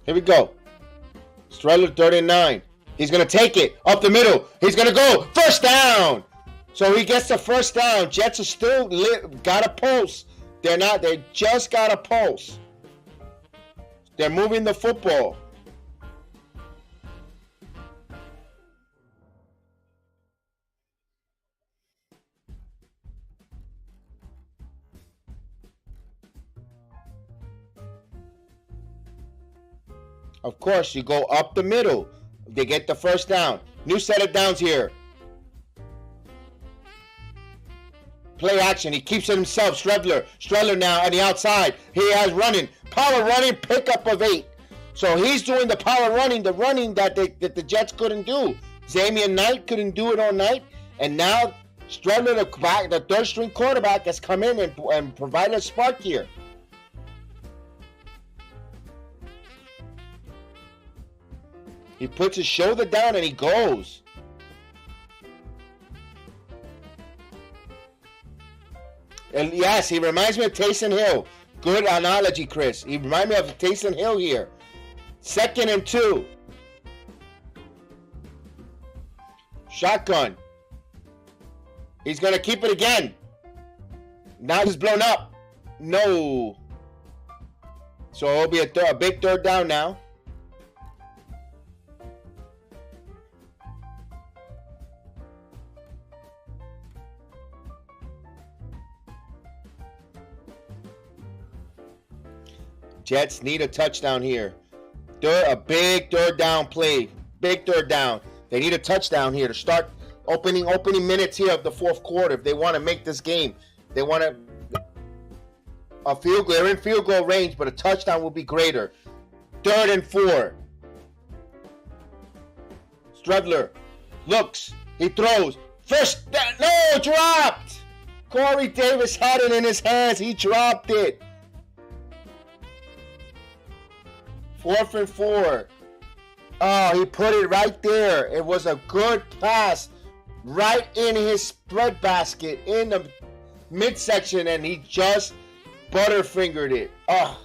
Here we go. Streller 39. He's going to take it up the middle. He's going to go. First down. So he gets the first down. Jets are still got a pulse. They're not. They just got a pulse. They're moving the football. Of course, you go up the middle. They get the first down. New set of downs here. Play action. He keeps it himself. Streller now on the outside. He has running. Power running. Pickup of 8. So he's doing the power running. The running that the Jets couldn't do. Zamian Knight couldn't do it all night. And now Streller, the third string quarterback, has come in and provided a spark here. He puts his shoulder down and he goes. And yes, he reminds me of Taysom Hill. Good analogy, Chris. He reminds me of Taysom Hill here. 2nd and 2. Shotgun. He's going to keep it again. Now he's blown up. No. So it'll be a big third down now. Jets need a touchdown here. A big third down play. Big third down. They need a touchdown here to start opening minutes here of the fourth quarter. If they want to make this game, they want a field goal. They're in field goal range, but a touchdown will be greater. 3rd and 4. Streller looks. He throws. First down. No, dropped. Corey Davis had it in his hands. He dropped it. 4th and 4. Oh, he put it right there. It was a good pass right in his spread basket in the midsection, and he just butterfingered it. Oh,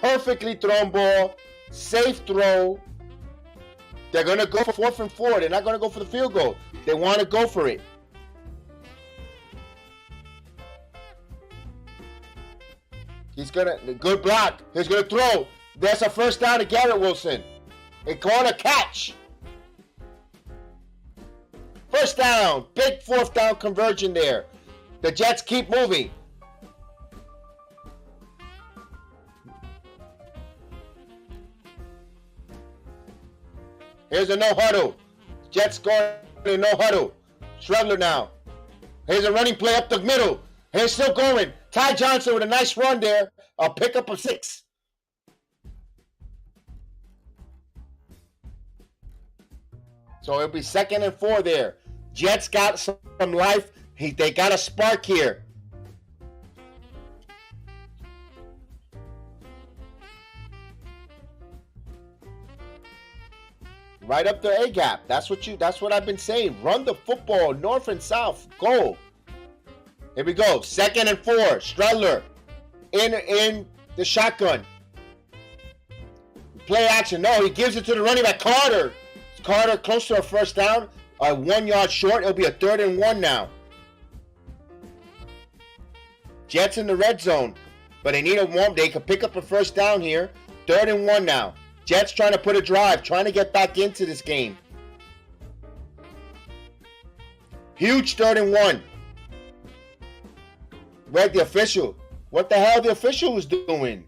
perfectly thrown ball. Safe throw. They're going to go for 4th and 4. They're not going to go for the field goal. They want to go for it. He's going to, good block. He's going to throw. That's a first down to Garrett Wilson. It's going to catch. First down. Big 4th down conversion there. The Jets keep moving. Here's a no huddle. Jets going to no huddle. Streller now. Here's a running play up the middle. He's still going. Ty Johnson with a nice run there. A pickup of 6. So it'll be 2nd and 4 there. Jets got some life. They got a spark here. Right up the A gap. That's what I've been saying. Run the football north and south. Go. Here we go. 2nd and 4. Streller in the shotgun. Play action. No, he gives it to the running back Carter. Carter close to a first down, 1 yard short. It'll be a 3rd and 1 now. Jets in the red zone, but they need a one. They can pick up a first down here. 3rd and 1 now. Jets trying to put a drive, trying to get back into this game. Huge 3rd and 1. Right, the official. What the hell the official was doing?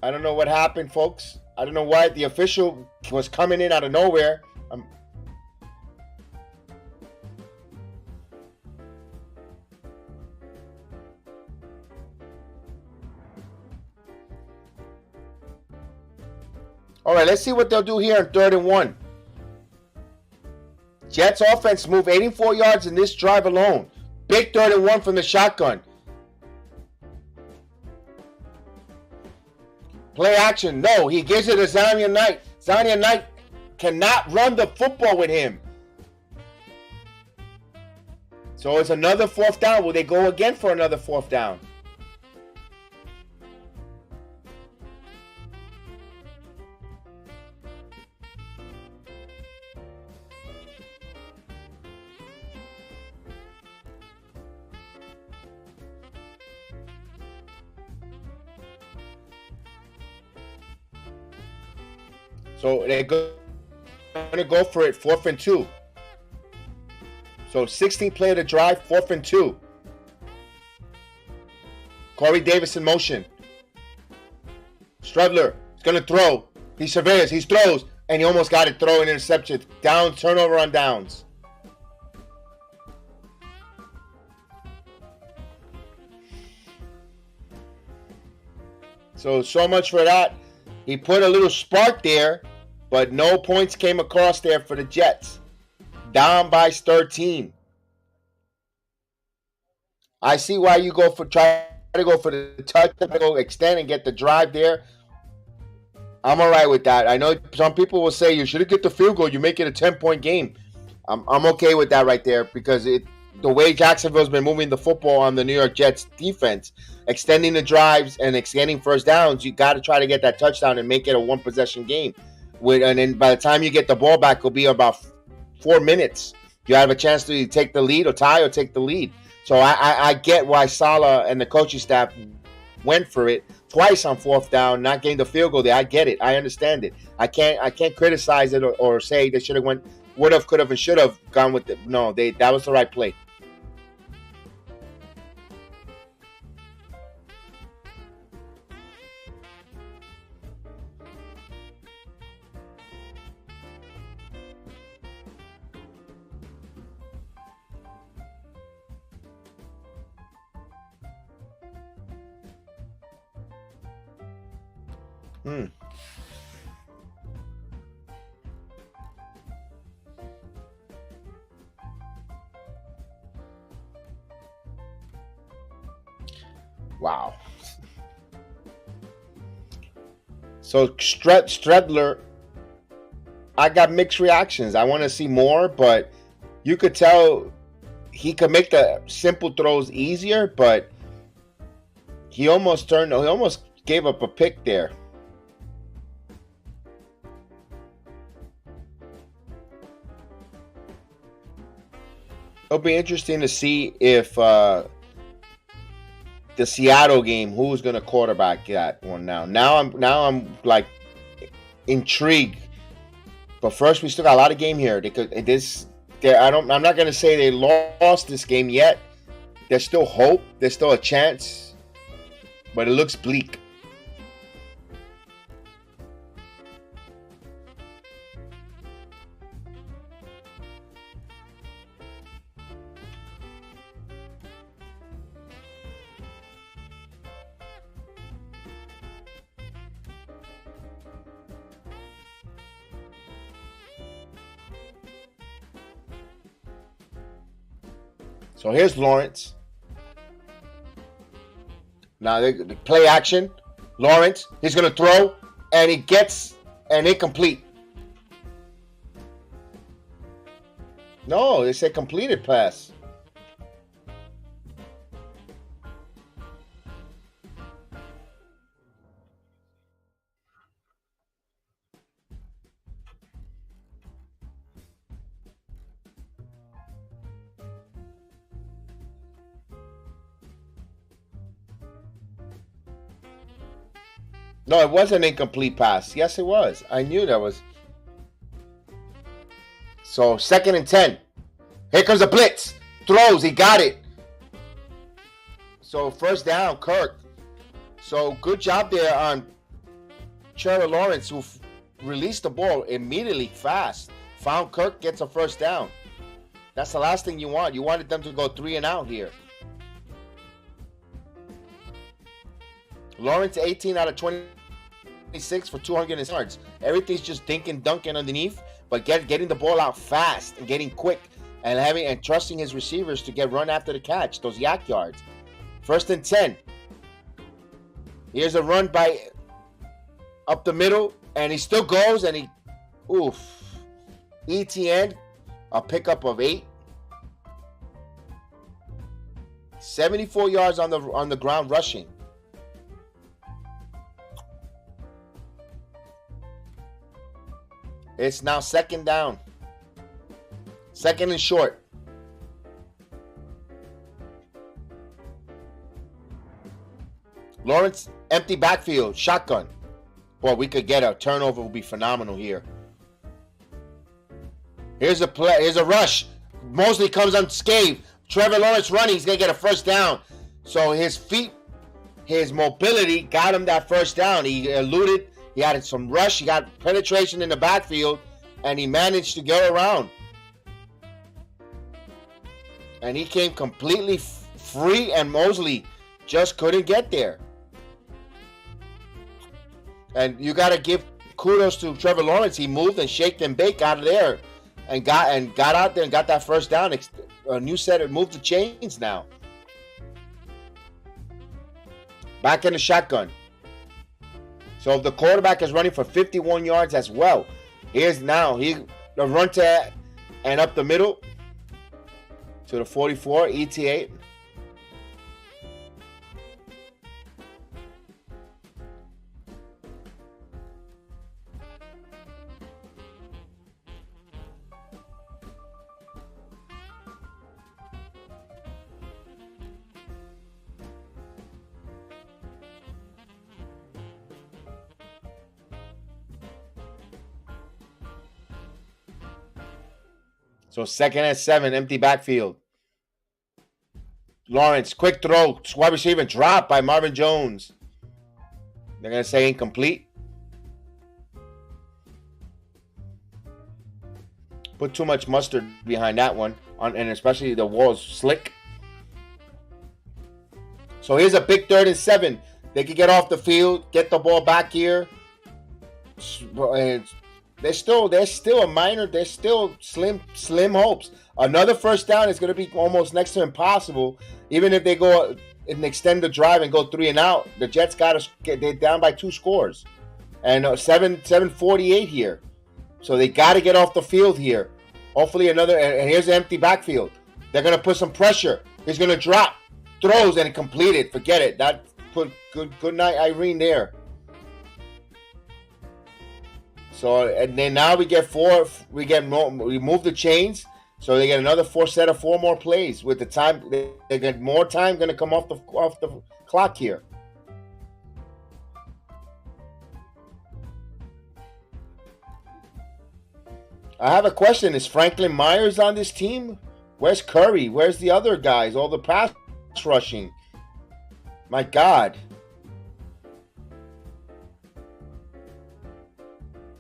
I don't know what happened, folks. I don't know why the official was coming in out of nowhere. All right, let's see what they'll do here in 3rd and 1. Jets offense moved 84 yards in this drive alone. Big 3rd and 1 from the shotgun. Play action. No, he gives it to Zamian Knight. Zamian Knight cannot run the football with him. So it's another 4th down. Will they go again for another 4th down? So they're going to go for it, 4th and 2. So 16 play of the drive, 4th and 2. Corey Davis in motion. Stredler is going to throw. He surveys, he throws, and he almost got it, throw an interception. Down, turnover on downs. So much for that. He put a little spark there, but no points came across there for the Jets. Down by 13. I see why you try to go for the touch, go extend and get the drive there. I'm all right with that. I know some people will say you should get the field goal. You make it a 10-point game. I'm okay with that right there because the way Jacksonville's been moving the football on the New York Jets defense, extending the drives and extending first downs, you got to try to get that touchdown and make it a 1-possession game. And then by the time you get the ball back, it'll be about 4 minutes. You have a chance to take the lead or tie or take the lead. So I get why Saleh and the coaching staff went for it twice on 4th down, not getting the field goal there. I get it. I understand it. I can't criticize it or say they should have would have, could have, and should have gone with it. No, that was the right play. Wow. So Stredler, I got mixed reactions. I want to see more, but you could tell he could make the simple throws easier, but he almost gave up a pick there. It'll be interesting to see if the Seattle game, who's going to quarterback that one now. Now I'm like intrigued. But first, we still got a lot of game here. I'm not going to say they lost this game yet. There's still hope. There's still a chance. But it looks bleak. So here's Lawrence. Now they play action. Lawrence, he's going to throw, and he gets an incomplete. No, they said completed pass. No, it was an incomplete pass. Yes, it was. I knew that was. So 2nd and 10. Here comes the blitz. Throws. He got it. So 1st down, Kirk. So good job there on Trevor Lawrence, who released the ball immediately fast. Found Kirk, gets a 1st down. That's the last thing you want. You wanted them to go 3 and out here. Lawrence 18 out of 26 for 200 yards. Everything's just dinking, dunking underneath, but getting the ball out fast and getting quick and trusting his receivers to get run after the catch, those yak yards. 1st and 10. Here's a run by up the middle, and he still goes, and oof. ETN, a pickup of 8. 74 yards on the ground rushing. It's now second down. Second and short. Lawrence, empty backfield, shotgun. Boy, we could get a turnover. Would be phenomenal here. Here's a play. Here's a rush. Mosley comes unscathed. Trevor Lawrence running. He's gonna get a first down. So his feet, his mobility got him that first down. He eluded. He had some rush. He got penetration in the backfield, and he managed to go around. And he came completely free, and Mosley just couldn't get there. And you got to give kudos to Trevor Lawrence. He moved and shaked and baked out of there, and got out there and got that first down. A new set. It moved the chains now. Back in the shotgun. So the quarterback is running for 51 yards as well. Here's now the run to and up the middle to the 44 ETA. So second and 7, empty backfield. Lawrence, quick throw, wide receiver drop by Marvin Jones. They're going to say incomplete. Put too much mustard behind that one, and especially the wall's slick. So here's a big 3rd and 7. They could get off the field, get the ball back here. They're still slim hopes. Another first down is going to be almost next to impossible. Even if they go and extend the drive and go 3 and out, the Jets they're down by 2 scores, and 7:48 here. So they got to get off the field here. Hopefully another. And here's the empty backfield. They're going to put some pressure. He's going to drop, throws and complete it. Forget it. That put good night Irene there. So and then now we get 4. We move the chains. So they get another 4 more plays with the time. They get more time going to come off the clock here. I have a question. Is Franklin Myers on this team? Where's Curry? Where's the other guys? All the pass rushing. My God.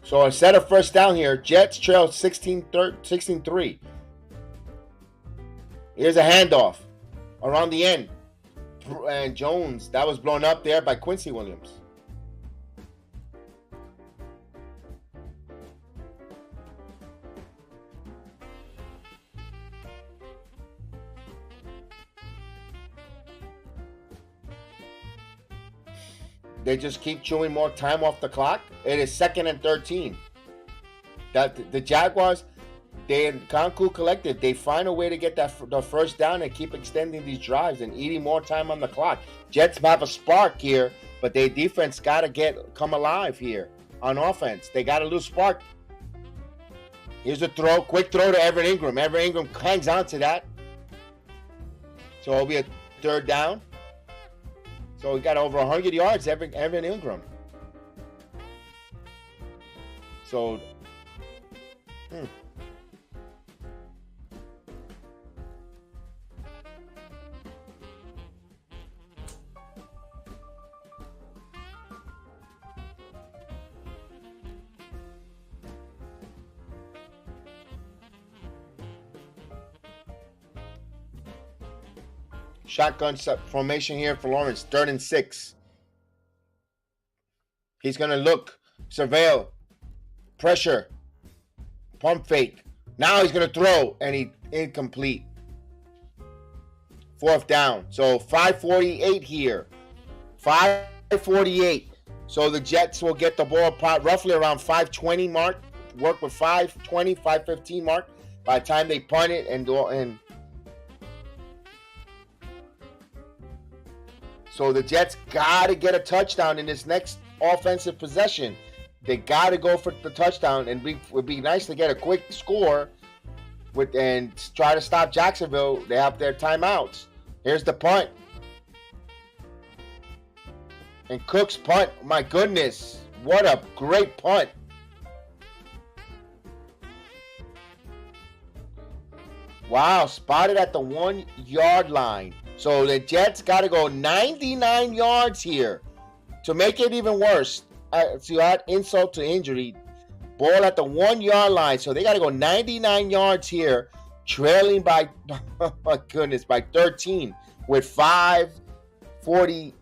So instead of first down here, Jets trail 16-3. Here's a handoff around the end. And Jones, that was blown up there by Quincy Williams. They just keep chewing more time off the clock. It is 2nd and 13. That the Jaguars, they Concool Collective, they find a way to get the first down and keep extending these drives and eating more time on the clock. Jets have a spark here, but their defense got to come alive here on offense. They got a little spark. Here's a throw, quick throw to Evan Ingram. Evan Ingram hangs on to that. So it'll be a 3rd down. So we got over 100 yards, Evan Ingram. So, shotgun formation here for Lawrence. 3rd and 6. He's going to look, surveil, pressure, pump fake. Now he's going to throw, and he incomplete. 4th down. So 5:48 here. 5:48. So the Jets will get the ball roughly around 5:20 mark work with 5:20, 5:15 mark by the time they punt it and so the Jets got to get a touchdown in this next offensive possession. They got to go for the touchdown, and it would be nice to get a quick score and try to stop Jacksonville. They have their timeouts. Here's the punt. And Cook's punt, my goodness, what a great punt. Wow, spotted at the 1 yard line. So the Jets got to go 99 yards here. To make it even worse, to add insult to injury, ball at the 1 yard line. So they got to go 99 yards here, trailing by, oh my goodness, by 13 with 5:40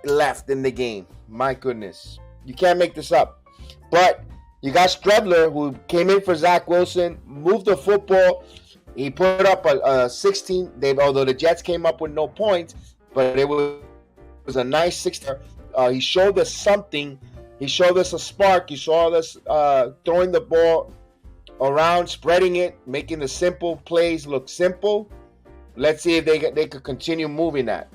left in the game. My goodness. You can't make this up. But you got Strebler, who came in for Zach Wilson, moved the football. He put up a 16. Although the Jets came up with no points, but it was a nice 16. He showed us something. He showed us a spark. He showed us throwing the ball around, spreading it, making the simple plays look simple. Let's see if they could continue moving that.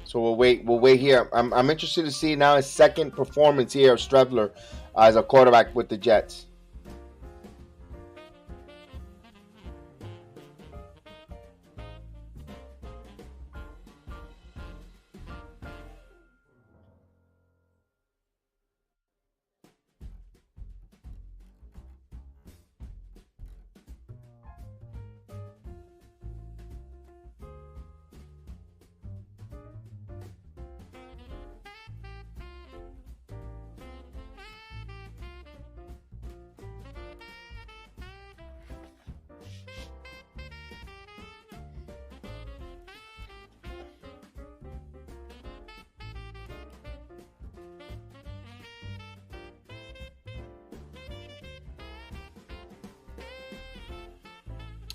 So we'll wait here. I'm interested to see now his second performance here of Strebler as a quarterback with the Jets.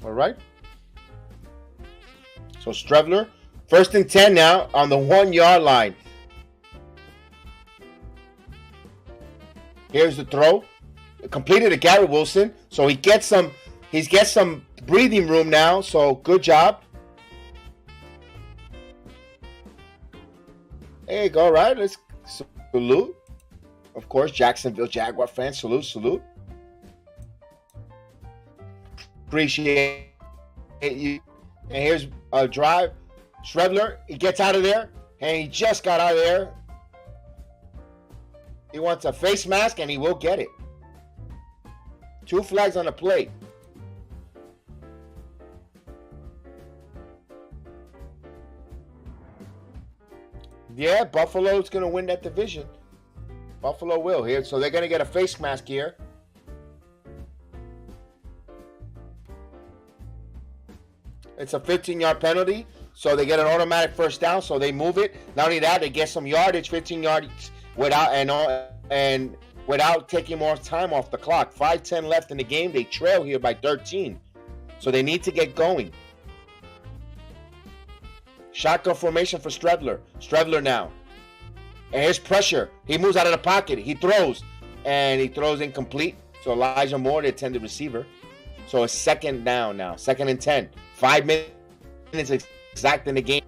All right. So Strebler, 1st and 10 now on the 1 yard line. Here's the throw. Completed to Gary Wilson. So he gets some breathing room now. So good job. There you go. All right. Let's salute. Of course, Jacksonville Jaguar fans. Salute. Appreciate you. And here's a drive. Strebler, he gets out of there. And he just got out of there. He wants a face mask, and he will get it. 2 flags on the plate. Yeah, Buffalo's going to win that division. Buffalo will here. So they're going to get a face mask here. It's a 15-yard penalty, so they get an automatic first down, so they move it. Not only that, they get some yardage, 15 yards without taking more time off the clock. 5:10 left in the game. They trail here by 13, so they need to get going. Shotgun formation for Strebler. Strebler now. And here's pressure. He moves out of the pocket. He throws, and he throws incomplete. So Elijah Moore, the intended receiver. So it's 2nd down now. 2nd and 10. 5 minutes exact in the game.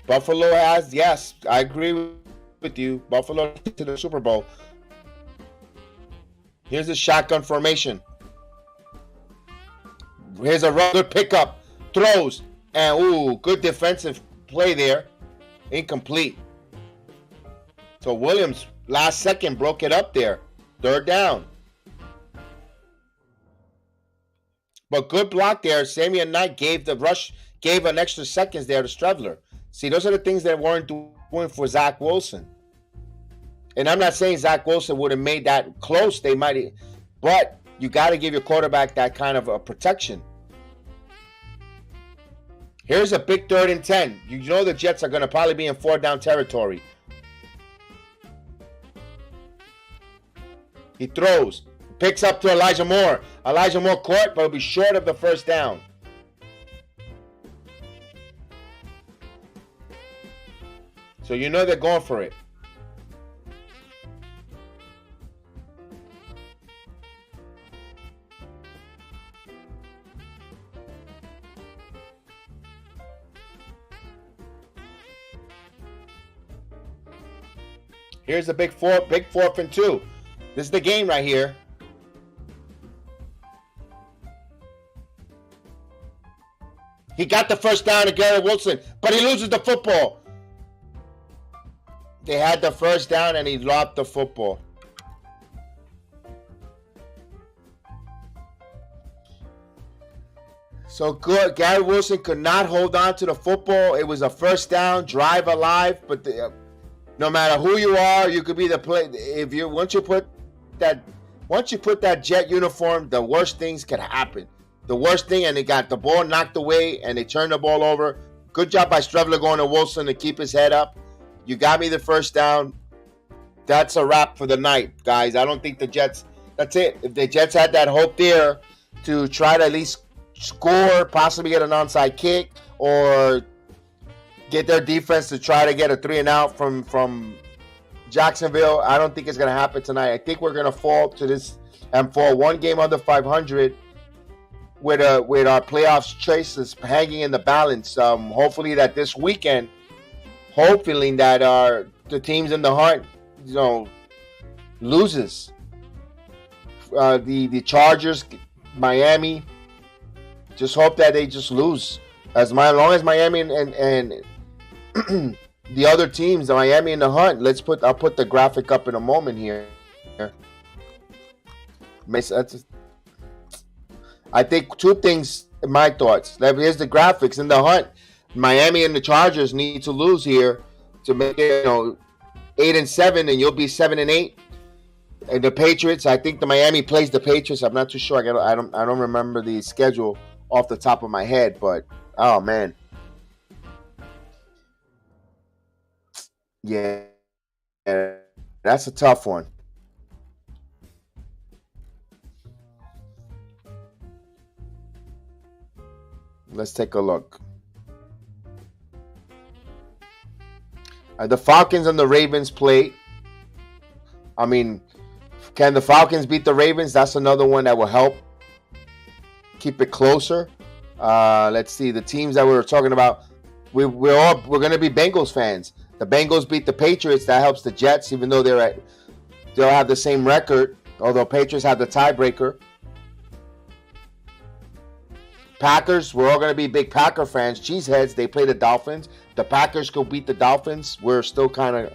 Buffalo has, yes, I agree with you. Buffalo to the Super Bowl. Here's a shotgun formation. Here's a good pickup. Throws. And, ooh, good defensive play there. Incomplete. So Williams, last second, broke it up there. Third down. But good block there. Samian Knight gave an extra seconds there to Stredler. See, those are the things that weren't doing for Zach Wilson. And I'm not saying Zach Wilson would have made that close. They might, but you got to give your quarterback that kind of a protection. Here's a big 3rd and 10. You know the Jets are going to probably be in 4th down territory. He throws. Picks up to Elijah Moore. Elijah Moore caught, but will be short of the 1st down. So you know they're going for it. Here's a big 4th and 2. This is the game right here. He got the 1st down to Garrett Wilson, but he loses the football. They had the 1st down and he dropped the football. So good. Garrett Wilson could not hold on to the football. It was a 1st down, drive alive, but no matter who you are, you could be the play. Once you put that Jet uniform, the worst things can happen. The worst thing, and they got the ball knocked away, and they turned the ball over. Good job by Stredler going to Wilson to keep his head up. You got me the 1st down. That's a wrap for the night, guys. I don't think the Jets. That's it. If the Jets had that hope there to try to at least score, possibly get an onside kick, or get their defense to try to get a 3-and-out from Jacksonville, I don't think it's going to happen tonight. I think we're going to fall to this and fall one game under 500 with our playoffs choices hanging in the balance. Hopefully that this weekend, the teams in the hunt, loses. The Chargers, Miami, just hope that they just lose. As long as Miami and the other teams, the Miami in the hunt. I'll put the graphic up in a moment here. I think 2 things. My thoughts. Here's the graphics in the hunt. Miami and the Chargers need to lose here to make it 8-7, and you'll be 7-8. And the Patriots, I think the Miami plays the Patriots. I'm not too sure. I don't remember the schedule off the top of my head, but oh man. Yeah, that's a tough one. Let's take a look. The Falcons and the Ravens play. I mean, can the Falcons beat the Ravens? That's another one that will help keep it closer. Let's see the teams that we were talking about. We're going to be Bengals fans. The Bengals beat the Patriots. That helps the Jets, even though they'll have the same record. Although Patriots have the tiebreaker. Packers, we're all going to be big Packer fans. Cheeseheads, they play the Dolphins. The Packers could beat the Dolphins. We're still kind of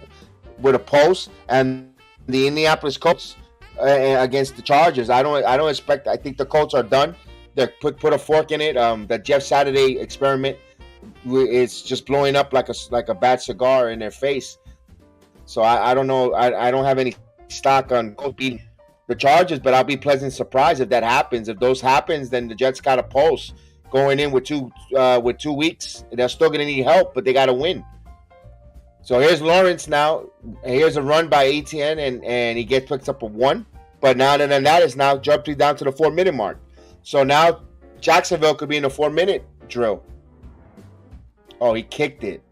with a pulse. And the Indianapolis Colts against the Chargers. I don't expect. I think the Colts are done. They put a fork in it. The Jeff Saturday experiment is just blowing up like a bad cigar in their face. So I don't know. I don't have any stock on Colts beating the Chargers, but I'll be pleasantly surprised if that happens. If those happens, then the Jets got a pulse going in with 2 weeks. They're still going to need help, but they got to win. So here's Lawrence now. Here's a run by ATN, and he picks up a 1. But now that is now jumping down to the 4-minute mark. So now Jacksonville could be in the 4-minute drill. Oh, he kicked it.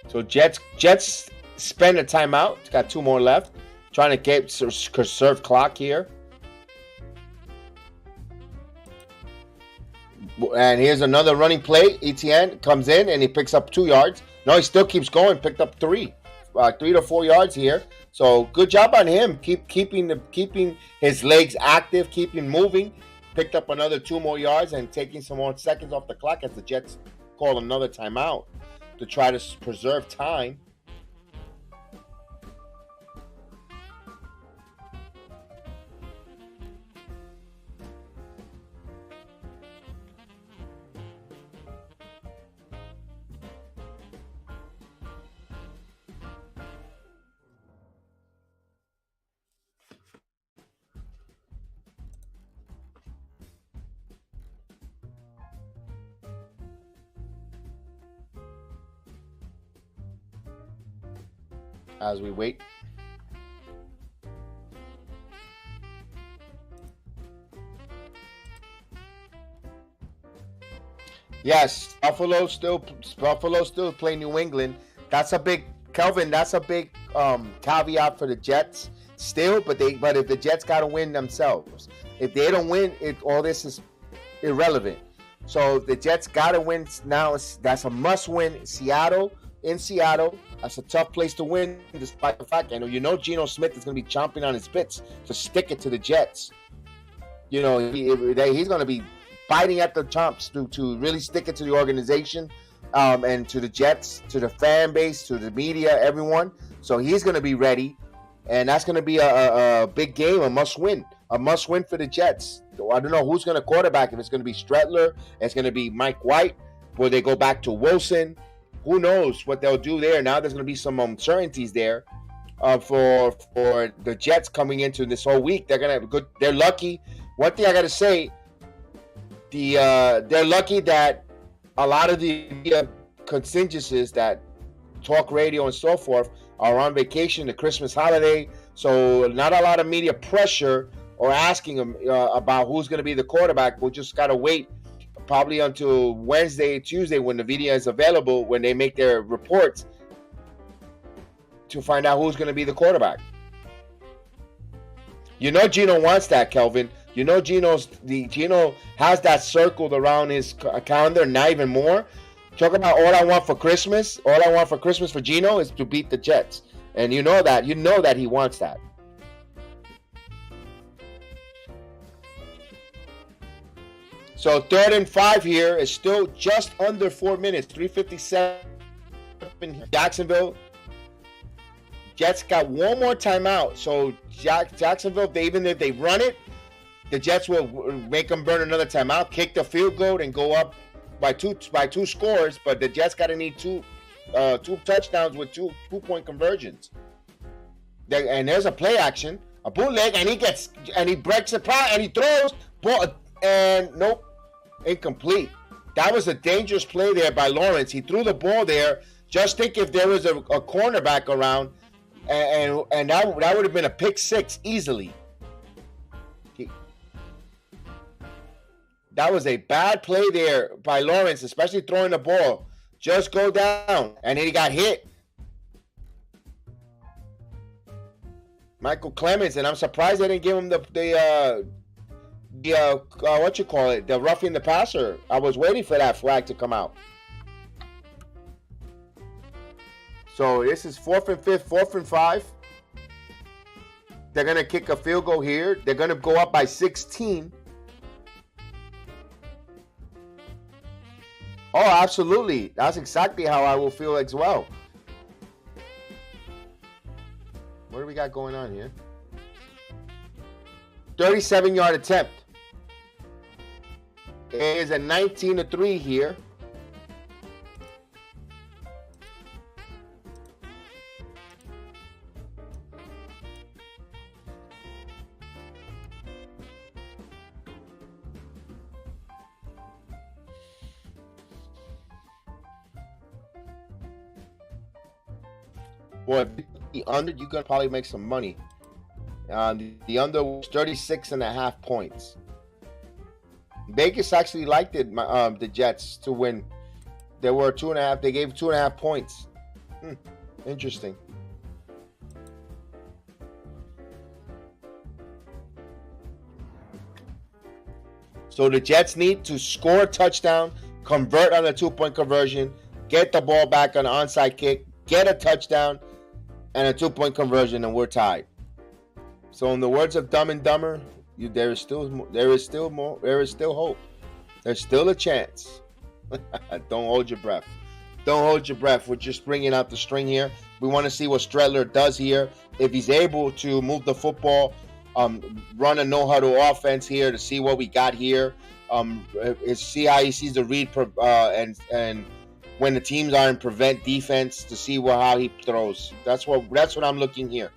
So Jets spend a timeout. It's got 2 more left. Trying to conserve clock here. And here's another running play. Etienne comes in and he picks up 2 yards. No, he still keeps going. Picked up 3 to 4 yards here. So good job on him. Keeping his legs active, keeping moving. Picked up another 2 more yards and taking some more seconds off the clock as the Jets call another timeout to try to preserve time. As we wait. Yes, Buffalo still play New England. That's a big Kelvin. That's a big caveat for the Jets still. But if the Jets got to win themselves, if they don't win, all this is irrelevant. So the Jets got to win now. That's a must win. In Seattle, that's a tough place to win, despite the fact Geno Smith is going to be chomping on his bits to stick it to the Jets. He's going to be biting at the chomps to really stick it to the organization and to the Jets, to the fan base, to the media, everyone. So he's going to be ready, and that's going to be a big game, a must win for the Jets. I don't know who's going to quarterback. If it's going to be Stretler, it's going to be Mike White. Will they go back to Wilson? Who knows what they'll do there? Now there's going to be some uncertainties there for the Jets coming into this whole week. They're going to have good. They're lucky. One thing I got to say, they're lucky that a lot of the media contingencies that talk radio and so forth are on vacation, the Christmas holiday. So not a lot of media pressure or asking them about who's going to be the quarterback. We'll just got to wait probably until Wednesday, Tuesday, when the video is available, when they make their reports, to find out who's going to be the quarterback. Geno wants that, Kelvin. Geno has that circled around his calendar, not even more. Talk about all I want for Christmas. All I want for Christmas for Geno is to beat the Jets. And you know that he wants that. So 3rd and 5 here is still just under 4 minutes, 3:57. Jacksonville. Jets got one more timeout. So Jacksonville, even if they run it, the Jets will make them burn another timeout, kick the field goal, and go up by two scores. But the Jets got to need two touchdowns with two-point conversions. And there's a play action, a bootleg, and he breaks the play, and he throws ball, and nope. Incomplete. That was a dangerous play there by Lawrence. He threw the ball there. Just think if there was a cornerback around, and that would have been a pick 6 easily. That was a bad play there by Lawrence, especially throwing the ball. Just go down, and then he got hit. Michael Clemens, and I'm surprised they didn't give him the roughing the passer. I was waiting for that flag to come out. So this is 4th and 5. They're going to kick a field goal here. They're going to go up by 16. Oh, absolutely. That's exactly how I will feel as well. What do we got going on here? 37-yard attempt. It is a 19-3 here. Boy, if the under, you can probably make some money. The under was 36.5 points. Vegas actually liked it, the Jets to win. There were 2.5. They gave 2.5 points. Interesting. So the Jets need to score a touchdown, convert on a 2-point conversion, get the ball back on an onside kick, get a touchdown, and a 2-point conversion, and we're tied. So in the words of Dumb and Dumber, there is still hope. There's still a chance. Don't hold your breath. Don't hold your breath. We're just bringing out the string here. We want to see what Stredler does here. If he's able to move the football, run a no-huddle offense here to see what we got here. See how he sees the read and when the teams are in prevent defense to see how he throws. That's what I'm looking here.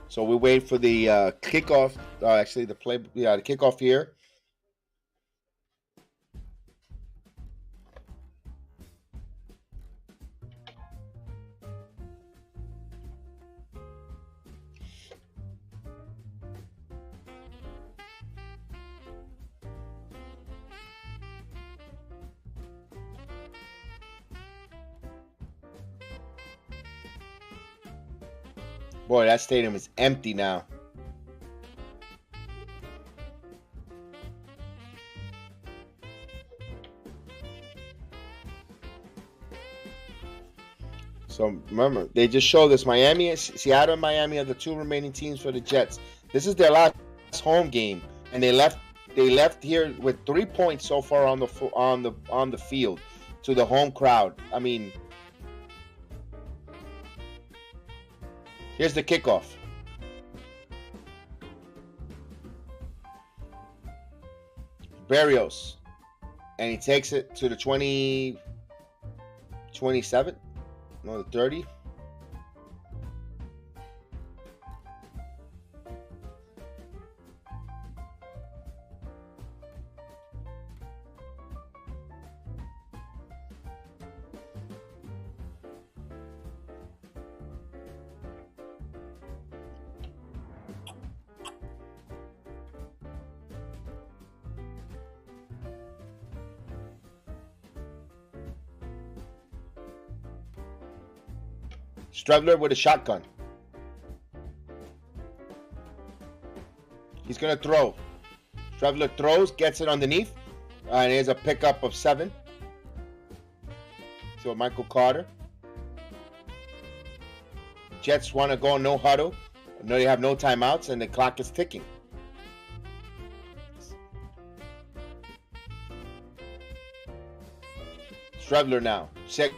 So we wait for the kickoff. The kickoff here. Boy, that stadium is empty now. So remember, they just showed this. Seattle and Miami are the two remaining teams for the Jets. This is their last home game, and they left here with 3 points so far on the field to the home crowd. I mean, here's the kickoff. Berrios. And he takes it to the 27. No, the 30. Stredler with a shotgun. He's going to throw. Stredler throws, gets it underneath. And here's a pickup of 7. So Michael Carter. Jets want to go no huddle. No, they have no timeouts, and the clock is ticking. Stredler now. 6.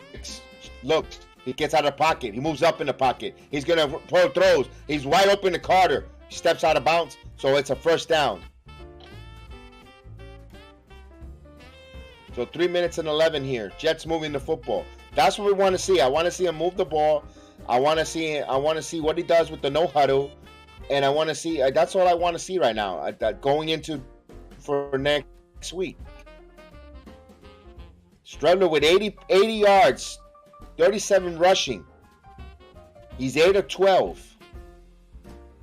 Looks. He gets out of the pocket. He moves up in the pocket. He's going to throw throws. He's wide open to Carter. Steps out of bounds, so it's a first down. So 3 minutes and 11 here. Jets moving the football. That's what we want to see. I want to see him move the ball. I want to see what he does with the no huddle, and I want to see. That's all I want to see right now. Going into for next week. Stredler with 80 yards. 37 rushing. He's 8 of 12.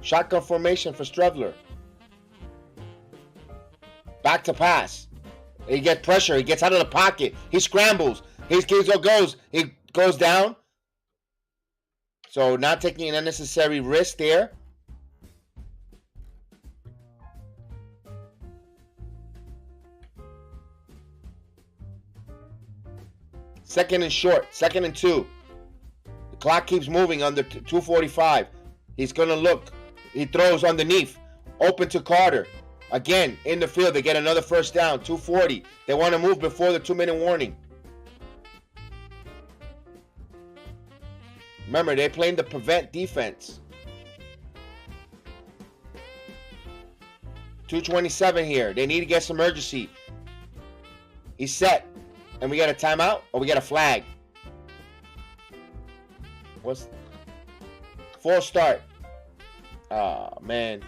Shotgun formation for Stredler. Back to pass. He gets pressure. He gets out of the pocket. He scrambles. He goes down. So not taking an unnecessary risk there. Second and short. 2nd and 2. The clock keeps moving under 2:45. He's going to look. He throws underneath. Open to Carter. Again, in the field. They get another first down. 2:40. They want to move before the 2-minute warning. Remember, they're playing the prevent defense. 2:27 here. They need to get some urgency. He's set. And we got a timeout or we got a flag? What's full start? Oh, man.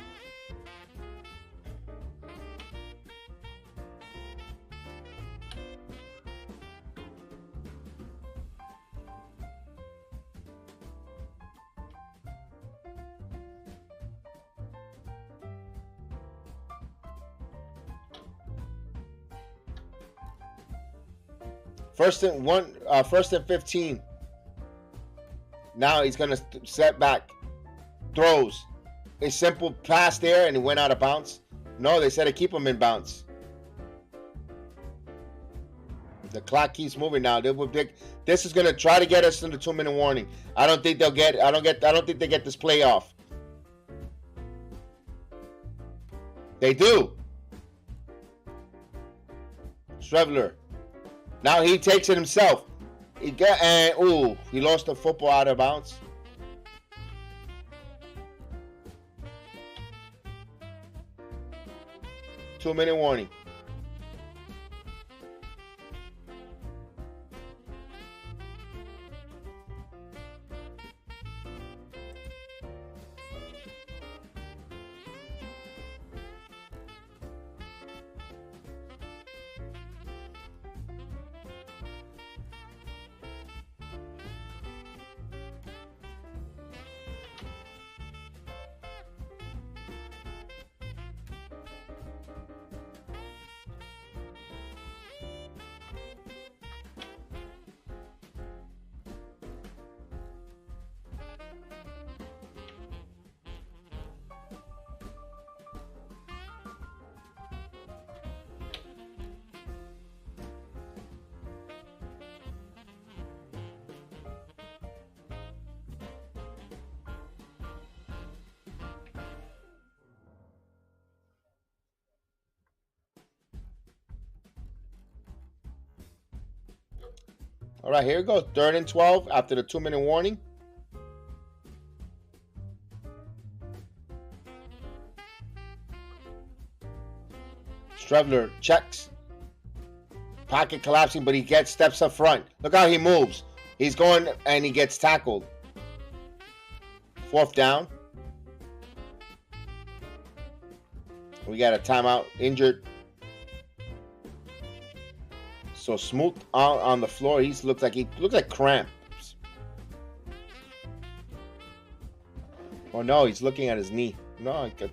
First and 15. Now he's gonna set back. Throws. A simple pass there and he went out of bounds. No, they said to keep him in bounds. The clock keeps moving now. This is gonna try to get us in the 2-minute warning. I don't think they get this play off. They do. Strebler. Now he takes it himself. He lost the football out of bounds. Two-minute warning. All right, here we go. 3rd and 12 after the 2-minute warning. Strebler checks. Pocket collapsing, but he steps up front. Look how he moves. He's going and he gets tackled. 4th down. We got a timeout. Injured. So Smoot on the floor. He looks like cramps. Oh no, he's looking at his knee. No, I could.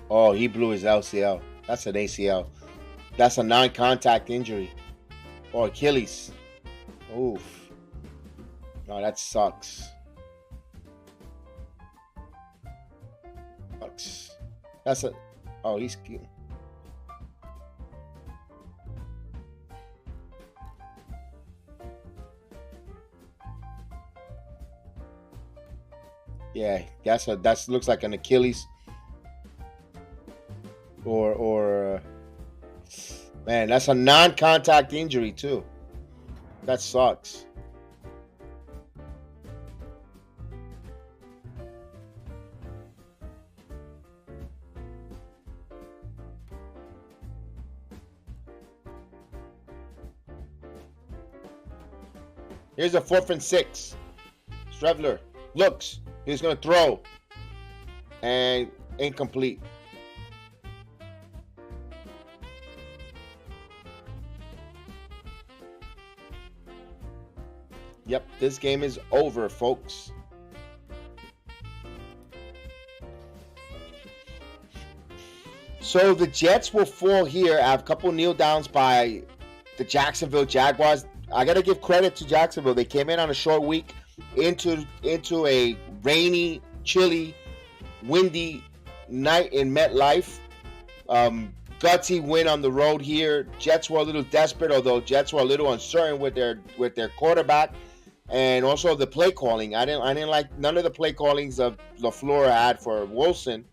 Oh, he blew his LCL. That's an ACL. That's a non-contact injury. Or Achilles. Oof. No, that sucks. That's a. Oh, he's. Yeah, that looks like an Achilles. Or man, that's a non-contact injury too. That sucks. Here's a 4th and 6. Strebler looks. He's going to throw. And incomplete. Yep, this game is over, folks. So the Jets will fall here. I have a couple kneel downs by the Jacksonville Jaguars. I got to give credit to Jacksonville. They came in on a short week into a rainy, chilly, windy night in MetLife. Gutsy win on the road here. Jets were a little desperate, although Jets were a little uncertain with their quarterback and also the play calling. I didn't like none of the play callings of LaFleur had for Wilson.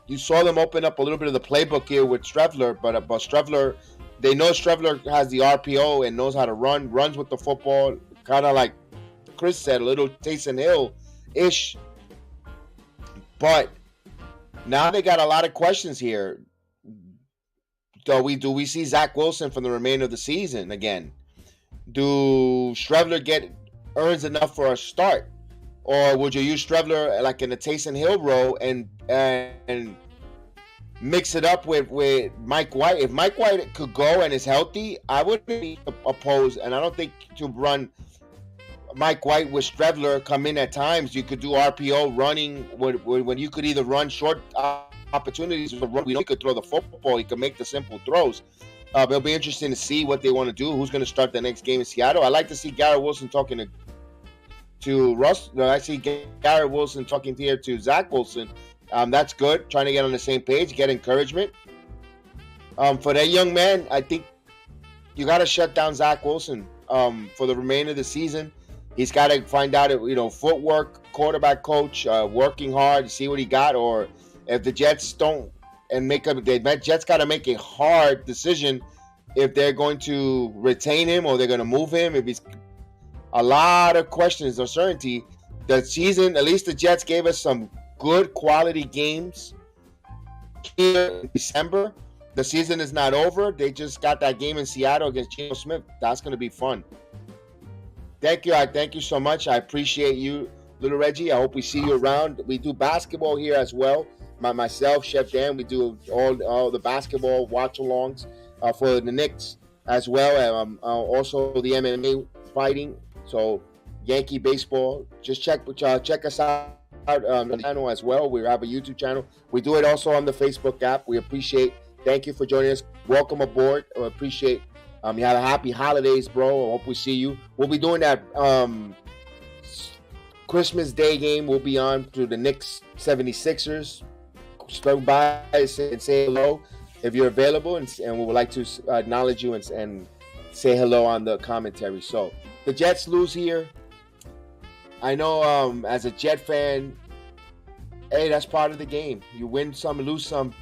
You saw them open up a little bit of the playbook here with Strebler, but Strebler. They know Strebler has the RPO and knows how to runs with the football, kind of like Chris said, a little Taysom Hill-ish. But now they got a lot of questions here. Do we see Zach Wilson for the remainder of the season again? Do Streveler earns enough for a start? Or would you use Streveler like in the Taysom Hill role and mix it up with Mike White? If Mike White could go and is healthy, I wouldn't be opposed. And I don't think to run Mike White with Streveler come in at times. You could do RPO running when you could either run short opportunities. We know he could throw the football. He could make the simple throws. It'll be interesting to see what they want to do. Who's going to start the next game in Seattle? I like to see Garrett Wilson talking to Russ. I see Garrett Wilson talking here to Zach Wilson. That's good. Trying to get on the same page, get encouragement. For that young man, I think you got to shut down Zach Wilson for the remainder of the season. He's got to find out, footwork, quarterback coach, working hard, see what he got. Or if the Jets don't the Jets got to make a hard decision if they're going to retain him or they're going to move him. If he's a lot of questions, uncertainty. The season, at least the Jets gave us some good quality games here in December. The season is not over. They just got that game in Seattle against Geno Smith. That's going to be fun. Thank you. I thank you so much. I appreciate you, little Reggie. I hope we see you around. We do basketball here as well. Myself, Chef Dan, we do all the basketball watch-alongs for the Knicks as well. Also the MMA fighting. So Yankee baseball. Just check us out on the channel as well. We have a YouTube channel. We do it also on the Facebook app. We appreciate. Thank you for joining us. Welcome aboard. I appreciate. You have a happy holidays, bro. I hope we see you. We'll be doing that Christmas Day game. We'll be on to the Knicks 76ers. Stop by and say hello if you're available, and we would like to acknowledge you and say hello on the commentary. So the Jets lose here. I know as a Jet fan, hey, that's part of the game. You win some, lose some.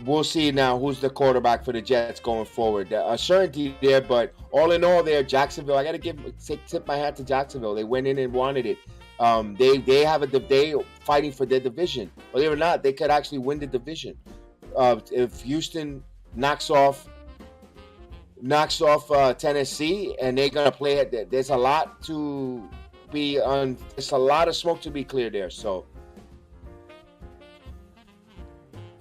We'll see now who's the quarterback for the Jets going forward. A certainty there, but all in all, there, Jacksonville. I got to tip my hat to Jacksonville. They went in and wanted it. They fighting for their division. Believe it or not, they could actually win the division. If Houston knocks off Tennessee, and they're gonna play it. There's a lot to be on. There's a lot of smoke to be cleared there. So,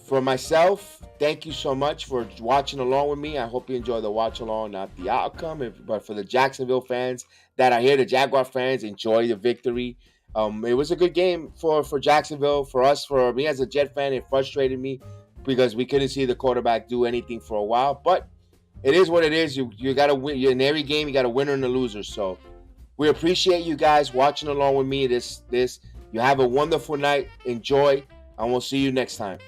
for myself, thank you so much for watching along with me. I hope you enjoy the watch along, not the outcome. But for the Jacksonville fans that are here, the Jaguar fans, enjoy the victory. It was a good game for Jacksonville. For us, for me as a Jet fan, it frustrated me because we couldn't see the quarterback do anything for a while. But it is what it is. You got to win. In every game, you got a winner and a loser. So we appreciate you guys watching along with me. You have a wonderful night. Enjoy, and we'll see you next time.